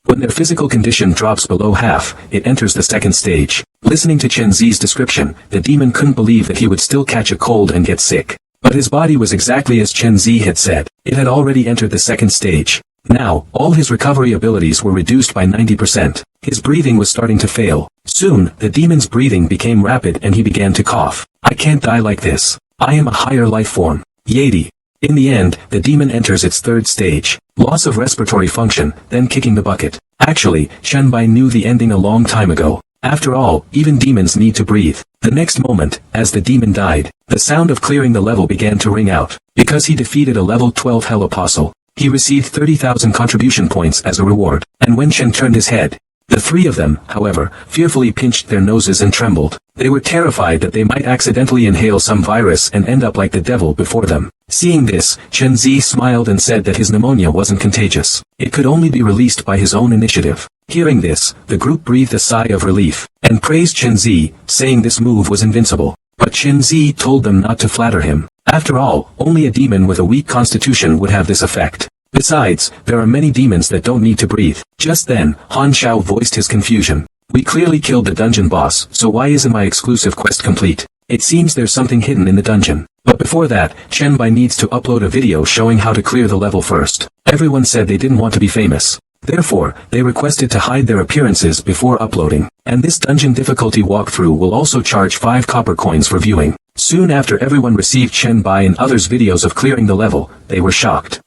When their physical condition drops below half, it enters the second stage. Listening to Chen Zi's description, the demon couldn't believe that he would still catch a cold and get sick. But his body was exactly as Chen Zi had said. It had already entered the second stage. Now, all his recovery abilities were reduced by 90%. His breathing was starting to fail. Soon, the demon's breathing became rapid and he began to cough. I can't die like this. I am a higher life form. Yeti. In the end, the demon enters its third stage. Loss of respiratory function, then kicking the bucket. Actually, Chen Bai knew the ending a long time ago. After all, even demons need to breathe. The next moment, as the demon died, the sound of clearing the level began to ring out. Because he defeated a level 12 Hell Apostle, he received 30,000 contribution points as a reward. And when Chen turned his head, the three of them, however, fearfully pinched their noses and trembled. They were terrified that they might accidentally inhale some virus and end up like the devil before them. Seeing this, Chen Zi smiled and said that his pneumonia wasn't contagious. It could only be released by his own initiative. Hearing this, the group breathed a sigh of relief, and praised Chen Zi, saying this move was invincible. But Chen Zi told them not to flatter him. After all, only a demon with a weak constitution would have this effect. Besides, there are many demons that don't need to breathe. Just then, Han Xiao voiced his confusion. We clearly killed the dungeon boss, so why isn't my exclusive quest complete? It seems there's something hidden in the dungeon. But before that, Chen Bai needs to upload a video showing how to clear the level first. Everyone said they didn't want to be famous. Therefore, they requested to hide their appearances before uploading. And this dungeon difficulty walkthrough will also charge 5 copper coins for viewing. Soon after everyone received Chen Bai and others' videos of clearing the level, they were shocked.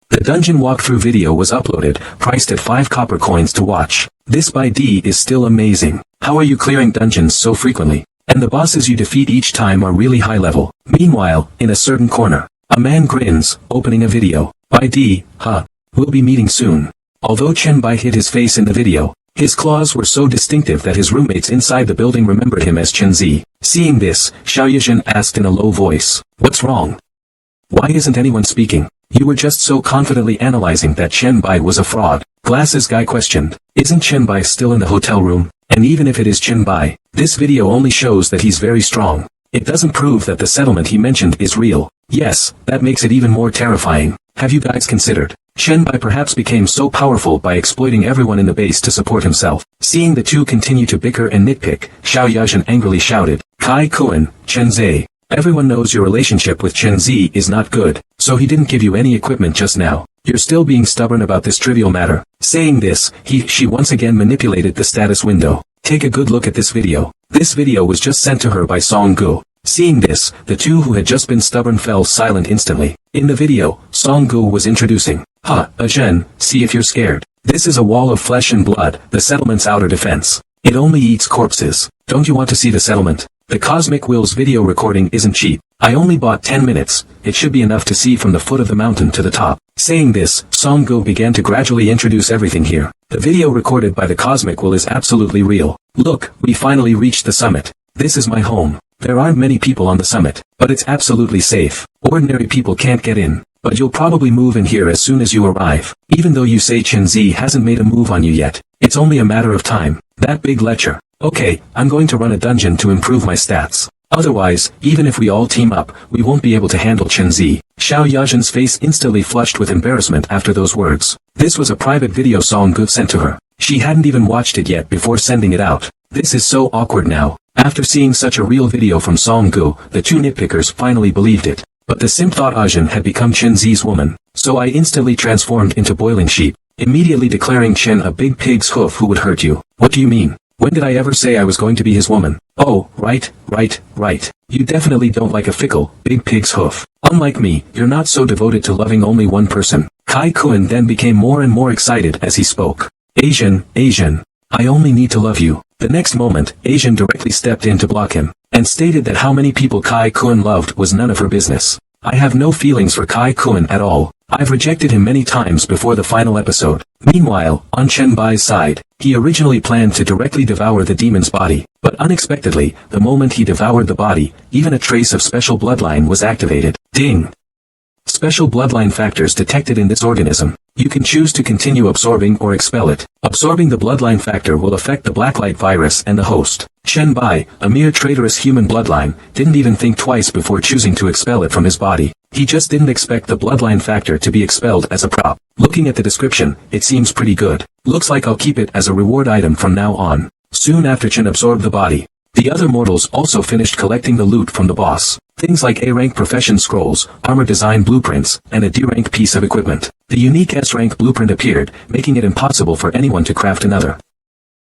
The dungeon walkthrough video was uploaded, priced at 5 copper coins to watch. This by D is still amazing. How are you clearing dungeons so frequently? And the bosses you defeat each time are really high level. Meanwhile, in a certain corner, a man grins, opening a video. By D, huh. We'll be meeting soon. Although Chen Bai hid his face in the video, his claws were so distinctive that his roommates inside the building remembered him as Chen Zi. Seeing this, Xiao Yizhen asked in a low voice, "What's wrong? Why isn't anyone speaking? You were just so confidently analyzing that Chen Bai was a fraud." Glasses guy questioned, "Isn't Chen Bai still in the hotel room? And even if it is Chen Bai, this video only shows that he's very strong. It doesn't prove that the settlement he mentioned is real." Yes, that makes it even more terrifying. Have you guys considered? Chen Bai perhaps became so powerful by exploiting everyone in the base to support himself. Seeing the two continue to bicker and nitpick, Xiao Yizhen angrily shouted, "Kai Kuan, Chen Zai. Everyone knows your relationship with Chen Zi is not good, so he didn't give you any equipment just now. You're still being stubborn about this trivial matter." Saying this, she once again manipulated the status window. Take a good look at this video. This video was just sent to her by Song Gu. Seeing this, the two who had just been stubborn fell silent instantly. In the video, Song Gu was introducing, Zhen, see if you're scared. This is a wall of flesh and blood, the settlement's outer defense. It only eats corpses. Don't you want to see the settlement? The Cosmic Will's video recording isn't cheap. I only bought 10 minutes, it should be enough to see from the foot of the mountain to the top. Saying this, Song-gu began to gradually introduce everything here. The video recorded by the Cosmic Will is absolutely real. Look, we finally reached the summit. This is my home. There aren't many people on the summit, but it's absolutely safe. Ordinary people can't get in. But you'll probably move in here as soon as you arrive. Even though you say Chen Zi hasn't made a move on you yet, it's only a matter of time. That big lecture. Okay, I'm going to run a dungeon to improve my stats. Otherwise, even if we all team up, we won't be able to handle Chen Zi. Xiao Yajin's face instantly flushed with embarrassment after those words. This was a private video Song-gu sent to her. She hadn't even watched it yet before sending it out. This is so awkward now. After seeing such a real video from Song-gu, the two nitpickers finally believed it. But the simp thought Ajin had become Chen Zi's woman. So I instantly transformed into boiling sheep, immediately declaring Chen a big pig's hoof who would hurt you. What do you mean? When did I ever say I was going to be his woman? Oh, right. You definitely don't like a fickle, big pig's hoof. Unlike me, you're not so devoted to loving only one person. Kai Kun then became more and more excited as he spoke. Asian, I only need to love you. The next moment, Asian directly stepped in to block him, and stated that how many people Kai Kun loved was none of her business. I have no feelings for Kai Kun at all. I've rejected him many times before the final episode. Meanwhile, on Chen Bai's side, he originally planned to directly devour the demon's body, but unexpectedly, the moment he devoured the body, even a trace of special bloodline was activated. Ding! Special bloodline factors detected in this organism. You can choose to continue absorbing or expel it. Absorbing the bloodline factor will affect the blacklight virus and the host. Chen Bai, a mere traitorous human bloodline, didn't even think twice before choosing to expel it from his body. He just didn't expect the bloodline factor to be expelled as a prop. Looking at the description, it seems pretty good. Looks like I'll keep it as a reward item from now on. Soon after Chen absorbed the body, the other mortals also finished collecting the loot from the boss. Things like A-rank profession scrolls, armor design blueprints, and a D-rank piece of equipment. The unique S-rank blueprint appeared, making it impossible for anyone to craft another.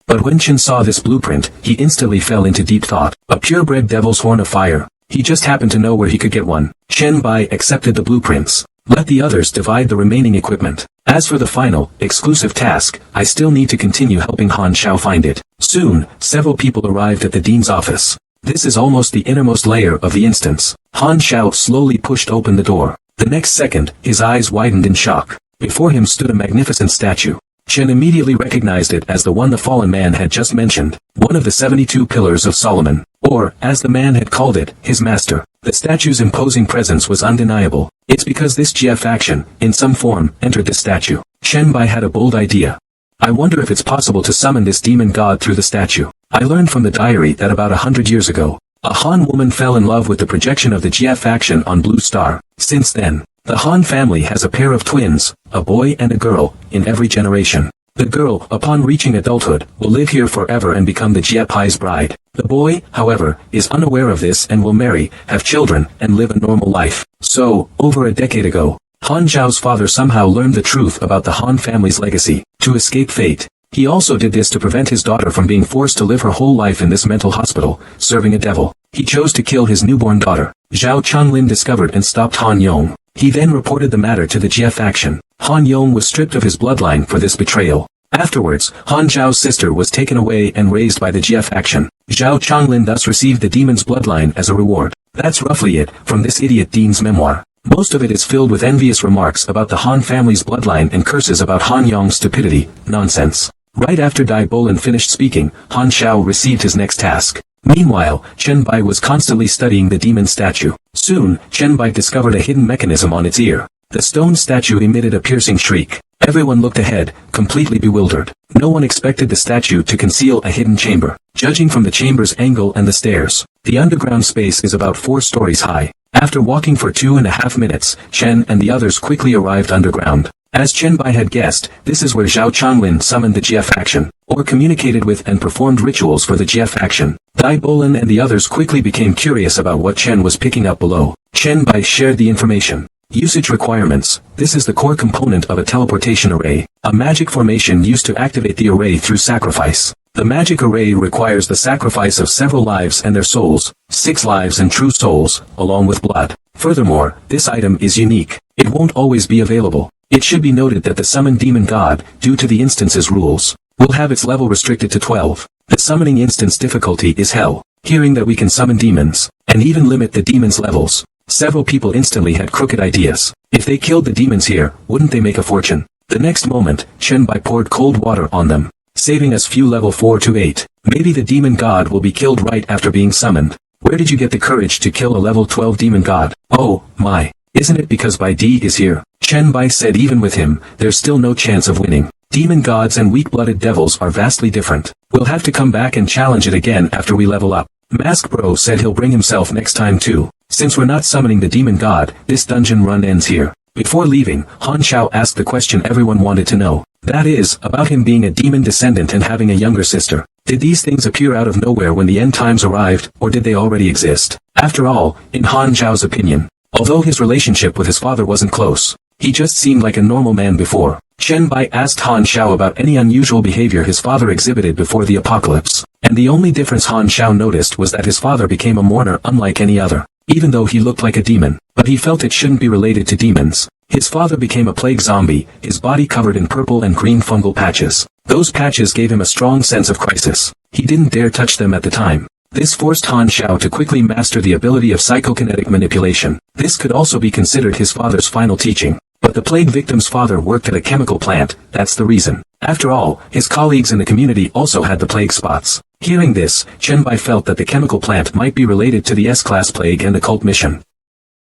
But when Chen saw this blueprint, he instantly fell into deep thought. A purebred devil's horn of fire. He just happened to know where he could get one. Chen Bai accepted the blueprints. Let the others divide the remaining equipment. As for the final, exclusive task, I still need to continue helping Han Xiao find it. Soon, several people arrived at the dean's office. This is almost the innermost layer of the instance. Han Xiao slowly pushed open the door. The next second, his eyes widened in shock. Before him stood a magnificent statue. Chen immediately recognized it as the one the fallen man had just mentioned, one of the 72 pillars of Solomon, or, as the man had called it, his master. The statue's imposing presence was undeniable. It's because this GF faction, in some form, entered this statue. Chen Bai had a bold idea. I wonder if it's possible to summon this demon god through the statue. I learned from the diary that about 100 years ago, a Han woman fell in love with the projection of the GF faction on Blue Star. Since then, the Han family has a pair of twins, a boy and a girl, in every generation. The girl, upon reaching adulthood, will live here forever and become the Jiepai's bride. The boy, however, is unaware of this and will marry, have children, and live a normal life. So, over a decade ago, Han Zhao's father somehow learned the truth about the Han family's legacy. To escape fate, he also did this to prevent his daughter from being forced to live her whole life in this mental hospital, serving a devil. He chose to kill his newborn daughter. Zhao Chunlin discovered and stopped Han Yong. He then reported the matter to the Jie faction. Han Yong was stripped of his bloodline for this betrayal. Afterwards, Han Zhao's sister was taken away and raised by the Jie faction. Zhao Chunlin thus received the demon's bloodline as a reward. That's roughly it, from this idiot dean's memoir. Most of it is filled with envious remarks about the Han family's bloodline and curses about Han Yong's stupidity. Nonsense. Right after Dai Bolin finished speaking, Han Xiao received his next task. Meanwhile, Chen Bai was constantly studying the demon statue. Soon, Chen Bai discovered a hidden mechanism on its ear. The stone statue emitted a piercing shriek. Everyone looked ahead, completely bewildered. No one expected the statue to conceal a hidden chamber. Judging from the chamber's angle and the stairs, the underground space is about 4 stories high. After walking for 2.5 minutes, Chen and the others quickly arrived underground. As Chen Bai had guessed, this is where Zhao Chunlin summoned the Jie faction, or communicated with and performed rituals for the Jie faction. Dai Bolin and the others quickly became curious about what Chen was picking up below. Chen Bai shared the information. Usage requirements. This is the core component of a teleportation array, a magic formation used to activate the array through sacrifice. The magic array requires the sacrifice of several lives and their souls, 6 lives and true souls, along with blood. Furthermore, this item is unique. It won't always be available. It should be noted that the summoned demon god, due to the instance's rules, will have its level restricted to 12. The summoning instance difficulty is hell. hearing that we can summon demons, and even limit the demons' levels. Several people instantly had crooked ideas. If they killed the demons here, wouldn't they make a fortune? The next moment, Chen Bai poured cold water on them, saving us few level 4 to 8. Maybe the demon god will be killed right after being summoned. Where did you get the courage to kill a level 12 demon god? Oh, my. Isn't it because Bai Di is here? Chen Bai said even with him, there's still no chance of winning. Demon gods and weak-blooded devils are vastly different. We'll have to come back and challenge it again after we level up. Mask Bro said he'll bring himself next time too. Since we're not summoning the demon god, this dungeon run ends here. Before leaving, Han Xiao asked the question everyone wanted to know. That is, about him being a demon descendant and having a younger sister. Did these things appear out of nowhere when the end times arrived, or did they already exist? After all, in Han Xiao's opinion, although his relationship with his father wasn't close, he just seemed like a normal man before. Chen Bai asked Han Xiao about any unusual behavior his father exhibited before the apocalypse, and the only difference Han Xiao noticed was that his father became a mourner unlike any other, even though he looked like a demon, but he felt it shouldn't be related to demons. His father became a plague zombie, his body covered in purple and green fungal patches. Those patches gave him a strong sense of crisis. He didn't dare touch them at the time. This forced Han Xiao to quickly master the ability of psychokinetic manipulation. This could also be considered his father's final teaching. But the plague victim's father worked at a chemical plant, that's the reason. After all, his colleagues in the community also had the plague spots. Hearing this, Chen Bai felt that the chemical plant might be related to the S-class plague and the cult mission.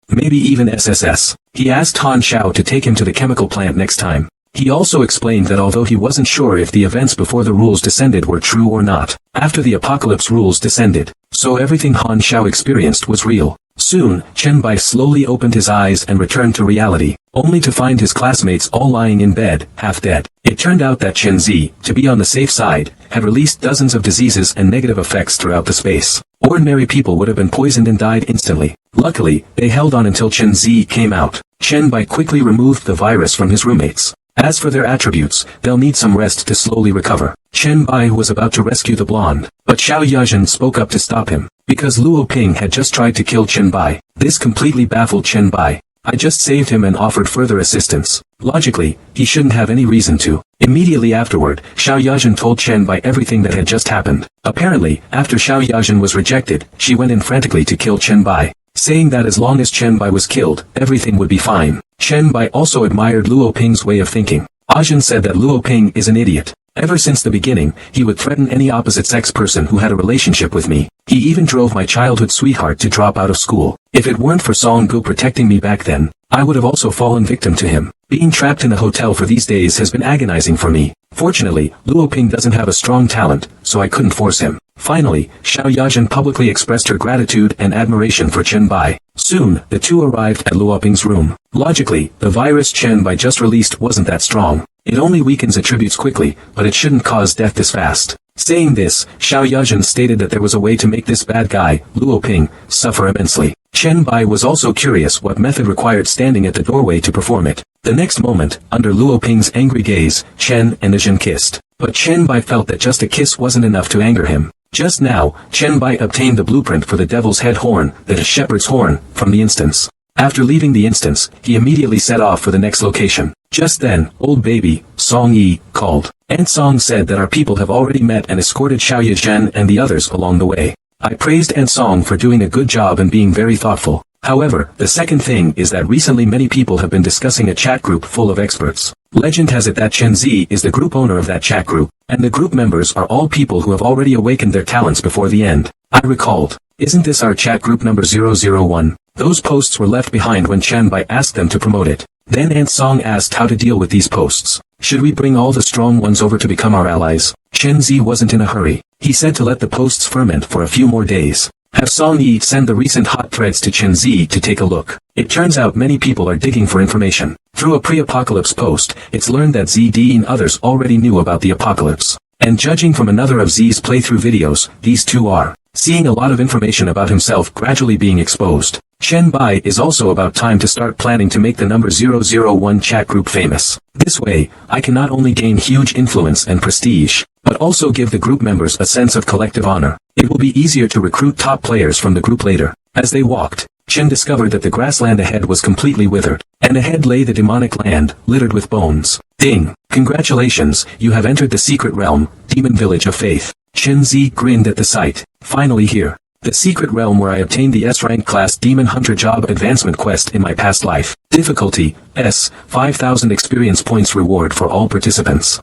Maybe even SSS. He asked Han Xiao to take him to the chemical plant next time. He also explained that although he wasn't sure if the events before the rules descended were true or not, after the apocalypse rules descended, so everything Han Xiao experienced was real. Soon, Chen Bai slowly opened his eyes and returned to reality, only to find his classmates all lying in bed, half dead. It turned out that Chen Zi, to be on the safe side, had released dozens of diseases and negative effects throughout the space. Ordinary people would have been poisoned and died instantly. Luckily, they held on until Chen Zi came out. Chen Bai quickly removed the virus from his roommates. As for their attributes, they'll need some rest to slowly recover. Chen Bai was about to rescue the blonde, but Xiao Yazhen spoke up to stop him, because Luo Ping had just tried to kill Chen Bai. This completely baffled Chen Bai. I just saved him and offered further assistance. Logically, he shouldn't have any reason to. Immediately afterward, Xiao Yazhen told Chen Bai everything that had just happened. Apparently, after Xiao Yazhen was rejected, she went in frantically to kill Chen Bai, saying that as long as Chen Bai was killed, everything would be fine. Chen Bai also admired Luo Ping's way of thinking. Ajin said that Luo Ping is an idiot. Ever since the beginning, he would threaten any opposite-sex person who had a relationship with me. He even drove my childhood sweetheart to drop out of school. If it weren't for Song Gu protecting me back then, I would have also fallen victim to him. Being trapped in a hotel for these days has been agonizing for me. Fortunately, Luo Ping doesn't have a strong talent, so I couldn't force him. Finally, Xiao Yazhen publicly expressed her gratitude and admiration for Chen Bai. Soon, the two arrived at Luo Ping's room. Logically, the virus Chen Bai just released wasn't that strong. It only weakens attributes quickly, but it shouldn't cause death this fast. Saying this, Xiao Yazhen stated that there was a way to make this bad guy, Luo Ping, suffer immensely. Chen Bai was also curious what method required standing at the doorway to perform it. The next moment, under Luo Ping's angry gaze, Chen and Ajin kissed. But Chen Bai felt that just a kiss wasn't enough to anger him. Just now, Chen Bai obtained the blueprint for the devil's head horn, that is shepherd's horn, from the instance. After leaving the instance, he immediately set off for the next location. Just then, old baby, Song Yi, called. Aunt Song said that our people have already met and escorted Xiao Yazhen and the others along the way. I praised Aunt Song for doing a good job and being very thoughtful. However, the second thing is that recently many people have been discussing a chat group full of experts. Legend has it that Chen Zi is the group owner of that chat group, and the group members are all people who have already awakened their talents before the end. I recalled. Isn't this our chat group number 001? Those posts were left behind when Chen Bai asked them to promote it. Then Aunt Song asked how to deal with these posts. Should we bring all the strong ones over to become our allies? Chen Zi wasn't in a hurry. He said to let the posts ferment for a few more days. Have Song Yi send the recent hot threads to Chen Zi to take a look. It turns out many people are digging for information. Through a pre-apocalypse post, it's learned that ZD and others already knew about the apocalypse. And judging from another of Z's playthrough videos, these two are seeing a lot of information about himself gradually being exposed. Chen Bai is also about time to start planning to make the number 001 chat group famous. This way, I can not only gain huge influence and prestige, but also give the group members a sense of collective honor. It will be easier to recruit top players from the group later. As they walked, Chen discovered that the grassland ahead was completely withered, and ahead lay the demonic land, littered with bones. Ding! Congratulations, you have entered the secret realm, Demon Village of Faith. Chen Zi grinned at the sight. Finally here. The secret realm where I obtained the S-rank class Demon Hunter job advancement quest in my past life. Difficulty, S, 5,000 experience points reward for all participants.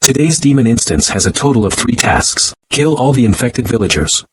Today's demon instance has a total of 3 tasks. Kill all the infected villagers.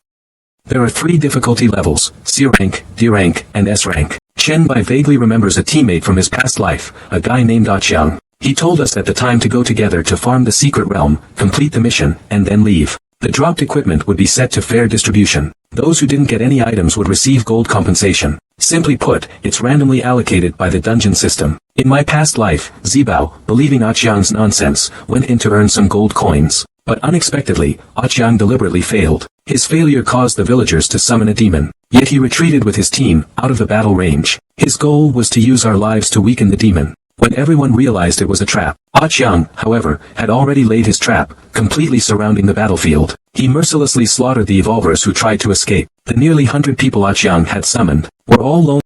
There are 3 difficulty levels, C-rank, D-rank, and S-rank. Chen Bai vaguely remembers a teammate from his past life, a guy named Xiang. He told us at the time to go together to farm the secret realm, complete the mission, and then leave. The dropped equipment would be set to fair distribution. Those who didn't get any items would receive gold compensation. Simply put, it's randomly allocated by the dungeon system. In my past life, Zibao, believing Xiang's nonsense, went in to earn some gold coins. But unexpectedly, Xiang deliberately failed. His failure caused the villagers to summon a demon. Yet he retreated with his team, out of the battle range. His goal was to use our lives to weaken the demon. When everyone realized it was a trap, Xiang, however, had already laid his trap, completely surrounding the battlefield. He mercilessly slaughtered the evolvers who tried to escape. The nearly 100 people Xiang had summoned were all lone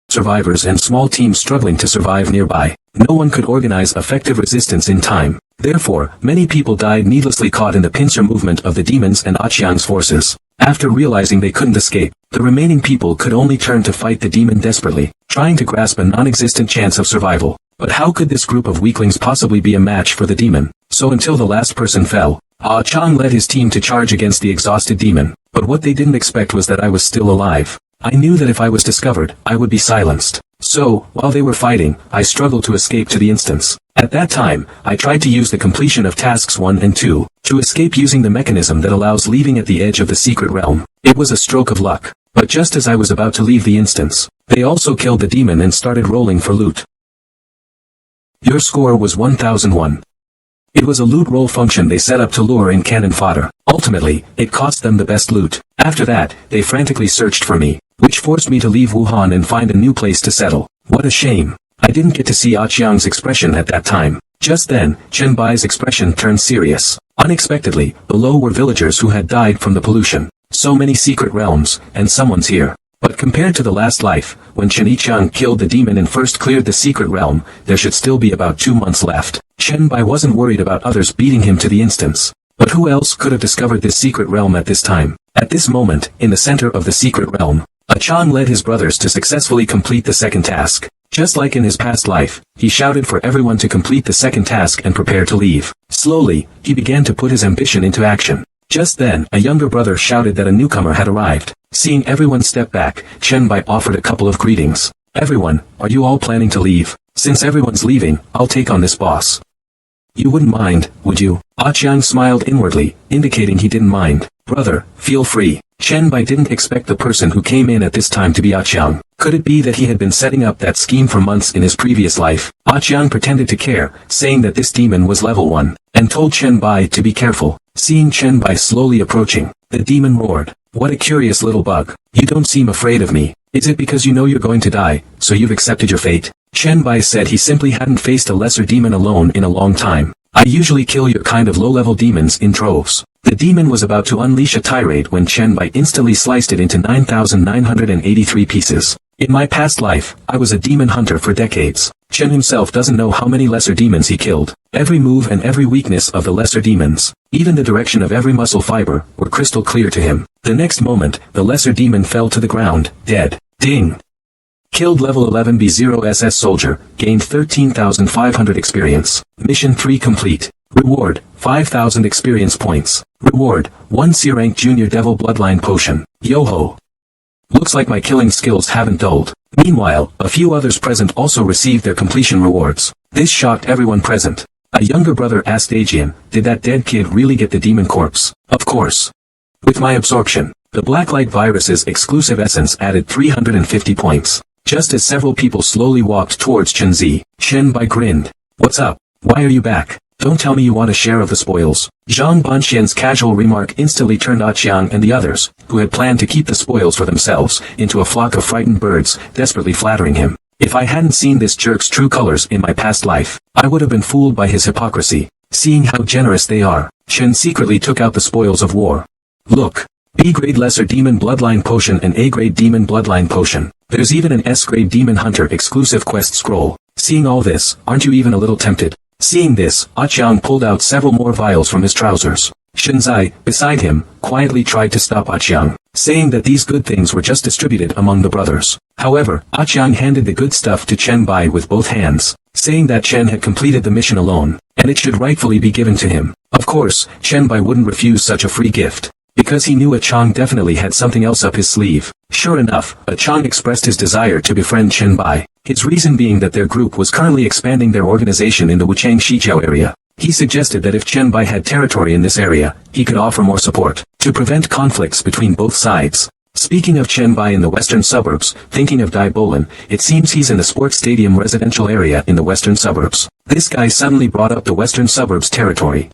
survivors and small teams struggling to survive nearby. No one could organize effective resistance in time. Therefore, many people died needlessly caught in the pincer movement of the demons and Xiang's forces. After realizing they couldn't escape, the remaining people could only turn to fight the demon desperately, trying to grasp a non-existent chance of survival. But how could this group of weaklings possibly be a match for the demon? So until the last person fell, Xiang led his team to charge against the exhausted demon. But what they didn't expect was that I was still alive. I knew that if I was discovered, I would be silenced. So, while they were fighting, I struggled to escape to the instance. At that time, I tried to use the completion of tasks 1 and 2, to escape using the mechanism that allows leaving at the edge of the secret realm. It was a stroke of luck. But just as I was about to leave the instance, they also killed the demon and started rolling for loot. Your score was 1001. It was a loot roll function they set up to lure in cannon fodder. Ultimately, it cost them the best loot. After that, they frantically searched for me, which forced me to leave Wuhan and find a new place to settle. What a shame. I didn't get to see Xiang's expression at that time. Just then, Chen Bai's expression turned serious. Unexpectedly, below were villagers who had died from the pollution. So many secret realms, and someone's here. But compared to the last life, when Chen Yichang killed the demon and first cleared the secret realm, there should still be about 2 months left. Chen Bai wasn't worried about others beating him to the instance. But who else could have discovered this secret realm at this time? At this moment, in the center of the secret realm, Xiang led his brothers to successfully complete the second task. Just like in his past life, he shouted for everyone to complete the second task and prepare to leave. Slowly, he began to put his ambition into action. Just then, a younger brother shouted that a newcomer had arrived. Seeing everyone step back, Chen Bai offered a couple of greetings. Everyone, are you all planning to leave? Since everyone's leaving, I'll take on this boss. You wouldn't mind, would you? Xiang smiled inwardly, indicating he didn't mind. Brother, feel free. Chen Bai didn't expect the person who came in at this time to be Xiang. Could it be that he had been setting up that scheme for months in his previous life? Xiang pretended to care, saying that this demon was level 1, and told Chen Bai to be careful. Seeing Chen Bai slowly approaching, the demon roared. What a curious little bug. You don't seem afraid of me. Is it because you know you're going to die, so you've accepted your fate? Chen Bai said he simply hadn't faced a lesser demon alone in a long time. I usually kill your kind of low-level demons in droves. The demon was about to unleash a tirade when Chen Bai instantly sliced it into 9,983 pieces. In my past life, I was a demon hunter for decades. Chen himself doesn't know how many lesser demons he killed. Every move and every weakness of the lesser demons, even the direction of every muscle fiber, were crystal clear to him. The next moment, the lesser demon fell to the ground, dead. Ding! Killed level 11 B0 SS soldier, gained 13,500 experience. Mission 3 complete. Reward, 5,000 experience points. Reward, 1 C-rank junior devil bloodline potion. Yo-ho! Looks like my killing skills haven't dulled. Meanwhile, a few others present also received their completion rewards. This shocked everyone present. A younger brother asked Ajian, did that dead kid really get the demon corpse? Of course. With my absorption, the Blacklight Virus's exclusive essence added 350 points. Just as several people slowly walked towards Chen Zi, Chen Bai grinned. What's up? Why are you back? Don't tell me you want a share of the spoils. Zhang Banxian's casual remark instantly turned Xiang and the others, who had planned to keep the spoils for themselves, into a flock of frightened birds, desperately flattering him. If I hadn't seen this jerk's true colors in my past life, I would have been fooled by his hypocrisy. Seeing how generous they are, Chen secretly took out the spoils of war. Look. B-grade lesser demon bloodline potion and A-grade demon bloodline potion. There's even an S-grade demon hunter exclusive quest scroll. Seeing all this, aren't you even a little tempted? Seeing this, Chiang pulled out several more vials from his trousers. Shenzai, beside him, quietly tried to stop Chiang, saying that these good things were just distributed among the brothers. However, Chiang handed the good stuff to Chen Bai with both hands, saying that Chen had completed the mission alone, and it should rightfully be given to him. Of course, Chen Bai wouldn't refuse such a free gift, because he knew Chiang definitely had something else up his sleeve. Sure enough, Chiang expressed his desire to befriend Chen Bai, his reason being that their group was currently expanding their organization in the Wuchang Shijiao area. He suggested that if Chen Bai had territory in this area, he could offer more support, to prevent conflicts between both sides. Speaking of Chen Bai in the western suburbs, thinking of Dai Bolin, it seems he's in the sports stadium residential area in the western suburbs. This guy suddenly brought up the western suburbs territory.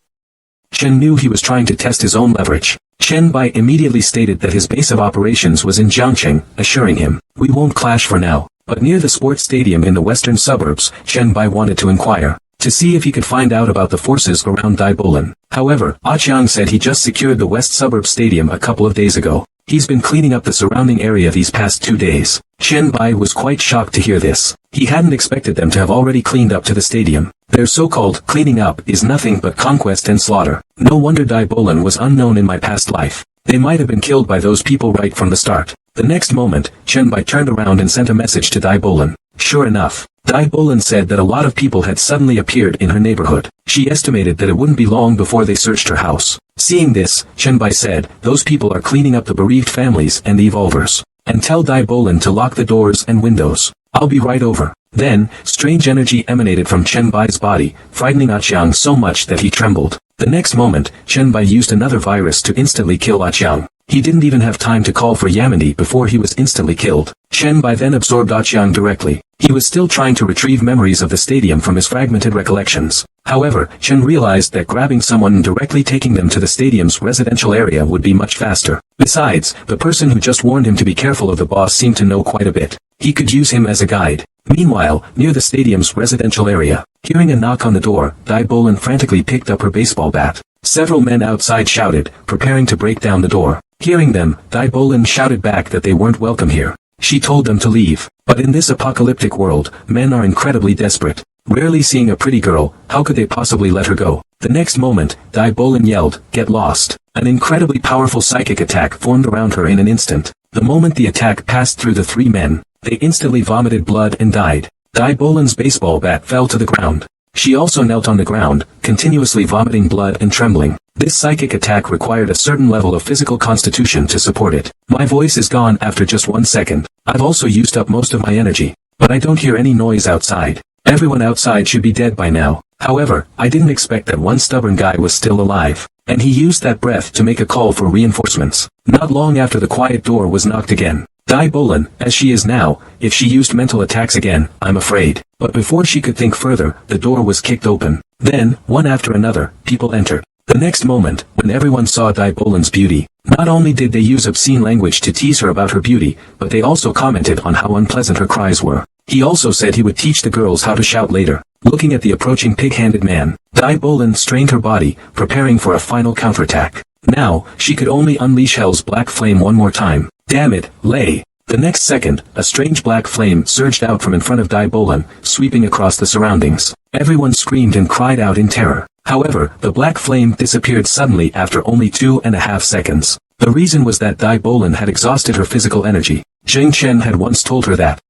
Chen knew he was trying to test his own leverage. Chen Bai immediately stated that his base of operations was in Jiangqing, assuring him, "We won't clash for now." But near the sports stadium in the western suburbs, Chen Bai wanted to inquire, to see if he could find out about the forces around Dai Bolin. However, Chiang said he just secured the West Suburb Stadium a couple of days ago. He's been cleaning up the surrounding area these past 2 days. Chen Bai was quite shocked to hear this. He hadn't expected them to have already cleaned up to the stadium. Their so-called cleaning up is nothing but conquest and slaughter. No wonder Dai Bolin was unknown in my past life. They might have been killed by those people right from the start. The next moment, Chen Bai turned around and sent a message to Dai Bolin. Sure enough, Dai Bolin said that a lot of people had suddenly appeared in her neighborhood. She estimated that it wouldn't be long before they searched her house. Seeing this, Chen Bai said, "Those people are cleaning up the bereaved families and the evolvers. And tell Dai Bolin to lock the doors and windows. I'll be right over." Then, strange energy emanated from Chen Bai's body, frightening Chiang so much that he trembled. The next moment, Chen Bai used another virus to instantly kill Chiang. He didn't even have time to call for Yamandi before he was instantly killed. Chen Bai then absorbed Chiang directly. He was still trying to retrieve memories of the stadium from his fragmented recollections. However, Chen realized that grabbing someone and directly taking them to the stadium's residential area would be much faster. Besides, the person who just warned him to be careful of the boss seemed to know quite a bit. He could use him as a guide. Meanwhile, near the stadium's residential area, hearing a knock on the door, Dai Bolin frantically picked up her baseball bat. Several men outside shouted, preparing to break down the door. Hearing them, Dai Bolin shouted back that they weren't welcome here. She told them to leave. But in this apocalyptic world, men are incredibly desperate. Rarely seeing a pretty girl, how could they possibly let her go? The next moment, Dai Bolin yelled, "Get lost." An incredibly powerful psychic attack formed around her in an instant. The moment the attack passed through the 3 men, they instantly vomited blood and died. Dai Bolin's baseball bat fell to the ground. She also knelt on the ground, continuously vomiting blood and trembling. This psychic attack required a certain level of physical constitution to support it. My voice is gone after just 1 second. I've also used up most of my energy. But I don't hear any noise outside. Everyone outside should be dead by now. However, I didn't expect that one stubborn guy was still alive. And he used that breath to make a call for reinforcements. Not long after the quiet door was knocked again. Dai Bolin, as she is now, if she used mental attacks again, I'm afraid. But before she could think further, the door was kicked open. Then, one after another, people entered. The next moment, when everyone saw Dai Bolin's beauty, not only did they use obscene language to tease her about her beauty, but they also commented on how unpleasant her cries were. He also said he would teach the girls how to shout later. Looking at the approaching pig-handed man, Dai Bolin strained her body, preparing for a final counterattack. Now, she could only unleash hell's black flame one more time. Damn it, Lei. The next second, a strange black flame surged out from in front of Dai Bolin, sweeping across the surroundings. Everyone screamed and cried out in terror. However, the black flame disappeared suddenly after only 2.5 seconds. The reason was that Dai Bolin had exhausted her physical energy. Zheng Chen had once told her that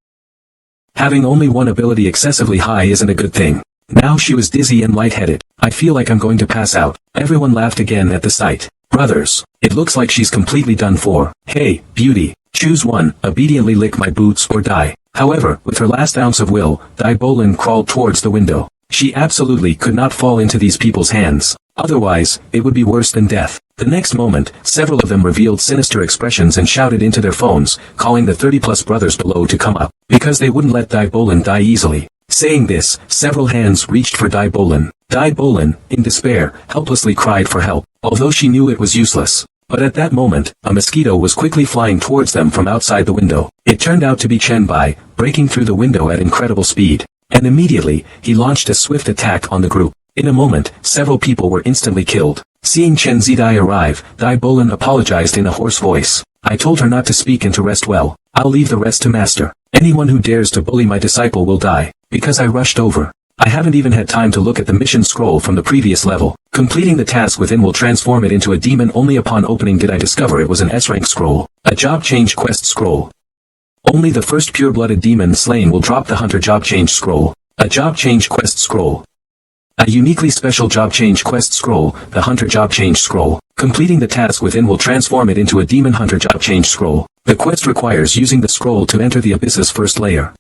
having only one ability excessively high isn't a good thing. Now she was dizzy and lightheaded. I feel like I'm going to pass out. Everyone laughed again at the sight. Brothers, it looks like she's completely done for. Hey, beauty, choose one, obediently lick my boots or die. However, with her last ounce of will, Dai Bolin crawled towards the window. She absolutely could not fall into these people's hands. Otherwise, it would be worse than death. The next moment, several of them revealed sinister expressions and shouted into their phones, calling the 30-plus brothers below to come up, because they wouldn't let Dai Bolin die easily. Saying this, several hands reached for Dai Bolin. Dai Bolin, in despair, helplessly cried for help, although she knew it was useless. But at that moment, a mosquito was quickly flying towards them from outside the window. It turned out to be Chen Bai, breaking through the window at incredible speed. And immediately, he launched a swift attack on the group. In a moment, several people were instantly killed. Seeing Chen Zidai arrive, Dai Bolin apologized in a hoarse voice. I told her not to speak and to rest well. I'll leave the rest to master. Anyone who dares to bully my disciple will die, because I rushed over. I haven't even had time to look at the mission scroll from the previous level. Completing the task within will transform it into a demon. Only upon opening did I discover it was an S-rank scroll. A job change quest scroll. Only the first pure-blooded demon slain will drop the hunter job change scroll. A job change quest scroll. A uniquely special job change quest scroll, the hunter job change scroll. Completing the task within will transform it into a demon hunter job change scroll. The quest requires using the scroll to enter the abyss's first layer.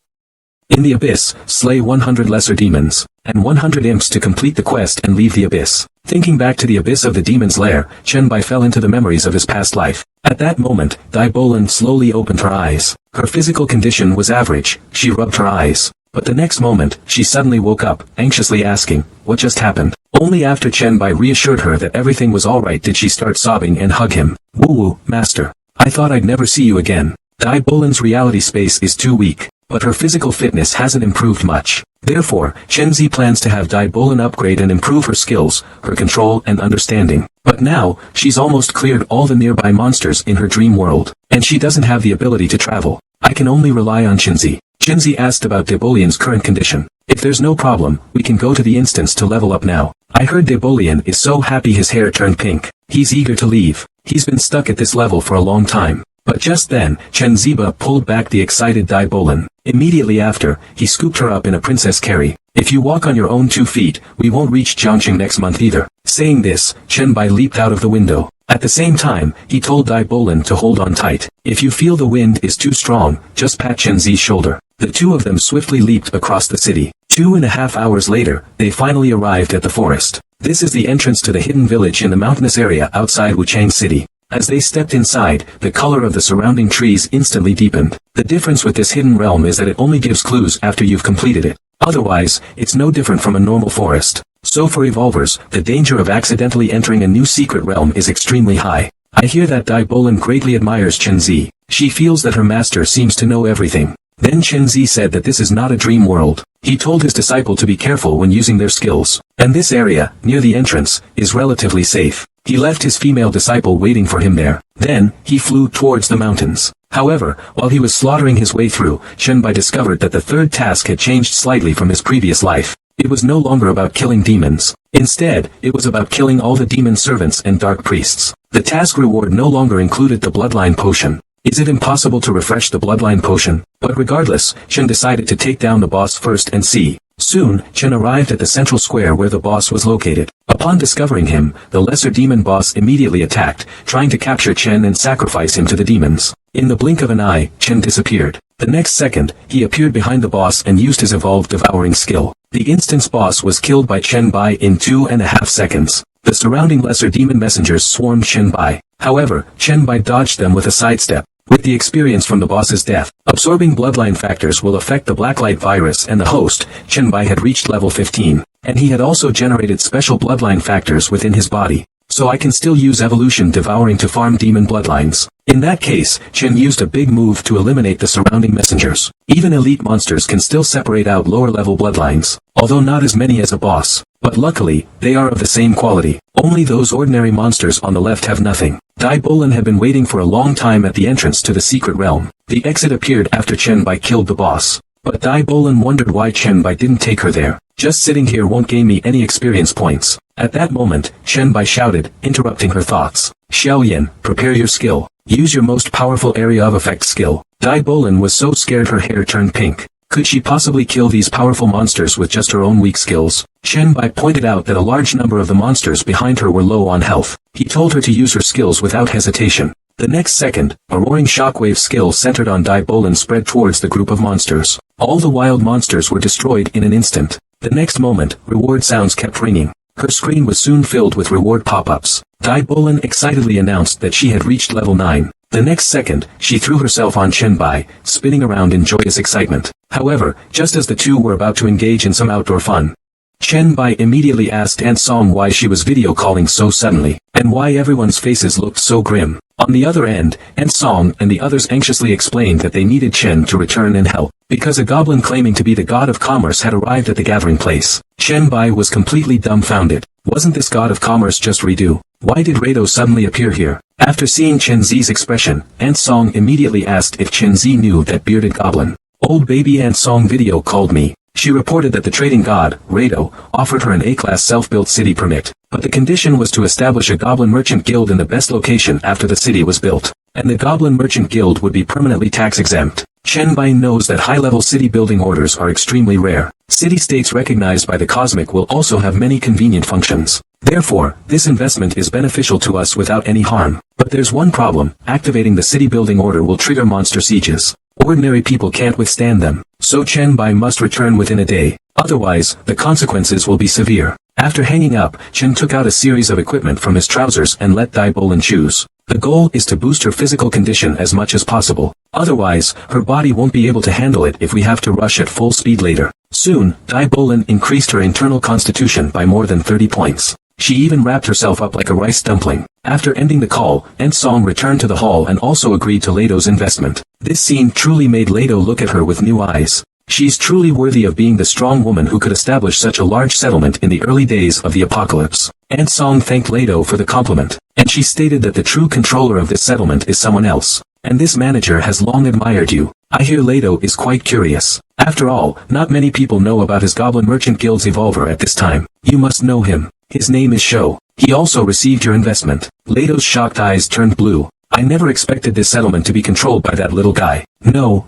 In the abyss, slay 100 lesser demons, and 100 imps to complete the quest and leave the abyss. Thinking back to the abyss of the demon's lair, Chen-Bai fell into the memories of his past life. At that moment, Dai Bolin slowly opened her eyes. Her physical condition was average. She rubbed her eyes. But the next moment, she suddenly woke up, anxiously asking, what just happened? Only after Chen-Bai reassured her that everything was alright did she start sobbing and hug him. Woo-woo, master. I thought I'd never see you again. Dai Bolin's reality space is too weak, but her physical fitness hasn't improved much. Therefore, Chen Zi plans to have Dai Bolin upgrade and improve her skills, her control and understanding. But now, she's almost cleared all the nearby monsters in her dream world, and she doesn't have the ability to travel. I can only rely on Chen Zi. Chen Zi asked about Debolian's current condition. If there's no problem, we can go to the instance to level up now. I heard Debolian is so happy his hair turned pink. He's eager to leave. He's been stuck at this level for a long time. But just then, Chen Ziba pulled back the excited Dai Bolin. Immediately after, he scooped her up in a princess carry. If you walk on your own 2 feet, we won't reach Jiangqing next month either. Saying this, Chen Bai leaped out of the window. At the same time, he told Dai Bolin to hold on tight. If you feel the wind is too strong, just pat Chen Zi's shoulder. The two of them swiftly leaped across the city. 2.5 hours later, they finally arrived at the forest. This is the entrance to the hidden village in the mountainous area outside Wuchang City. As they stepped inside, the color of the surrounding trees instantly deepened. The difference with this hidden realm is that it only gives clues after you've completed it. Otherwise, it's no different from a normal forest. So for evolvers, the danger of accidentally entering a new secret realm is extremely high. I hear that Dai Bolin greatly admires Chen Zi. She feels that her master seems to know everything. Then Chen Zi said that this is not a dream world. He told his disciple to be careful when using their skills. And this area, near the entrance, is relatively safe. He left his female disciple waiting for him there. Then, he flew towards the mountains. However, while he was slaughtering his way through, Chen Bai discovered that the third task had changed slightly from his previous life. It was no longer about killing demons. Instead, it was about killing all the demon servants and dark priests. The task reward no longer included the bloodline potion. Is it impossible to refresh the bloodline potion? But regardless, Chen decided to take down the boss first and see. Soon, Chen arrived at the central square where the boss was located. Upon discovering him, the lesser demon boss immediately attacked, trying to capture Chen and sacrifice him to the demons. In the blink of an eye, Chen disappeared. The next second, he appeared behind the boss and used his evolved devouring skill. The instance boss was killed by Chen Bai in 2.5 seconds. The surrounding lesser demon messengers swarmed Chen Bai. However, Chen Bai dodged them with a sidestep. With the experience from the boss's death, absorbing bloodline factors will affect the blacklight virus and the host. Chen Bai had reached level 15, and he had also generated special bloodline factors within his body. So I can still use evolution devouring to farm demon bloodlines. In that case, Chen used a big move to eliminate the surrounding messengers. Even elite monsters can still separate out lower level bloodlines, although not as many as a boss. But luckily, they are of the same quality. Only those ordinary monsters on the left have nothing. Dai Bolin had been waiting for a long time at the entrance to the secret realm. The exit appeared after Chen Bai killed the boss. But Dai Bolin wondered why Chen Bai didn't take her there. Just sitting here won't gain me any experience points. At that moment, Chen Bai shouted, interrupting her thoughts. Xiaoyan, prepare your skill. Use your most powerful area of effect skill. Dai Bolin was so scared her hair turned pink. Could she possibly kill these powerful monsters with just her own weak skills? Chen Bai pointed out that a large number of the monsters behind her were low on health. He told her to use her skills without hesitation. The next second, a roaring shockwave skill centered on Dai Bolin spread towards the group of monsters. All the wild monsters were destroyed in an instant. The next moment, reward sounds kept ringing. Her screen was soon filled with reward pop-ups. Dai Bolin excitedly announced that she had reached level 9. The next second, she threw herself on Chen Bai, spinning around in joyous excitement. However, just as the two were about to engage in some outdoor fun, Chen Bai immediately asked Aunt Song why she was video calling so suddenly, and why everyone's faces looked so grim. On the other end, Aunt Song and the others anxiously explained that they needed Chen to return and help, because a goblin claiming to be the god of commerce had arrived at the gathering place. Chen Bai was completely dumbfounded. Wasn't this god of commerce just Redo? Why did Rado suddenly appear here? After seeing Chen Zi's expression, Aunt Song immediately asked if Chen Zi knew that bearded goblin. Old baby Aunt Song video called me. She reported that the trading god, Rado, offered her an A-class self-built city permit, but the condition was to establish a goblin merchant guild in the best location after the city was built, and the goblin merchant guild would be permanently tax-exempt. Chen Bai knows that high-level city-building orders are extremely rare. City-states recognized by the cosmic will also have many convenient functions. Therefore, this investment is beneficial to us without any harm. But there's one problem: activating the city-building order will trigger monster sieges. Ordinary people can't withstand them, so Chen Bai must return within a day. Otherwise, the consequences will be severe. After hanging up, Chen took out a series of equipment from his trousers and let Dai Bolin choose. The goal is to boost her physical condition as much as possible. Otherwise, her body won't be able to handle it if we have to rush at full speed later. Soon, Dai Bolin increased her internal constitution by more than 30 points. She even wrapped herself up like a rice dumpling. After ending the call, Song returned to the hall and also agreed to Lado's investment. This scene truly made Lado look at her with new eyes. She's truly worthy of being the strong woman who could establish such a large settlement in the early days of the apocalypse. Song thanked Lado for the compliment, and she stated that the true controller of this settlement is someone else. And this manager has long admired you. I hear Lado is quite curious. After all, not many people know about his Goblin Merchant Guild's evolver at this time. You must know him. His name is Sho. He also received your investment. Lado's shocked eyes turned blue. I never expected this settlement to be controlled by that little guy. No.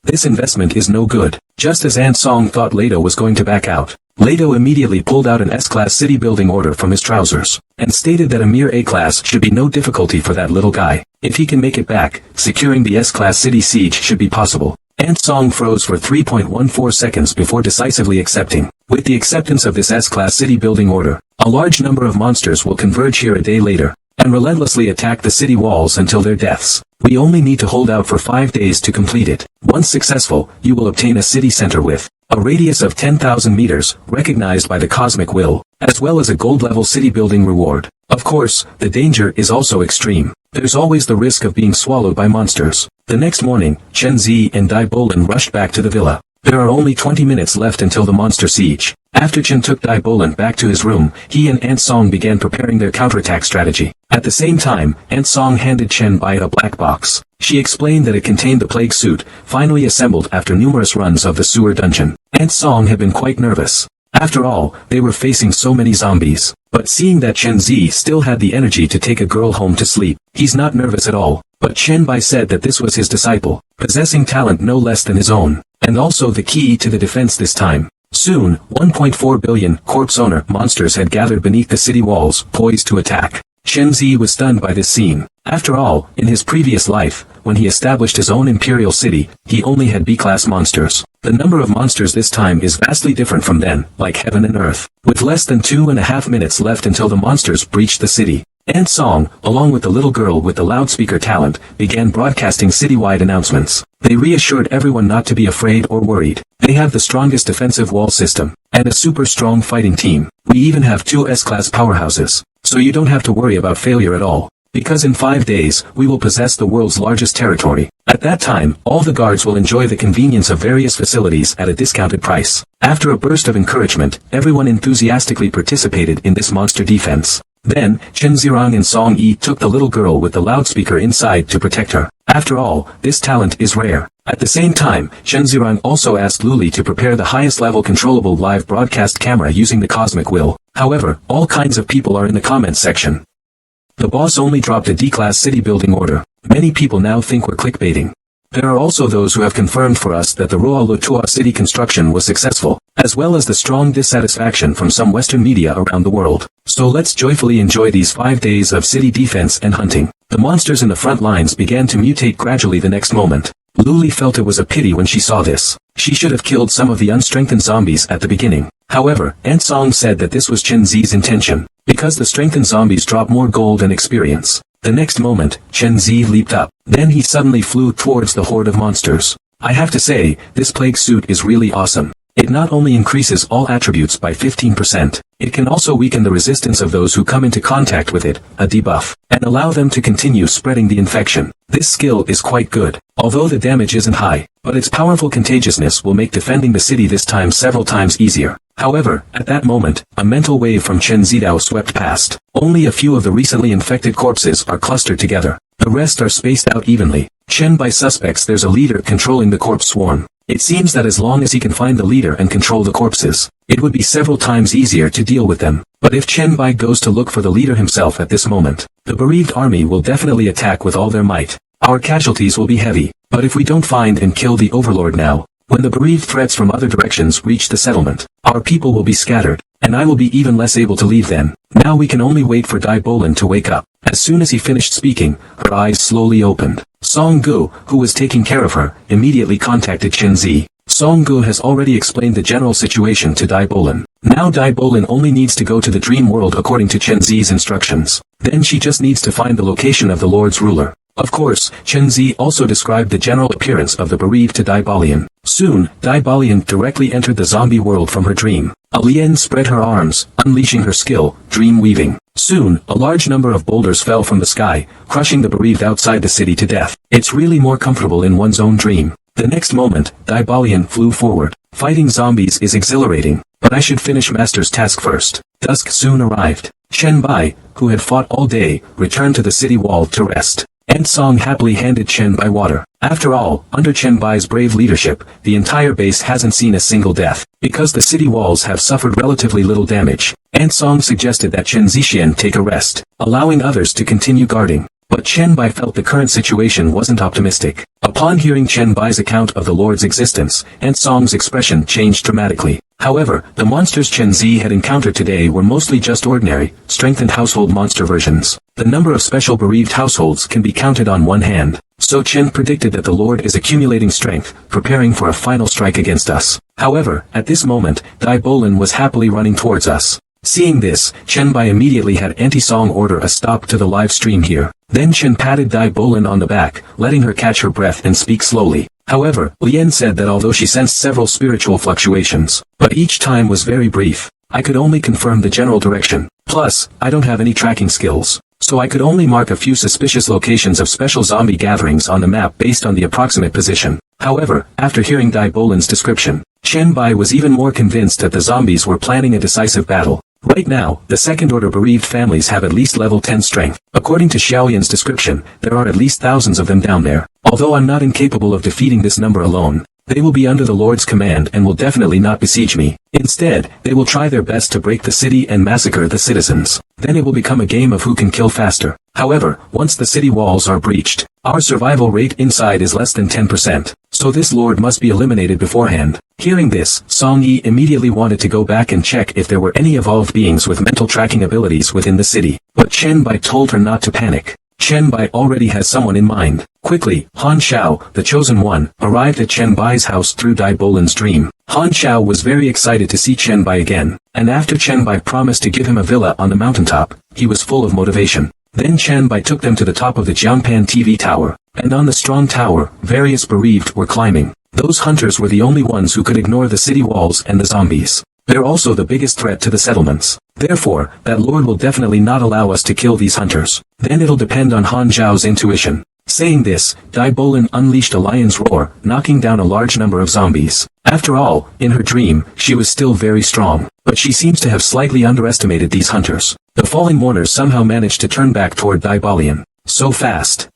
This investment is no good. Just as Song thought Lado was going to back out, Lado immediately pulled out an S-class city building order from his trousers, and stated that a mere A-class should be no difficulty for that little guy. If he can make it back, securing the S-class city siege should be possible. Song froze for 3.14 seconds before decisively accepting. With the acceptance of this S-class city building order, a large number of monsters will converge here a day later, and relentlessly attack the city walls until their deaths. We only need to hold out for 5 days to complete it. Once successful, you will obtain a city center with a radius of 10,000 meters, recognized by the cosmic will, as well as a gold-level city building reward. Of course, the danger is also extreme. There's always the risk of being swallowed by monsters. The next morning, Chen Zi and Dai Bolin rushed back to the villa. There are only 20 minutes left until the monster siege. After Chen took Dai Bolin back to his room, he and Song began preparing their counterattack strategy. At the same time, Song handed Chen Bai a black box. She explained that it contained the plague suit, finally assembled after numerous runs of the sewer dungeon. Song had been quite nervous. After all, they were facing so many zombies. But seeing that Chen Zi still had the energy to take a girl home to sleep, he's not nervous at all. But Chen Bai said that this was his disciple, possessing talent no less than his own, and also the key to the defense this time. Soon, 1.4 billion corpse owner monsters had gathered beneath the city walls, poised to attack. Chen Zi was stunned by this scene. After all, in his previous life, when he established his own imperial city, he only had B-class monsters. The number of monsters this time is vastly different from then, like heaven and earth. With less than 2.5 minutes left until the monsters breached the city, Song, along with the little girl with the loudspeaker talent, began broadcasting citywide announcements. They reassured everyone not to be afraid or worried. They have the strongest defensive wall system, and a super strong fighting team. We even have 2 S-class powerhouses. So you don't have to worry about failure at all. Because in 5 days, we will possess the world's largest territory. At that time, all the guards will enjoy the convenience of various facilities at a discounted price. After a burst of encouragement, everyone enthusiastically participated in this monster defense. Then, Chen Zirang and Song Yi took the little girl with the loudspeaker inside to protect her. After all, this talent is rare. At the same time, Chen Zirang also asked Luli to prepare the highest level controllable live broadcast camera using the cosmic will. However, all kinds of people are in the comments section. The boss only dropped a D-class city building order. Many people now think we're clickbaiting. There are also those who have confirmed for us that the Roa Lotua city construction was successful, as well as the strong dissatisfaction from some Western media around the world. So let's joyfully enjoy these 5 days of city defense and hunting. The monsters in the front lines began to mutate gradually the next moment. Luli felt it was a pity when she saw this. She should have killed some of the unstrengthened zombies at the beginning. However, Song said that this was Chen Zi's intention, because the strengthened zombies drop more gold and experience. The next moment, Chen Zi leaped up. Then he suddenly flew towards the horde of monsters. I have to say, this plague suit is really awesome. It not only increases all attributes by 15%, it can also weaken the resistance of those who come into contact with it, a debuff, and allow them to continue spreading the infection. This skill is quite good, although the damage isn't high, but its powerful contagiousness will make defending the city this time several times easier. However, at that moment, a mental wave from Chen Zidao swept past. Only a few of the recently infected corpses are clustered together. The rest are spaced out evenly. Chen Bai suspects there's a leader controlling the corpse swarm. It seems that as long as he can find the leader and control the corpses, it would be several times easier to deal with them. But if Chen Bai goes to look for the leader himself at this moment, the bereaved army will definitely attack with all their might. Our casualties will be heavy, but if we don't find and kill the overlord now, when the bereaved threats from other directions reach the settlement, our people will be scattered, and I will be even less able to leave then. Now we can only wait for Dai Bolin to wake up. As soon as he finished speaking, her eyes slowly opened. Song Gu, who was taking care of her, immediately contacted Chen Zi. Song Gu has already explained the general situation to Dai Bolin. Now Dai Bolin only needs to go to the dream world according to Chen Zi's instructions. Then she just needs to find the location of the Lord's ruler. Of course, Chen Zi also described the general appearance of the bereaved to Dai Balian. Soon, Dai Balian directly entered the zombie world from her dream. Lien spread her arms, unleashing her skill, dream weaving. Soon, a large number of boulders fell from the sky, crushing the bereaved outside the city to death. It's really more comfortable in one's own dream. The next moment, Dai Balian flew forward. Fighting zombies is exhilarating, but I should finish Master's task first. Dusk soon arrived. Chen Bai, who had fought all day, returned to the city wall to rest. Ant Song happily handed Chen Bai water. After all, under Chen Bai's brave leadership, the entire base hasn't seen a single death, because the city walls have suffered relatively little damage. Ant Song suggested that Chen Zixian take a rest, allowing others to continue guarding. But Chen Bai felt the current situation wasn't optimistic. Upon hearing Chen Bai's account of the Lord's existence, Ant Song's expression changed dramatically. However, the monsters Chen Zi had encountered today were mostly just ordinary, strengthened household monster versions. The number of special bereaved households can be counted on one hand. So Chen predicted that the Lord is accumulating strength, preparing for a final strike against us. However, at this moment, Dai Bolin was happily running towards us. Seeing this, Chen Bai immediately had Anti-Song order a stop to the live stream here. Then Chen patted Dai Bolin on the back, letting her catch her breath and speak slowly. However, Lien said that although she sensed several spiritual fluctuations, but each time was very brief, I could only confirm the general direction. Plus, I don't have any tracking skills, so I could only mark a few suspicious locations of special zombie gatherings on the map based on the approximate position. However, after hearing Dai Bolin's description, Chen Bai was even more convinced that the zombies were planning a decisive battle. Right now, the second-order bereaved families have at least level 10 strength. According to Xiaoyan's description, there are at least thousands of them down there. Although I'm not incapable of defeating this number alone, they will be under the Lord's command and will definitely not besiege me. Instead, they will try their best to break the city and massacre the citizens. Then it will become a game of who can kill faster. However, once the city walls are breached, our survival rate inside is less than 10%, so this lord must be eliminated beforehand. Hearing this, Song Yi immediately wanted to go back and check if there were any evolved beings with mental tracking abilities within the city. But Chen Bai told her not to panic. Chen Bai already has someone in mind. Quickly, Han Xiao, the chosen one, arrived at Chen Bai's house through Dai Bolin's dream. Han Xiao was very excited to see Chen Bai again, and after Chen Bai promised to give him a villa on the mountaintop, he was full of motivation. Then Chen Bai took them to the top of the Jiangpan TV tower, and on the strong tower, various bereaved were climbing. Those hunters were the only ones who could ignore the city walls and the zombies. They're also the biggest threat to the settlements. Therefore, that lord will definitely not allow us to kill these hunters. Then it'll depend on Han Zhao's intuition. Saying this, Dai Bolin unleashed a lion's roar, knocking down a large number of zombies. After all, in her dream, she was still very strong, but she seems to have slightly underestimated these hunters. The falling mourners somehow managed to turn back toward Dai Balian. So fast.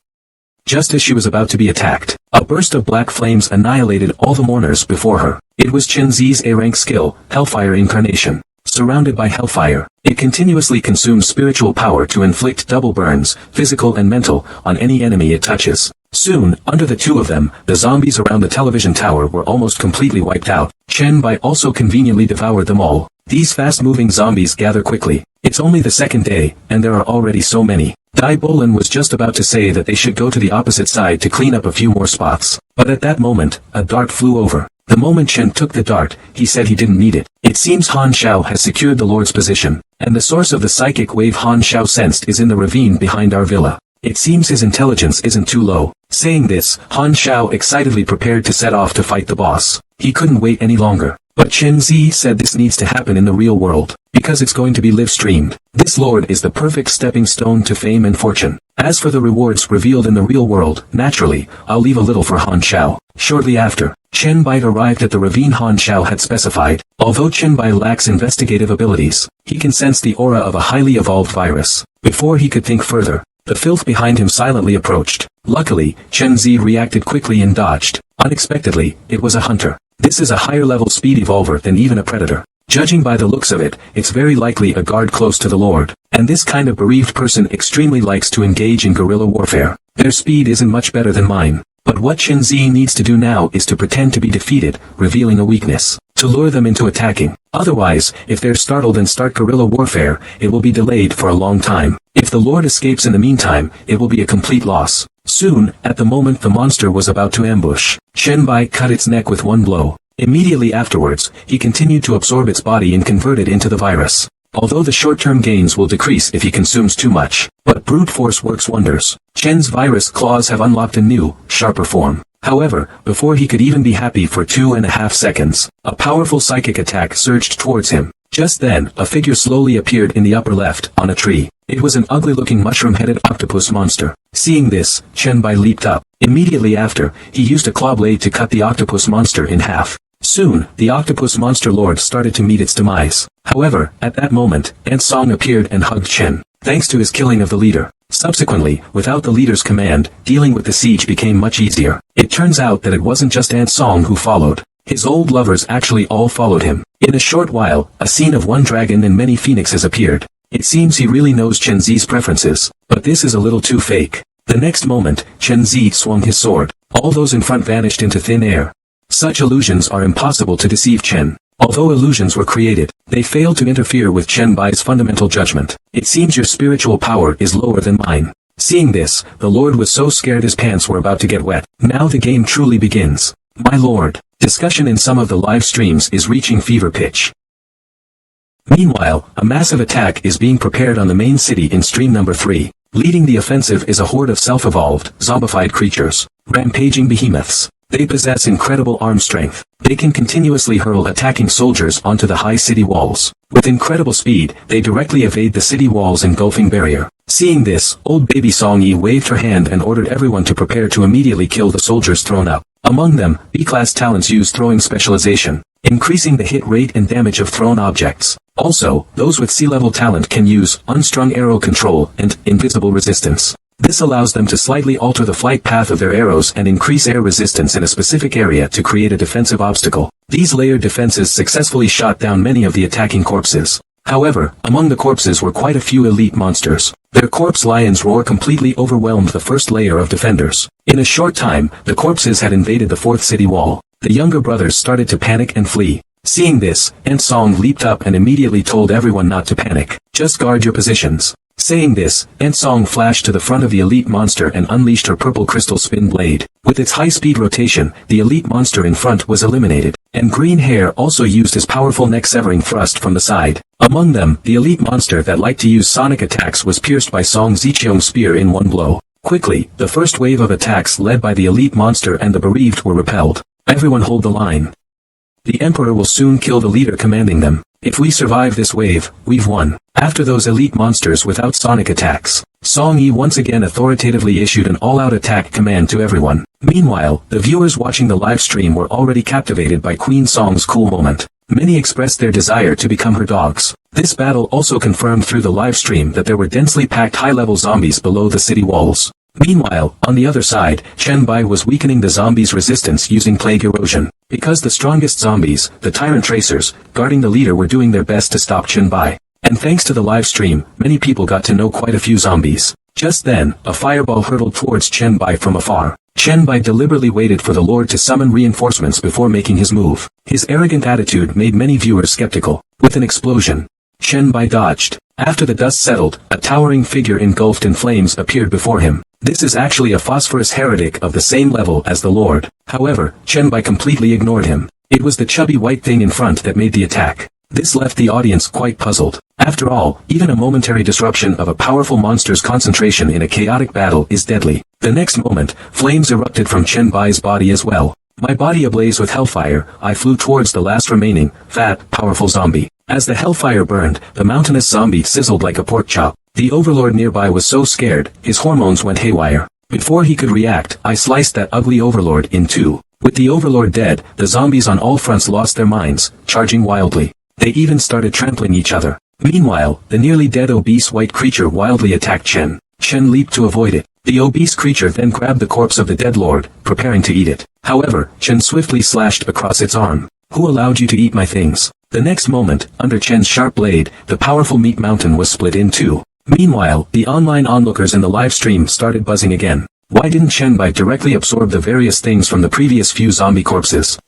Just as she was about to be attacked, a burst of black flames annihilated all the mourners before her. It was Chen Zi's A-rank skill, Hellfire Incarnation. Surrounded by hellfire, it continuously consumes spiritual power to inflict double burns, physical and mental, on any enemy it touches. Soon, under the two of them, the zombies around the television tower were almost completely wiped out. Chen Bai also conveniently devoured them all. These fast-moving zombies gather quickly. It's only the second day, and there are already so many. Dai Bolin was just about to say that they should go to the opposite side to clean up a few more spots. But at that moment, a dart flew over. The moment Chen took the dart, he said he didn't need it. It seems Han Xiao has secured the Lord's position, and the source of the psychic wave Han Xiao sensed is in the ravine behind our villa. It seems his intelligence isn't too low. Saying this, Han Xiao excitedly prepared to set off to fight the boss. He couldn't wait any longer. But Chen Zi said this needs to happen in the real world, because it's going to be live-streamed. This lord is the perfect stepping stone to fame and fortune. As for the rewards revealed in the real world, naturally, I'll leave a little for Han Xiao. Shortly after, Chen Bai arrived at the ravine Han Xiao had specified. Although Chen Bai lacks investigative abilities, he can sense the aura of a highly evolved virus. Before he could think further, the filth behind him silently approached. Luckily, Chen Zi reacted quickly and dodged. Unexpectedly, it was a hunter. This is a higher level speed evolver than even a predator. Judging by the looks of it, it's very likely a guard close to the Lord. And this kind of bereaved person extremely likes to engage in guerrilla warfare. Their speed isn't much better than mine. But what Chen Zi needs to do now is to pretend to be defeated, revealing a weakness, to lure them into attacking. Otherwise, if they're startled and start guerrilla warfare, it will be delayed for a long time. If the Lord escapes in the meantime, it will be a complete loss. Soon, at the moment the monster was about to ambush, Chen Bai cut its neck with one blow. Immediately afterwards, he continued to absorb its body and convert it into the virus. Although the short-term gains will decrease if he consumes too much, but brute force works wonders. Chen's virus claws have unlocked a new, sharper form. However, before he could even be happy for 2.5 seconds, a powerful psychic attack surged towards him. Just then, a figure slowly appeared in the upper left, on a tree. It was an ugly-looking mushroom-headed octopus monster. Seeing this, Chen Bai leaped up. Immediately after, he used a claw blade to cut the octopus monster in half. Soon, the octopus monster lord started to meet its demise. However, at that moment, Ant Song appeared and hugged Chen, thanks to his killing of the leader. Subsequently, without the leader's command, dealing with the siege became much easier. It turns out that it wasn't just Ant Song who followed. His old lovers actually all followed him. In a short while, a scene of one dragon and many phoenixes appeared. It seems he really knows Chen Zi's preferences, but this is a little too fake. The next moment, Chen Zi swung his sword. All those in front vanished into thin air. Such illusions are impossible to deceive Chen. Although illusions were created, they failed to interfere with Chen Bai's fundamental judgment. It seems your spiritual power is lower than mine. Seeing this, the Lord was so scared his pants were about to get wet. Now the game truly begins. My Lord. Discussion in some of the live streams is reaching fever pitch. Meanwhile, a massive attack is being prepared on the main city in stream number 3. Leading the offensive is a horde of self-evolved, zombified creatures, rampaging behemoths. They possess incredible arm strength. They can continuously hurl attacking soldiers onto the high city walls. With incredible speed, they directly evade the city wall's engulfing barrier. Seeing this, old baby Song Yi waved her hand and ordered everyone to prepare to immediately kill the soldiers thrown up. Among them, B-class talents use throwing specialization, increasing the hit rate and damage of thrown objects. Also, those with C-level talent can use unstrung arrow control and invisible resistance. This allows them to slightly alter the flight path of their arrows and increase air resistance in a specific area to create a defensive obstacle. These layered defenses successfully shot down many of the attacking corpses. However, among the corpses were quite a few elite monsters. Their corpse lion's roar completely overwhelmed the first layer of defenders. In a short time, the corpses had invaded the fourth city wall. The younger brothers started to panic and flee. Seeing this, Ant Song leaped up and immediately told everyone not to panic. Just guard your positions. Saying this, Ant Song flashed to the front of the elite monster and unleashed her purple crystal spin blade. With its high-speed rotation, the elite monster in front was eliminated, and Green Hair also used his powerful neck-severing thrust from the side. Among them, the elite monster that liked to use sonic attacks was pierced by Song Ziqiong's spear in one blow. Quickly, the first wave of attacks led by the elite monster and the bereaved were repelled. Everyone hold the line. The Emperor will soon kill the leader commanding them. If we survive this wave, we've won. After those elite monsters without sonic attacks, Song Yi once again authoritatively issued an all-out attack command to everyone. Meanwhile, the viewers watching the live stream were already captivated by Queen Song's cool moment. Many expressed their desire to become her dogs. This battle also confirmed through the live stream that there were densely packed high-level zombies below the city walls. Meanwhile, on the other side, Chen Bai was weakening the zombies' resistance using plague erosion. Because the strongest zombies, the tyrant tracers, guarding the leader were doing their best to stop Chen Bai. And thanks to the live stream, many people got to know quite a few zombies. Just then, a fireball hurtled towards Chen Bai from afar. Chen Bai deliberately waited for the Lord to summon reinforcements before making his move. His arrogant attitude made many viewers skeptical. With an explosion, Chen Bai dodged. After the dust settled, a towering figure engulfed in flames appeared before him. This is actually a phosphorus heretic of the same level as the Lord. However, Chen Bai completely ignored him. It was the chubby white thing in front that made the attack. This left the audience quite puzzled. After all, even a momentary disruption of a powerful monster's concentration in a chaotic battle is deadly. The next moment, flames erupted from Chen Bai's body as well. My body ablaze with hellfire, I flew towards the last remaining, fat, powerful zombie. As the hellfire burned, the mountainous zombie sizzled like a pork chop. The overlord nearby was so scared, his hormones went haywire. Before he could react, I sliced that ugly overlord in two. With the overlord dead, the zombies on all fronts lost their minds, charging wildly. They even started trampling each other. Meanwhile, the nearly dead obese white creature wildly attacked Chen. Chen leaped to avoid it. The obese creature then grabbed the corpse of the dead lord, preparing to eat it. However, Chen swiftly slashed across its arm. Who allowed you to eat my things? The next moment, under Chen's sharp blade, the powerful meat mountain was split in two. Meanwhile, the online onlookers in the live stream started buzzing again. Why didn't Chen Bai directly absorb the various things from the previous few zombie corpses?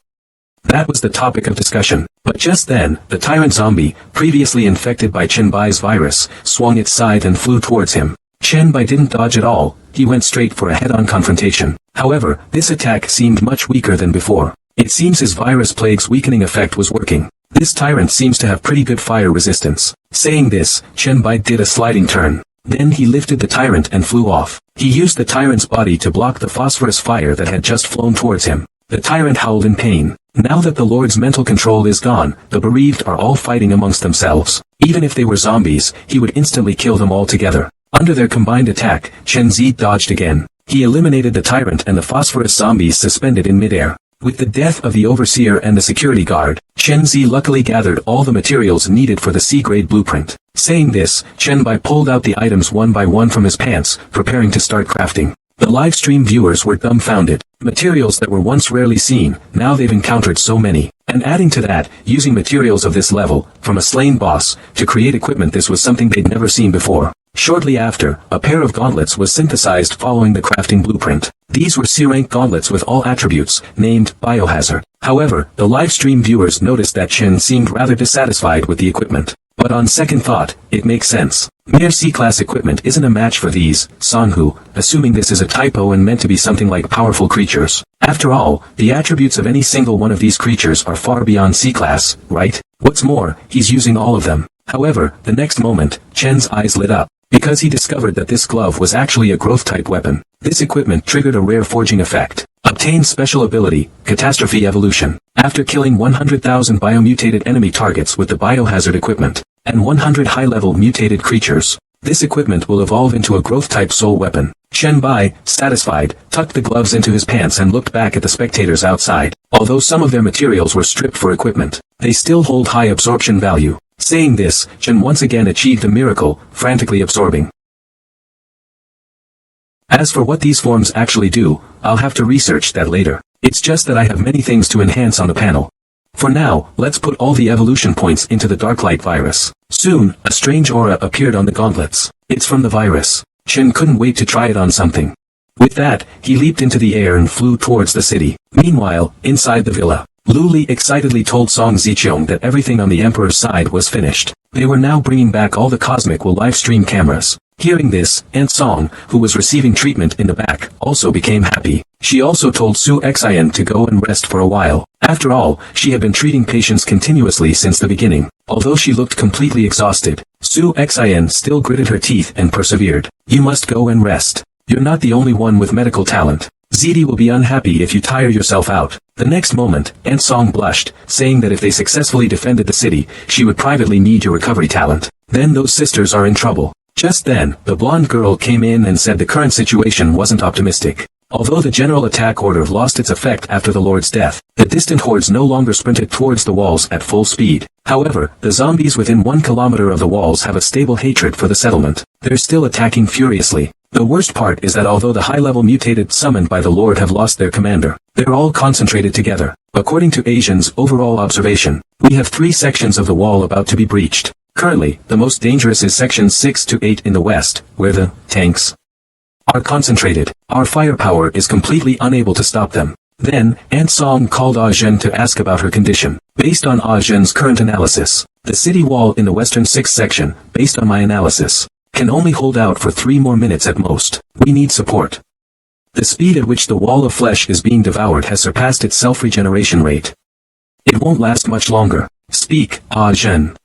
That was the topic of discussion. But just then, the tyrant zombie, previously infected by Chen Bai's virus, swung its scythe and flew towards him. Chen Bai didn't dodge at all, he went straight for a head-on confrontation. However, this attack seemed much weaker than before. It seems his virus plague's weakening effect was working. This tyrant seems to have pretty good fire resistance. Saying this, Chen Bai did a sliding turn. Then he lifted the tyrant and flew off. He used the tyrant's body to block the phosphorus fire that had just flown towards him. The tyrant howled in pain. Now that the Lord's mental control is gone, the bereaved are all fighting amongst themselves. Even if they were zombies, he would instantly kill them all together. Under their combined attack, Chen Zi dodged again. He eliminated the tyrant and the phosphorus zombies suspended in midair. With the death of the overseer and the security guard, Chen Zi luckily gathered all the materials needed for the C-grade blueprint. Saying this, Chen Bai pulled out the items one by one from his pants, preparing to start crafting. The live stream viewers were dumbfounded. Materials that were once rarely seen, now they've encountered so many. And adding to that, using materials of this level, from a slain boss, to create equipment, this was something they'd never seen before. Shortly after, a pair of gauntlets was synthesized following the crafting blueprint. These were C-rank gauntlets with all attributes, named Biohazard. However, the live stream viewers noticed that Chen seemed rather dissatisfied with the equipment. But on second thought, it makes sense. Mere C-class equipment isn't a match for these, Sanhu, assuming this is a typo and meant to be something like powerful creatures. After all, the attributes of any single one of these creatures are far beyond C-class, right? What's more, he's using all of them. However, the next moment, Chen's eyes lit up, because he discovered that this glove was actually a growth-type weapon. This equipment triggered a rare forging effect. Obtained special ability, Catastrophe Evolution. After killing 100,000 biomutated enemy targets with the biohazard equipment, and 100 high-level mutated creatures, this equipment will evolve into a growth-type soul weapon. Chen Bai, satisfied, tucked the gloves into his pants and looked back at the spectators outside. Although some of their materials were stripped for equipment, they still hold high absorption value. Saying this, Chen once again achieved a miracle, frantically absorbing. As for what these forms actually do, I'll have to research that later. It's just that I have many things to enhance on the panel. For now, let's put all the evolution points into the Darklight virus. Soon, a strange aura appeared on the gauntlets. It's from the virus. Chen couldn't wait to try it on something. With that, he leaped into the air and flew towards the city. Meanwhile, inside the villa, Lu Li excitedly told Song Ziqiong that everything on the Emperor's side was finished. They were now bringing back all the Cosmic Will live stream cameras. Hearing this, Aunt Song, who was receiving treatment in the back, also became happy. She also told Su Xian to go and rest for a while. After all, she had been treating patients continuously since the beginning. Although she looked completely exhausted, Su Xian still gritted her teeth and persevered. You must go and rest. You're not the only one with medical talent. Zidi will be unhappy if you tire yourself out. The next moment, Aunt Song blushed, saying that if they successfully defended the city, she would privately need your recovery talent. Then those sisters are in trouble. Just then, the blonde girl came in and said the current situation wasn't optimistic. Although the general attack order lost its effect after the Lord's death, the distant hordes no longer sprinted towards the walls at full speed. However, the zombies within 1 kilometer of the walls have a stable hatred for the settlement. They're still attacking furiously. The worst part is that although the high-level mutated summoned by the Lord have lost their commander, they're all concentrated together. According to Asian's overall observation, we have 3 sections of the wall about to be breached. Currently, the most dangerous is sections 6 to 8 in the west, where the tanks are concentrated. Our firepower is completely unable to stop them. Then, Aunt Song called Ah Zhen to ask about her condition. Based on Ah Zhen's current analysis, the city wall in the western 6th section, based on my analysis, can only hold out for 3 more minutes at most. We need support. The speed at which the wall of flesh is being devoured has surpassed its self-regeneration rate. It won't last much longer. Speak, Ah Zhen.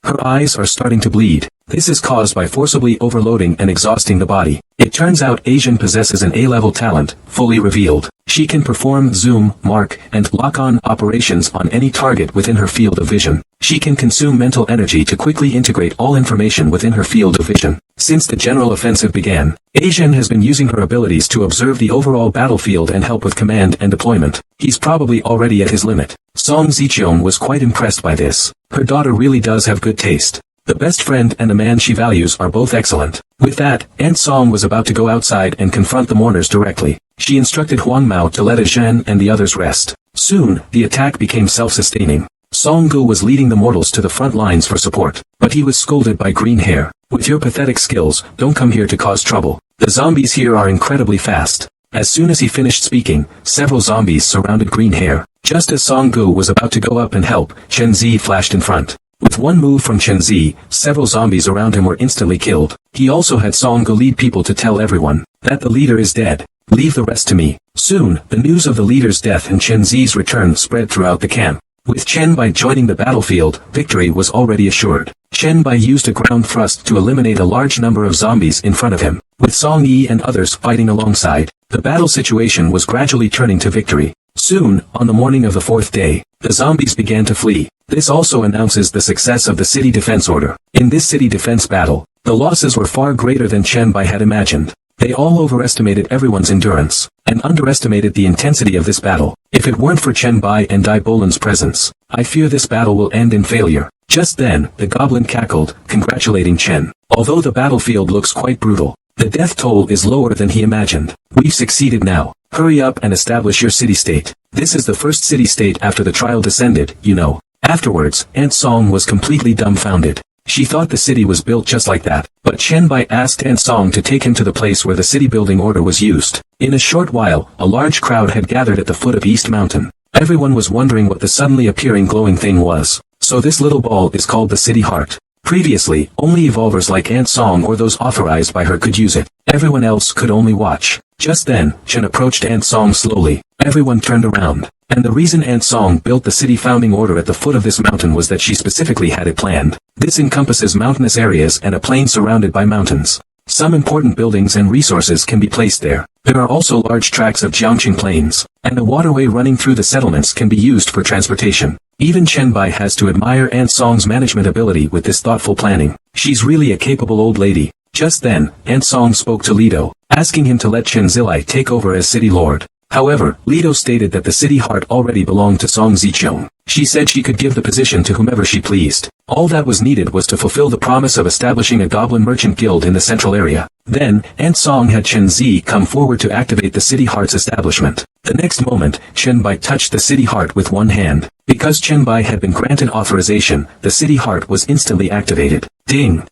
Her eyes are starting to bleed. This is caused by forcibly overloading and exhausting the body. It turns out Asian possesses an A-level talent, fully revealed. She can perform zoom, mark, and lock-on operations on any target within her field of vision. She can consume mental energy to quickly integrate all information within her field of vision. Since the general offensive began, Asian has been using her abilities to observe the overall battlefield and help with command and deployment. He's probably already at his limit. Song Ziqiong was quite impressed by this. Her daughter really does have good taste. The best friend and the man she values are both excellent. With that, Aunt Song was about to go outside and confront the mourners directly. She instructed Huang Mao to let Zhen and the others rest. Soon, the attack became self-sustaining. Song Gu was leading the mortals to the front lines for support, but he was scolded by Green Hair. With your pathetic skills, don't come here to cause trouble. The zombies here are incredibly fast. As soon as he finished speaking, several zombies surrounded Green Hair. Just as Song Gu was about to go up and help, Chen Zi flashed in front. With one move from Chen Zi, several zombies around him were instantly killed. He also had Song Gu lead people to tell everyone that the leader is dead. Leave the rest to me. Soon, the news of the leader's death and Chen Zi's return spread throughout the camp. With Chen Bai joining the battlefield, victory was already assured. Chen Bai used a ground thrust to eliminate a large number of zombies in front of him. With Song Yi and others fighting alongside, the battle situation was gradually turning to victory. Soon, on the morning of the fourth day, the zombies began to flee. This also announces the success of the city defense order. In this city defense battle, the losses were far greater than Chen Bai had imagined. They all overestimated everyone's endurance, and underestimated the intensity of this battle. If it weren't for Chen Bai and Dai Bolan's presence, I fear this battle will end in failure. Just then, the goblin cackled, congratulating Chen. Although the battlefield looks quite brutal, the death toll is lower than he imagined. We've succeeded now. Hurry up and establish your city-state. This is the first city-state after the trial descended, you know. Afterwards, Aunt Song was completely dumbfounded. She thought the city was built just like that, but Chen Bai asked Aunt Song to take him to the place where the city building order was used. In a short while, a large crowd had gathered at the foot of East Mountain. Everyone was wondering what the suddenly appearing glowing thing was. So this little ball is called the City Heart. Previously, only evolvers like Aunt Song or those authorized by her could use it. Everyone else could only watch. Just then, Chen approached Aunt Song slowly. Everyone turned around. And the reason Aunt Song built the city founding order at the foot of this mountain was that she specifically had it planned. This encompasses mountainous areas and a plain surrounded by mountains. Some important buildings and resources can be placed there. There are also large tracts of Jiangqing plains, and a waterway running through the settlements can be used for transportation. Even Chen Bai has to admire Aunt Song's management ability with this thoughtful planning. She's really a capable old lady. Just then, Aunt Song spoke to Lido, asking him to let Chen Zilai take over as city lord. However, Lido stated that the city heart already belonged to Song Ziqiong. She said she could give the position to whomever she pleased. All that was needed was to fulfill the promise of establishing a goblin merchant guild in the central area. Then, Aunt Song had Chen Zi come forward to activate the city heart's establishment. The next moment, Chen Bai touched the city heart with one hand. Because Chen Bai had been granted authorization, the city heart was instantly activated. Ding!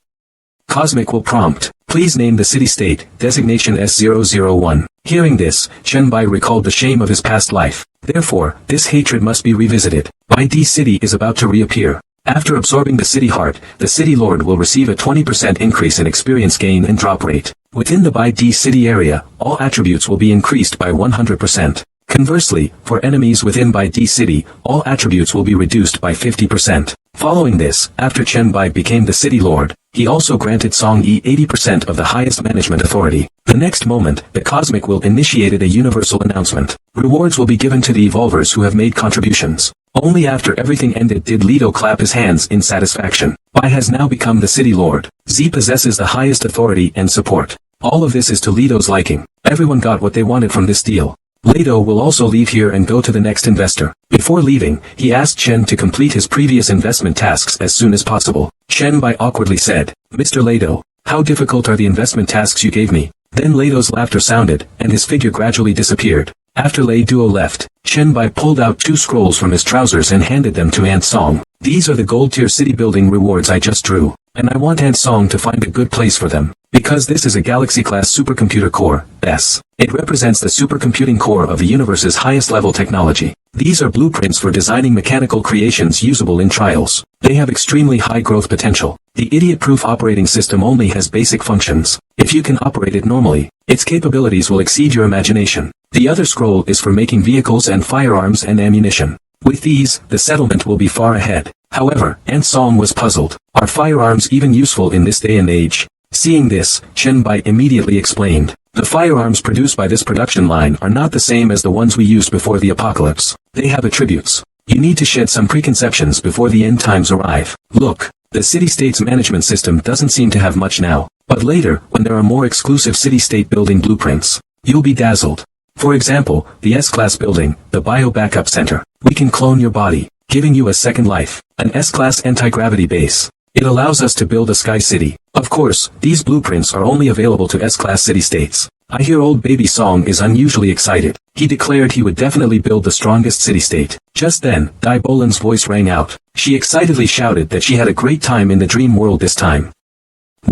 Cosmic will prompt. Please name the city-state, designation S001. Hearing this, Chen Bai recalled the shame of his past life. Therefore, this hatred must be revisited. Bai Di City is about to reappear. After absorbing the city heart, the city lord will receive a 20% increase in experience gain and drop rate. Within the Bai Di City area, all attributes will be increased by 100%. Conversely, for enemies within Bai Di City, all attributes will be reduced by 50%. Following this, after Chen Bai became the city lord, he also granted Song Yi 80% of the highest management authority. The next moment, the Cosmic will initiated a universal announcement. Rewards will be given to the evolvers who have made contributions. Only after everything ended did Lido clap his hands in satisfaction. Bai has now become the city lord. Z possesses the highest authority and support. All of this is to Lido's liking. Everyone got what they wanted from this deal. Lido will also leave here and go to the next investor. Before leaving, he asked Chen to complete his previous investment tasks as soon as possible. Chen Bai awkwardly said, Mr. Lido, how difficult are the investment tasks you gave me? Then Lido's laughter sounded, and his figure gradually disappeared. After Lei Duo left, Chen Bai pulled out 2 scrolls from his trousers and handed them to Aunt Song. These are the gold-tier city building rewards I just drew, and I want Aunt Song to find a good place for them. Because this is a Galaxy-class supercomputer core, S. It represents the supercomputing core of the universe's highest level technology. These are blueprints for designing mechanical creations usable in trials. They have extremely high growth potential. The idiot-proof operating system only has basic functions. If you can operate it normally, its capabilities will exceed your imagination. The other scroll is for making vehicles and firearms and ammunition. With these, the settlement will be far ahead. However, Aunt Song was puzzled. Are firearms even useful in this day and age? Seeing this, Chen Bai immediately explained. The firearms produced by this production line are not the same as the ones we used before the apocalypse. They have attributes. You need to shed some preconceptions before the end times arrive. Look, the city-state's management system doesn't seem to have much now. But later, when there are more exclusive city-state building blueprints, you'll be dazzled. For example, the S-Class building, the Bio Backup Center. We can clone your body, giving you a second life. An S-Class anti-gravity base. It allows us to build a sky city. Of course, these blueprints are only available to S-class city-states. I hear old baby Song is unusually excited. He declared he would definitely build the strongest city-state. Just then, Dai Bolin's voice rang out. She excitedly shouted that she had a great time in the dream world this time.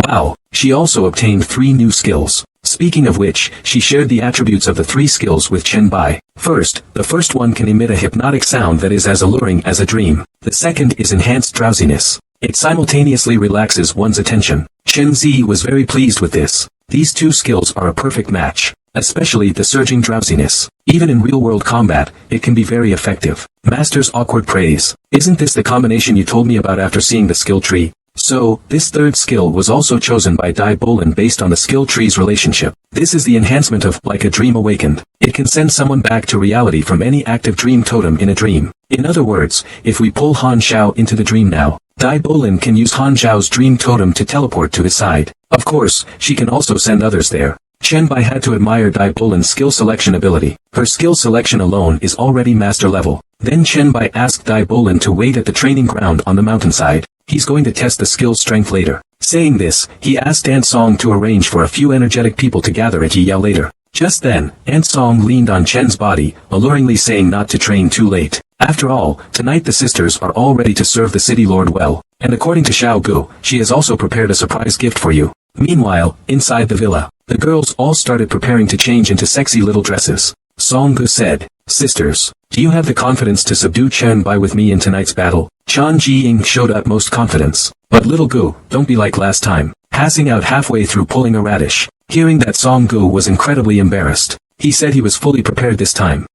Wow! She also obtained 3 new skills. Speaking of which, she shared the attributes of the 3 skills with Chen Bai. First, the first one can emit a hypnotic sound that is as alluring as a dream. The second is enhanced drowsiness. It simultaneously relaxes one's attention. Chen Zi was very pleased with this. These 2 skills are a perfect match. Especially the surging drowsiness. Even in real-world combat, it can be very effective. Master's awkward praise. Isn't this the combination you told me about after seeing the skill tree? So, this 3rd skill was also chosen by Dai Bolin based on the skill tree's relationship. This is the enhancement of like a dream awakened. It can send someone back to reality from any active dream totem in a dream. In other words, if we pull Han Xiao into the dream now, Dai Bolin can use Han Xiao's dream totem to teleport to his side. Of course, she can also send others there. Chen Bai had to admire Dai Bolin's skill selection ability. Her skill selection alone is already master level. Then Chen Bai asked Dai Bolin to wait at the training ground on the mountainside. He's going to test the skill strength later. Saying this, he asked Ant Song to arrange for a few energetic people to gather at Yi Yao later. Just then, Ant Song leaned on Chen's body, alluringly saying not to train too late. After all, tonight the sisters are all ready to serve the city lord well, and according to Xiao Gu, she has also prepared a surprise gift for you. Meanwhile, inside the villa, the girls all started preparing to change into sexy little dresses. Song Gu said, "Sisters, do you have the confidence to subdue Chen Bai with me in tonight's battle?" Chan Ji-ying showed utmost confidence. But little Gu, don't be like last time, passing out halfway through pulling a radish. Hearing that, Song Gu was incredibly embarrassed. He said he was fully prepared this time.